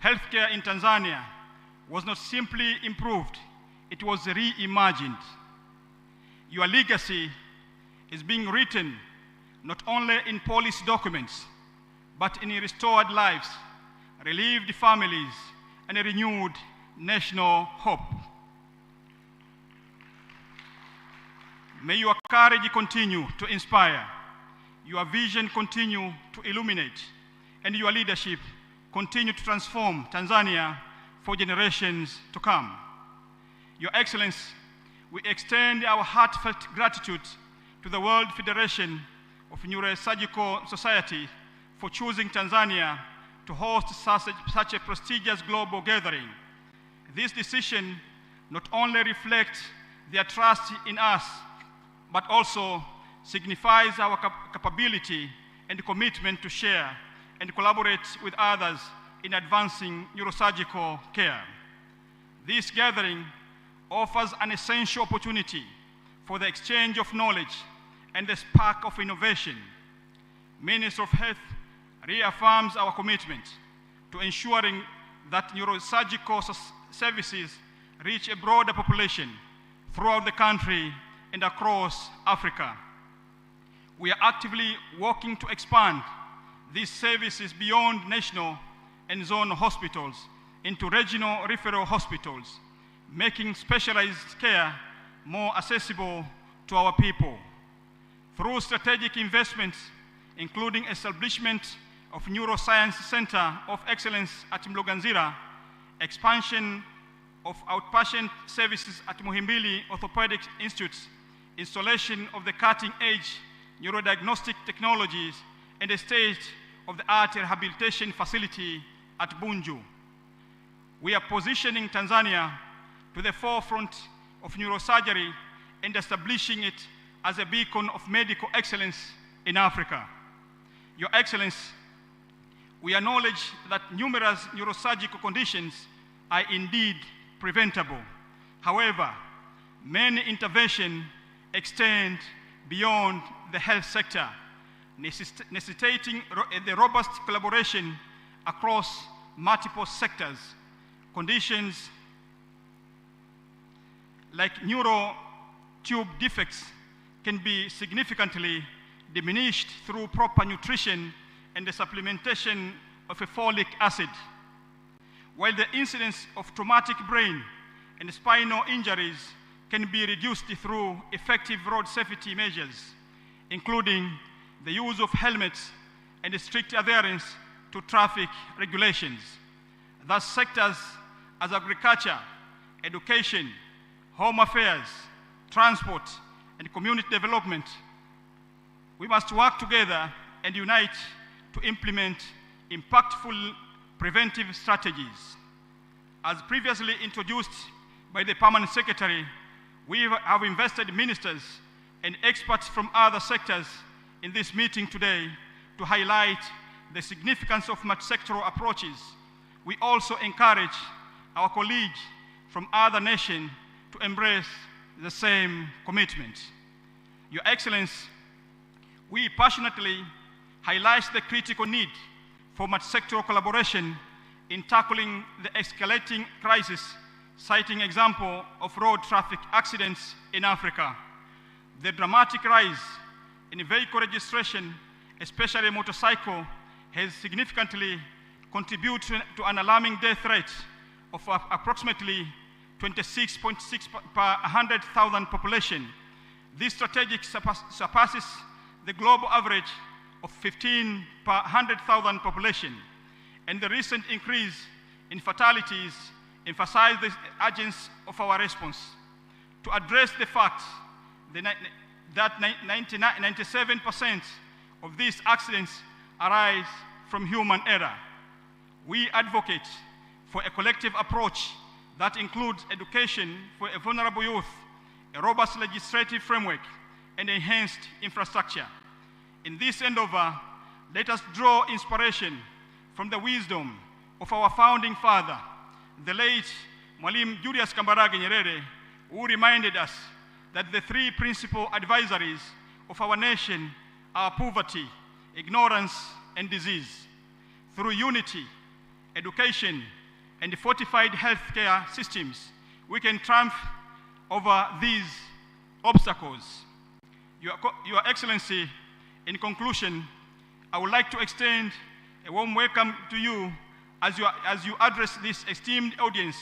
A: healthcare in Tanzania was not simply improved, it was reimagined. Your legacy is being written not only in policy documents, but in restored lives, relieved families, and a renewed national hope. May your courage continue to inspire, your vision continue to illuminate, and your leadership continue to transform Tanzania for generations to come. Your Excellency, we extend our heartfelt gratitude to the World Federation of Neurosurgical Society for choosing Tanzania to host such a prestigious global gathering. This decision not only reflects their trust in us, but also signifies our capability and commitment to share and collaborate with others in advancing neurosurgical care. This gathering offers an essential opportunity for the exchange of knowledge and the spark of innovation. Ministry of Health reaffirms our commitment to ensuring that neurosurgical services reach a broader population throughout the country and across Africa. We are actively working to expand these services beyond national and zone hospitals into regional referral hospitals, making specialized care more accessible to our people. Through strategic investments, including establishment of Neuroscience Center of Excellence at Mloganzira, expansion of outpatient services at Muhimbili Orthopedic Institute, installation of the cutting-edge neurodiagnostic technologies, and a state-of-the-art rehabilitation facility at Bunju. We are positioning Tanzania to the forefront of neurosurgery and establishing it as a beacon of medical excellence in Africa. Your Excellency, we acknowledge that numerous neurosurgical conditions are indeed preventable. However, many interventions extend beyond the health sector, necessitating the robust collaboration across multiple sectors. Conditions like neurotube defects can be significantly diminished through proper nutrition and the supplementation of a folic acid, while the incidence of traumatic brain and spinal injuries can be reduced through effective road safety measures, including the use of helmets and strict adherence to traffic regulations. Thus, sectors as agriculture, education, home affairs, transport, and community development, we must work together and unite to implement impactful preventive strategies. As previously introduced by the Permanent Secretary, we have invested ministers and experts from other sectors in this meeting today to highlight the significance of multi-sectoral approaches. We also encourage our colleagues from other nations to embrace the same commitment. Your Excellency, we passionately highlight the critical need for multi-sectoral collaboration in tackling the escalating crisis, citing example of road traffic accidents in Africa. The dramatic rise in vehicle registration, especially motorcycle, has significantly contributed to an alarming death rate of approximately 26.6 per 100,000 population. This strategic surpasses the global average of 15 per 100,000 population, and the recent increase in fatalities emphasize the urgency of our response. To address the fact that 97% of these accidents arise from human error, we advocate for a collective approach that includes education for a vulnerable youth, a robust legislative framework, and enhanced infrastructure. In this endeavor, let us draw inspiration from the wisdom of our founding father, the late Mwalimu Julius Kambarage Nyerere, who reminded us that the three principal advisories of our nation are poverty, ignorance, and disease. Through unity, education, and fortified healthcare systems, we can triumph over these obstacles. Your Excellency, in conclusion, I would like to extend a warm welcome to you as you address this esteemed audience.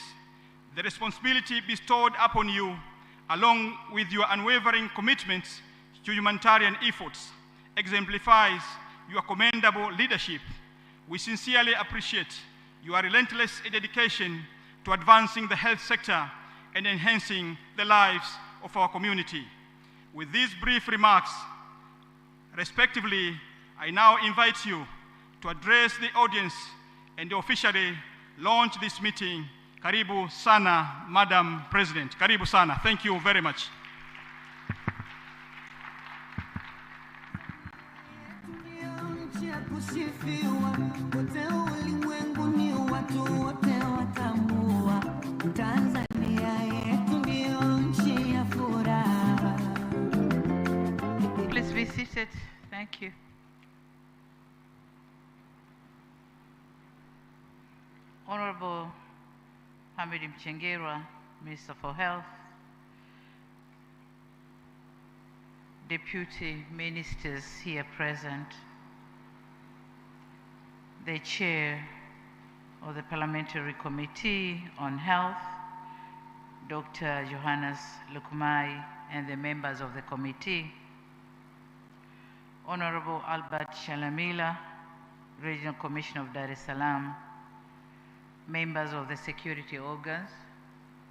A: The responsibility bestowed upon you, along with your unwavering commitment to humanitarian efforts, exemplifies your commendable leadership. We sincerely appreciate your relentless dedication to advancing the health sector and enhancing the lives of our community. With these brief remarks, respectively, I now invite you to address the audience and officially launch this meeting. Karibu sana, Madam President. Karibu sana. Thank you very much.
C: Please be seated. Thank you. Honorable Hamid Mchengerwa, Minister for Health, Deputy Ministers here present, the Chair of the Parliamentary Committee on Health, Dr. Johannes Lukumai, and the members of the committee, Honorable Albert Shalamila, Regional Commissioner of Dar es Salaam, members of the security organs,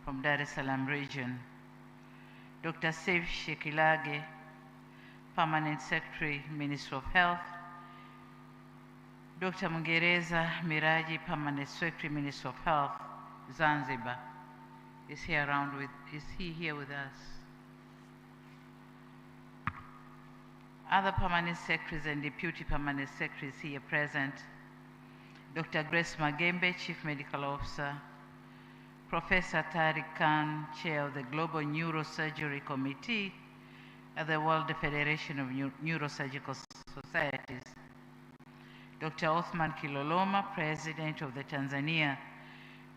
C: from Dar es Salaam region, Dr. Saif Shekilage, Permanent Secretary, Ministry of Health, Dr. Mungereza Miraji, Permanent Secretary, Ministry of Health, Zanzibar. Is he here with us? Other Permanent Secretaries and Deputy Permanent Secretaries here present. Dr. Grace Magembe, Chief Medical Officer, Professor Tariq Khan, Chair of the Global Neurosurgery Committee at the World Federation of Neurosurgical Societies, Dr. Othman Kiloloma, President of the Tanzania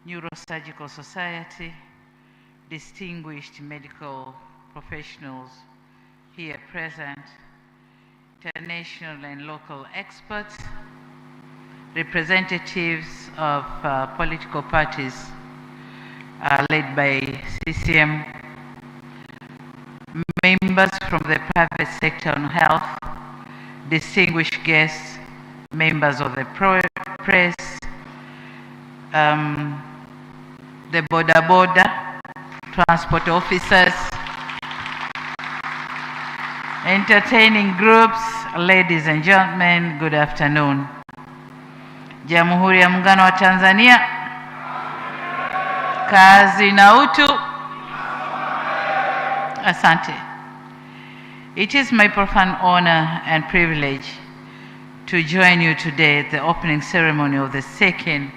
C: Neurosurgical Society, distinguished medical professionals here present, international and local experts, representatives of political parties led by CCM, members from the private sector on health, distinguished guests, members of the press, the border transport officers, entertaining groups, ladies and gentlemen, good afternoon. Jamhuri ya Muungano wa Tanzania, kazi na utu. Asante. It is my profound honor and privilege to join you today at the opening ceremony of the second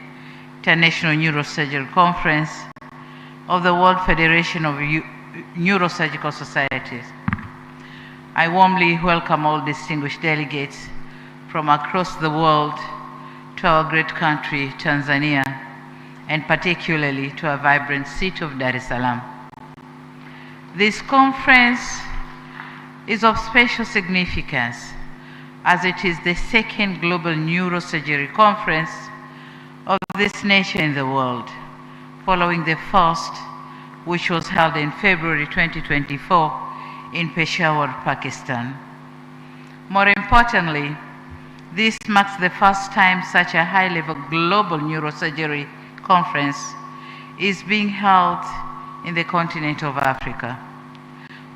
C: International Neurosurgery Conference of the World Federation of Neurosurgical Societies. I warmly welcome all distinguished delegates from across the world to our great country, Tanzania, and particularly to our vibrant city of Dar es Salaam. This conference is of special significance as it is the second global neurosurgery conference of this nature in the world, following the first, which was held in February 2024 in Peshawar, Pakistan. More importantly, this marks the first time such a high-level global neurosurgery conference is being held in the continent of Africa.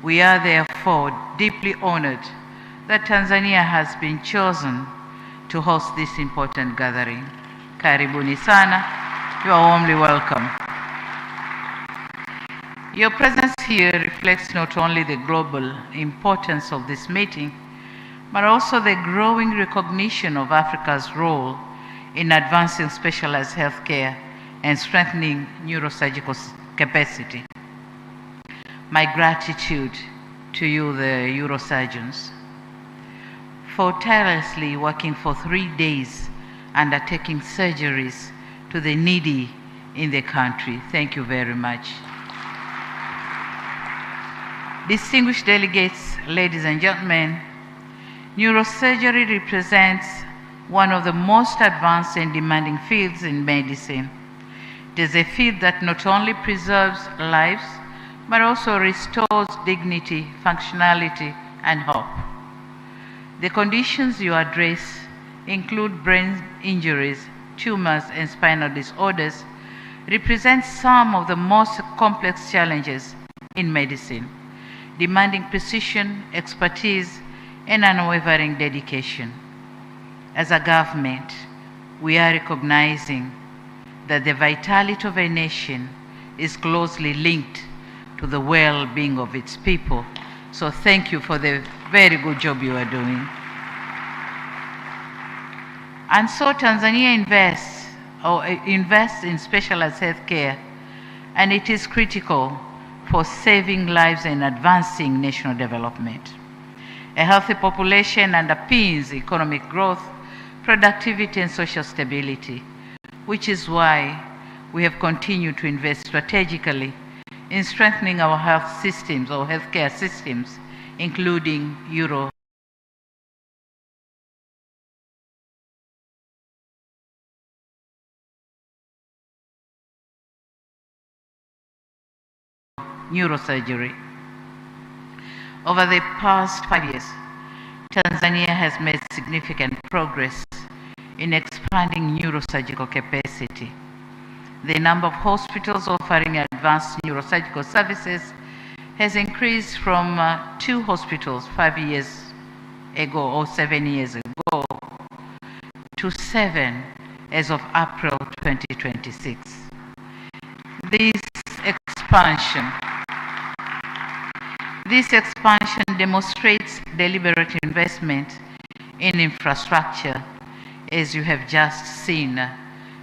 C: We are therefore deeply honored that Tanzania has been chosen to host this important gathering. Karibuni sana, you are warmly welcome. Your presence here reflects not only the global importance of this meeting, but also the growing recognition of Africa's role in advancing specialized healthcare and strengthening neurosurgical capacity. My gratitude to you, the neurosurgeons, for tirelessly working for 3 days, undertaking surgeries to the needy in the country. Thank you very much. Distinguished delegates, ladies and gentlemen, neurosurgery represents one of the most advanced and demanding fields in medicine. It is a field that not only preserves lives, but also restores dignity, functionality, and hope. The conditions you address include brain injuries, tumors, and spinal disorders, represent some of the most complex challenges in medicine, demanding precision, expertise, and unwavering dedication. As a government, we are recognizing that the vitality of a nation is closely linked to the well-being of its people. So thank you for the very good job you are doing. And so Tanzania invests in specialized healthcare, and it is critical for saving lives and advancing national development. A healthy population underpins economic growth, productivity, and social stability, which is why we have continued to invest strategically in strengthening our health systems or healthcare systems, including neurosurgery. Over the past 5 years, Tanzania has made significant progress in expanding neurosurgical capacity. The number of hospitals offering advanced neurosurgical services has increased from 2 hospitals 5 years ago or 7 years ago to 7 as of April 2026. This expansion demonstrates deliberate investment in infrastructure, as you have just seen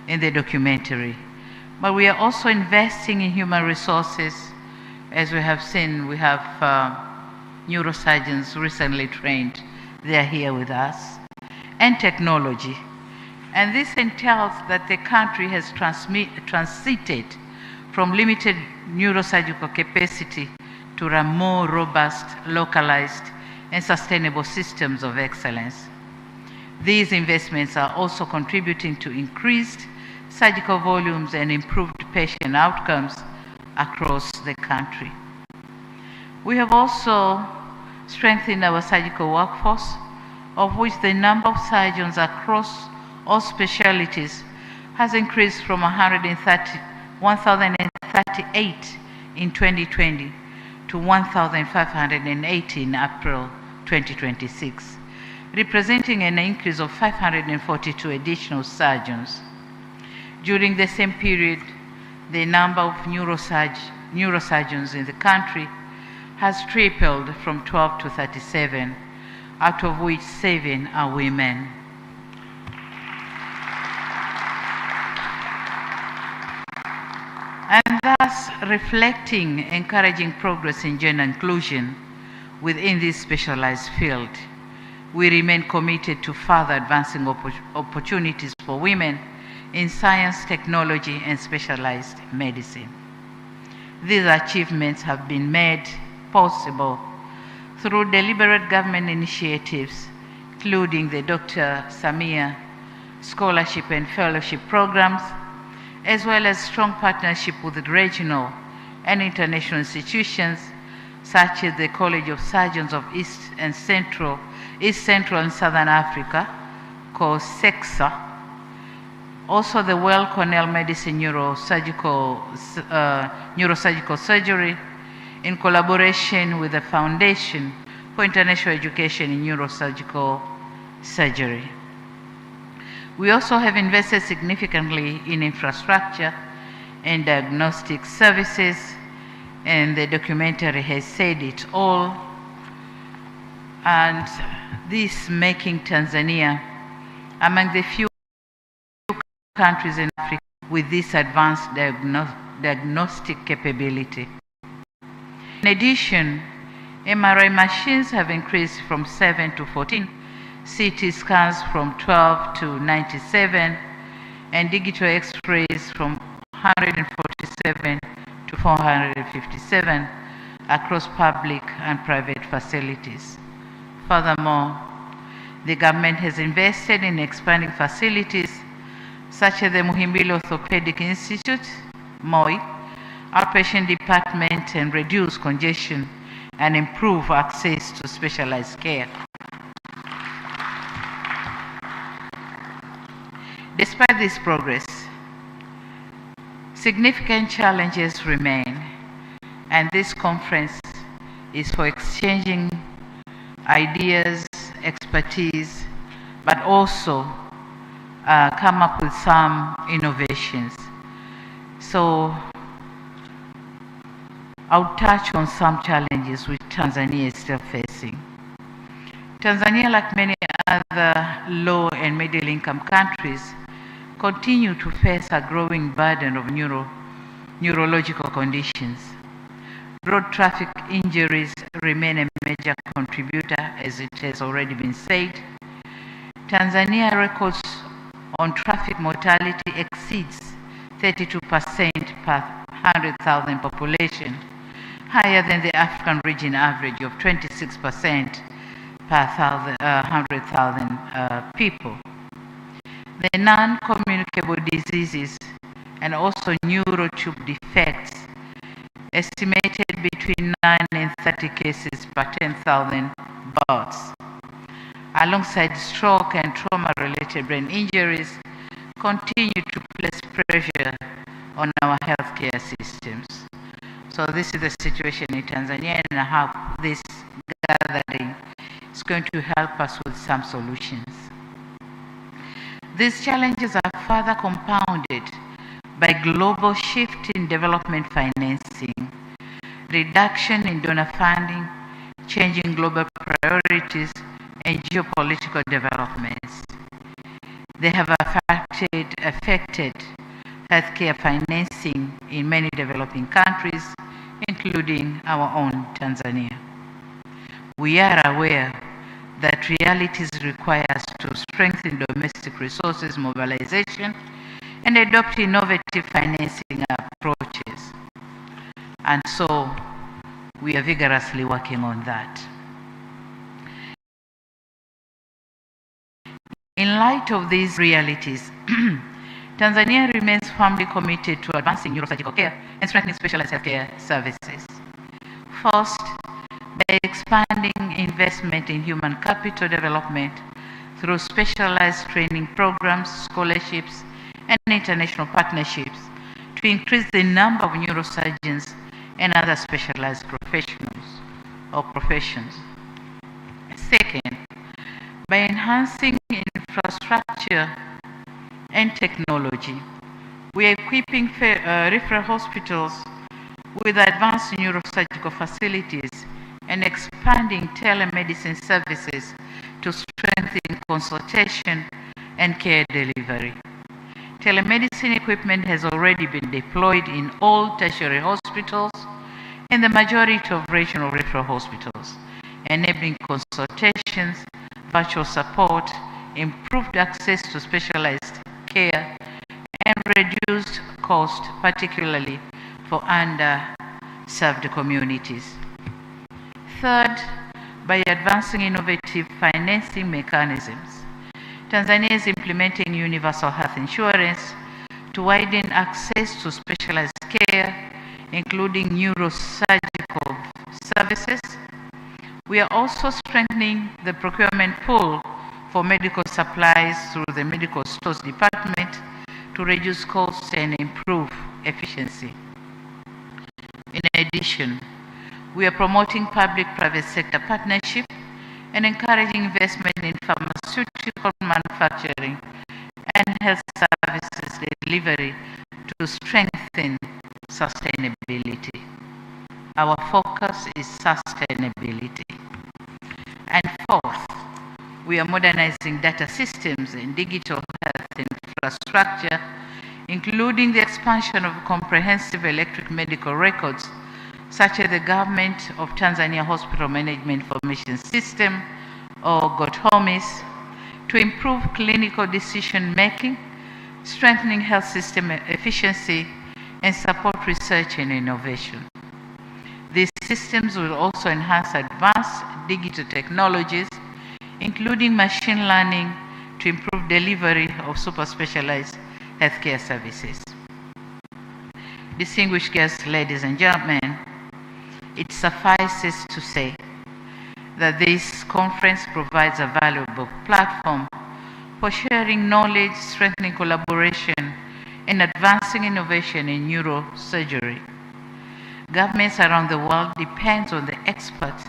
C: in the documentary. But we are also investing in human resources. As we have seen, we have neurosurgeons recently trained. They are here with us. And technology. And this entails that the country has transited from limited neurosurgical capacity to run more robust, localized, and sustainable systems of excellence. These investments are also contributing to increased surgical volumes and improved patient outcomes across the country. We have also strengthened our surgical workforce, of which the number of surgeons across all specialties has increased from 1,038 in 2020 to 1,580 in April 2026, representing an increase of 542 additional surgeons. During the same period, the number of neurosurgeons in the country has tripled from 12 to 37, out of which 7 are women. And thus reflecting encouraging progress in gender inclusion within this specialized field, we remain committed to further advancing opportunities for women in science, technology, and specialized medicine. These achievements have been made possible through deliberate government initiatives, including the Dr. SAMIA Scholarship and Fellowship programs, as well as strong partnership with regional and international institutions, such as the College of Surgeons of East Central and Southern Africa, called SEXA. Also the Weill Cornell Medicine Neurosurgical Surgery, in collaboration with the Foundation for International Education in Neurosurgical Surgery. We also have invested significantly in infrastructure and diagnostic services, and the documentary has said it all. And this making Tanzania among the few countries in Africa with this advanced diagnostic capability. In addition, MRI machines have increased from 7 to 14, CT scans from 12 to 97, and digital X-rays from 147 to 457 across public and private facilities. Furthermore, the government has invested in expanding facilities such as the Muhimbili Orthopedic Institute, MOI, outpatient department, and reduce congestion and improve access to specialized care. Despite this progress, significant challenges remain, and this conference is for exchanging ideas, expertise, but also come up with some innovations. So I'll touch on some challenges which Tanzania is still facing. Tanzania, like many other low and middle income countries, continue to face a growing burden of neurological conditions. Road traffic injuries remain a major contributor, as it has already been said. Tanzania records on traffic mortality exceeds 32% per 100,000 population, higher than the African region average of 26% per 100,000 people. The non-communicable diseases and also neurotube defects estimated between 9 and 30 cases per 10,000 births, alongside stroke and trauma-related brain injuries, continue to place pressure on our healthcare systems. So this is the situation in Tanzania, and I hope this gathering is going to help us with some solutions. These challenges are further compounded by global shift in development financing, reduction in donor funding, changing global priorities, and geopolitical developments. They have affected healthcare financing in many developing countries, including our own Tanzania. We are aware that realities require us to strengthen domestic resources mobilization and adopt innovative financing approaches. And so we are vigorously working on that. In light of these realities, Tanzania remains firmly committed to advancing neurosurgical care and strengthening specialized healthcare services. First, by expanding investment in human capital development through specialized training programs, scholarships, and international partnerships to increase the number of neurosurgeons and other specialized professionals or professions. Second, by enhancing infrastructure and technology, we are equipping referral hospitals with advanced neurosurgical facilities and expanding telemedicine services to strengthen consultation and care delivery. Telemedicine equipment has already been deployed in all tertiary hospitals and the majority of regional referral hospitals, enabling consultations, virtual support, improved access to specialized care, and reduced cost, particularly for underserved communities. Third, by advancing innovative financing mechanisms. Tanzania is implementing universal health insurance to widen access to specialized care, including neurosurgical services. We are also strengthening the procurement pool for medical supplies through the Medical Stores Department to reduce costs and improve efficiency. In addition, we are promoting public-private sector partnership and encouraging investment in pharmaceutical manufacturing and health services delivery to strengthen sustainability. Our focus is sustainability. And fourth, we are modernizing data systems and digital health infrastructure, including the expansion of comprehensive electronic medical records, such as the Government of Tanzania Hospital Management Information System, or GOTHOMIS, to improve clinical decision-making, strengthening health system efficiency, and support research and innovation. These systems will also enhance advanced digital technologies, including machine learning, to improve delivery of super-specialized healthcare services. Distinguished guests, ladies and gentlemen, it suffices to say that this conference provides a valuable platform for sharing knowledge, strengthening collaboration, and advancing innovation in neurosurgery. Governments around the world depend on the experts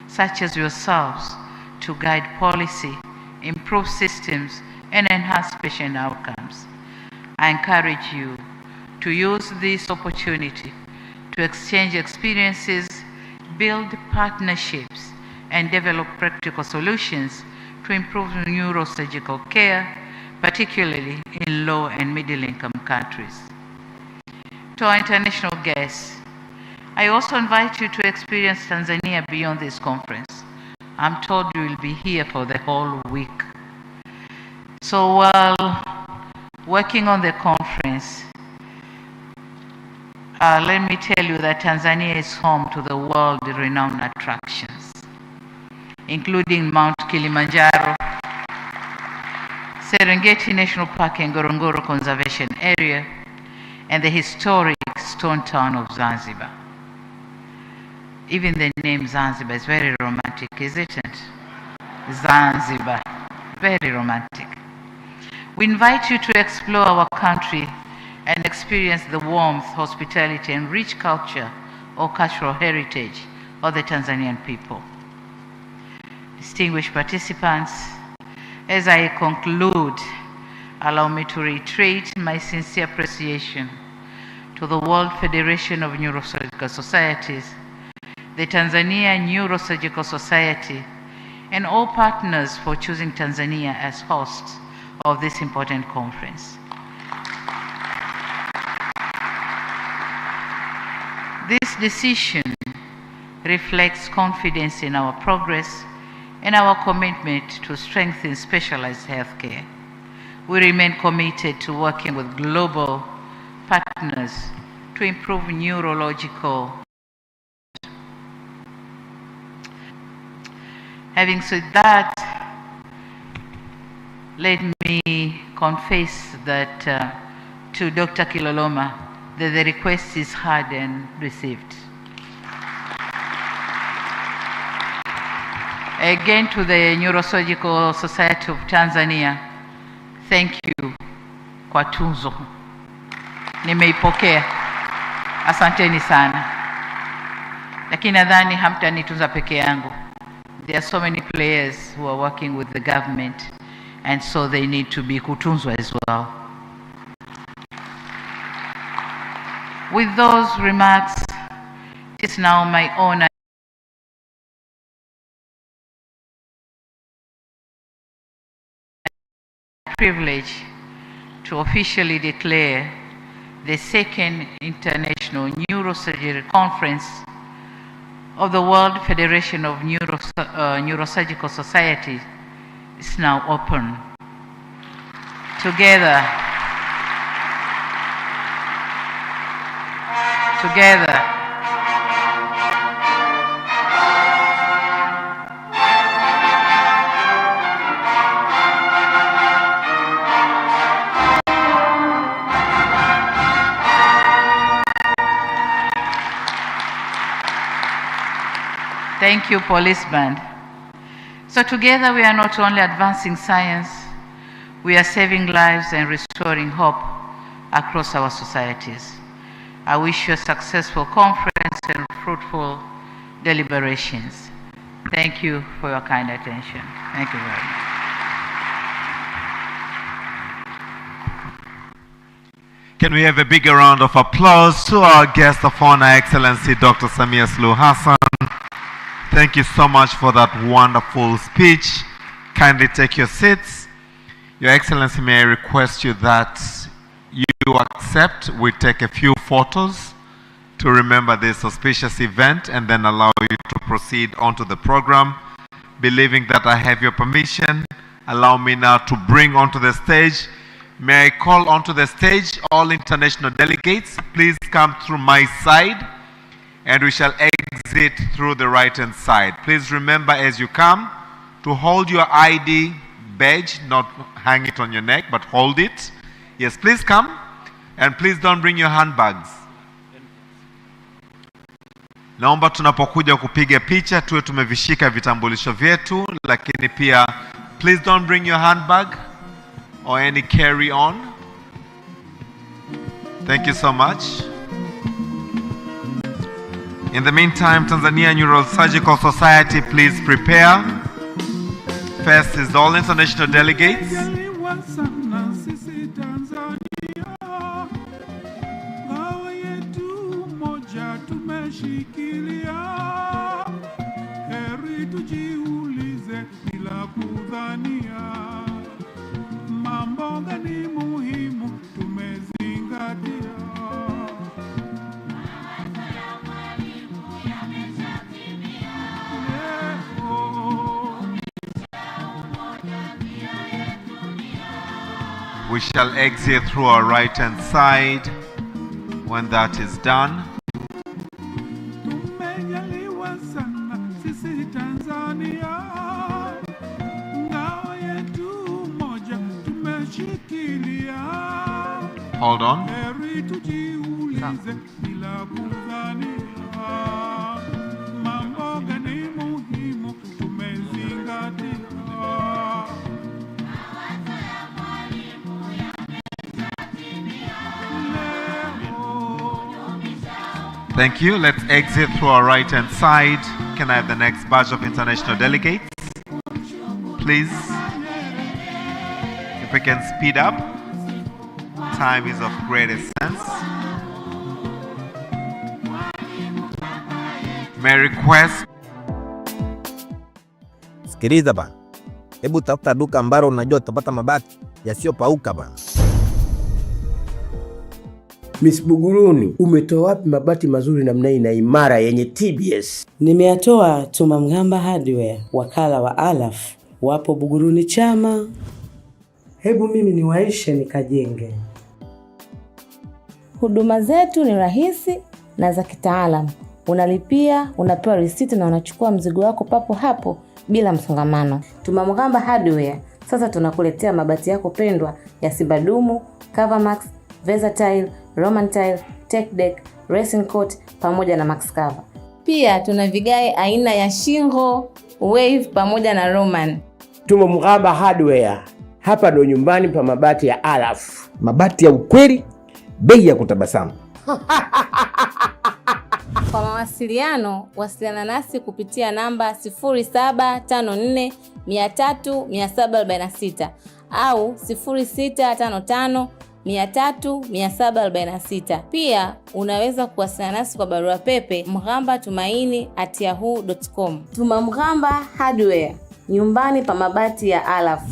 C: such as yourselves to guide policy, improve systems, and enhance patient outcomes. I encourage you to use this opportunity to exchange experiences, build partnerships, and develop practical solutions to improve neurosurgical care, particularly in low and middle-income countries. To our international guests, I also invite you to experience Tanzania beyond this conference. I'm told you will be here for the whole week. So while working on the conference, let me tell you that Tanzania is home to the world-renowned attractions, including Mount Kilimanjaro, Serengeti National Park and Ngorongoro Conservation Area, and the historic stone town of Zanzibar. Even the name Zanzibar is very romantic, isn't it? Zanzibar, very romantic. We invite you to explore our country and experience the warmth, hospitality, and rich culture or cultural heritage of the Tanzanian people. Distinguished participants, as I conclude, allow me to reiterate my sincere appreciation to the World Federation of Neurosurgical Societies, the Tanzania Neurosurgical Society, and all partners for choosing Tanzania as host of this important conference. This decision reflects confidence in our progress and our commitment to strengthen specialized healthcare. We remain committed to working with global partners to improve neurological. Having said that, let me confess that to Dr. Kiloloma that the request is heard and received. Again, to the Neurosurgical Society of Tanzania, thank you kwa tunzo. Nimeipokea. Asanteni sana. Lakini nadhani hamtanitunza peke yangu. There are so many players who are working with the government, and so they need to be kutunzwa as well. With those remarks, it is now my honor and privilege to officially declare the second International Neurosurgery Conference of the World Federation of Neurosurgical Societies is now open. Together, thank you, policeman. So together we are not only advancing science, we are saving lives and restoring hope across our societies. I wish you a successful conference and fruitful deliberations. Thank you for your kind attention. Thank you very much.
H: Can we have a bigger round of applause to our guest of honor, Excellency Dr. Samia Suluhu Hassan. Thank you so much for that wonderful speech. Kindly take your seats. Your Excellency, may I request you that you accept, we take a few photos to remember this auspicious event and then allow you to proceed onto the program. Believing that I have your permission, allow me now to bring onto the stage. May I call onto the stage all international delegates. Please come through my side and we shall exit through the right-hand side. Please remember as you come to hold your ID badge, not hang it on your neck, but hold it. Yes, please come, and please don't bring your handbags. Naomba tunapokuja kupiga picha tuwe tumevishika vitambulisho vyetu, lakini pia please don't bring your handbag or any carry on. Thank you so much. In the meantime, Tanzania Neurosurgical Society, please prepare. First is all international delegates. We shall exit through our right-hand side when that is done. Hold on. Thank you. Let's exit through our right-hand side. Can I have the next batch of international delegates? Please. If we can speed up. Time is of great essence. May I request.
B: Sikiliza bana. Hebu tafuta duka ambalo unajua utapata mabati yasiyopauka bana.
E: Miss Buguruni, umetoa wapi mabati mazuri namna hii na imara yenye TBS?
F: Nimeyatoa Tumamgamba Hardware, wakala wa Alaf, wapo Buguruni Chama. Hebu mimi niwaishe nikajenge.
X: Huduma zetu ni rahisi na za kitaalamu. Unalipia, unapewa risiti na unachukua mzigo wako papo hapo bila msongamano. Tumamgamba Hardware, sasa tunakuletea mabati yako pendwa ya Sibadumu, Covermax, Versatile, Roman Tile, Tech Deck, Racing Coat pamoja na Max Cover. Pia tuna vigae aina ya Shingo, Wave pamoja na Roman.
E: Tumamgamba Hardware, hapa ndo nyumbani pa mabati ya Alaf.
B: Mabati ya ukweli, bei ya kutabasamu.
X: Kwa mawasiliano, wasiliana nasi kupitia namba 0754 300 746 au 0655 300 746. Pia unaweza kuwasiliana nasi kwa barua pepe mghambatumaini@yahoo.com. Tumamgamba Hardware, nyumbani pa mabati ya Alaf.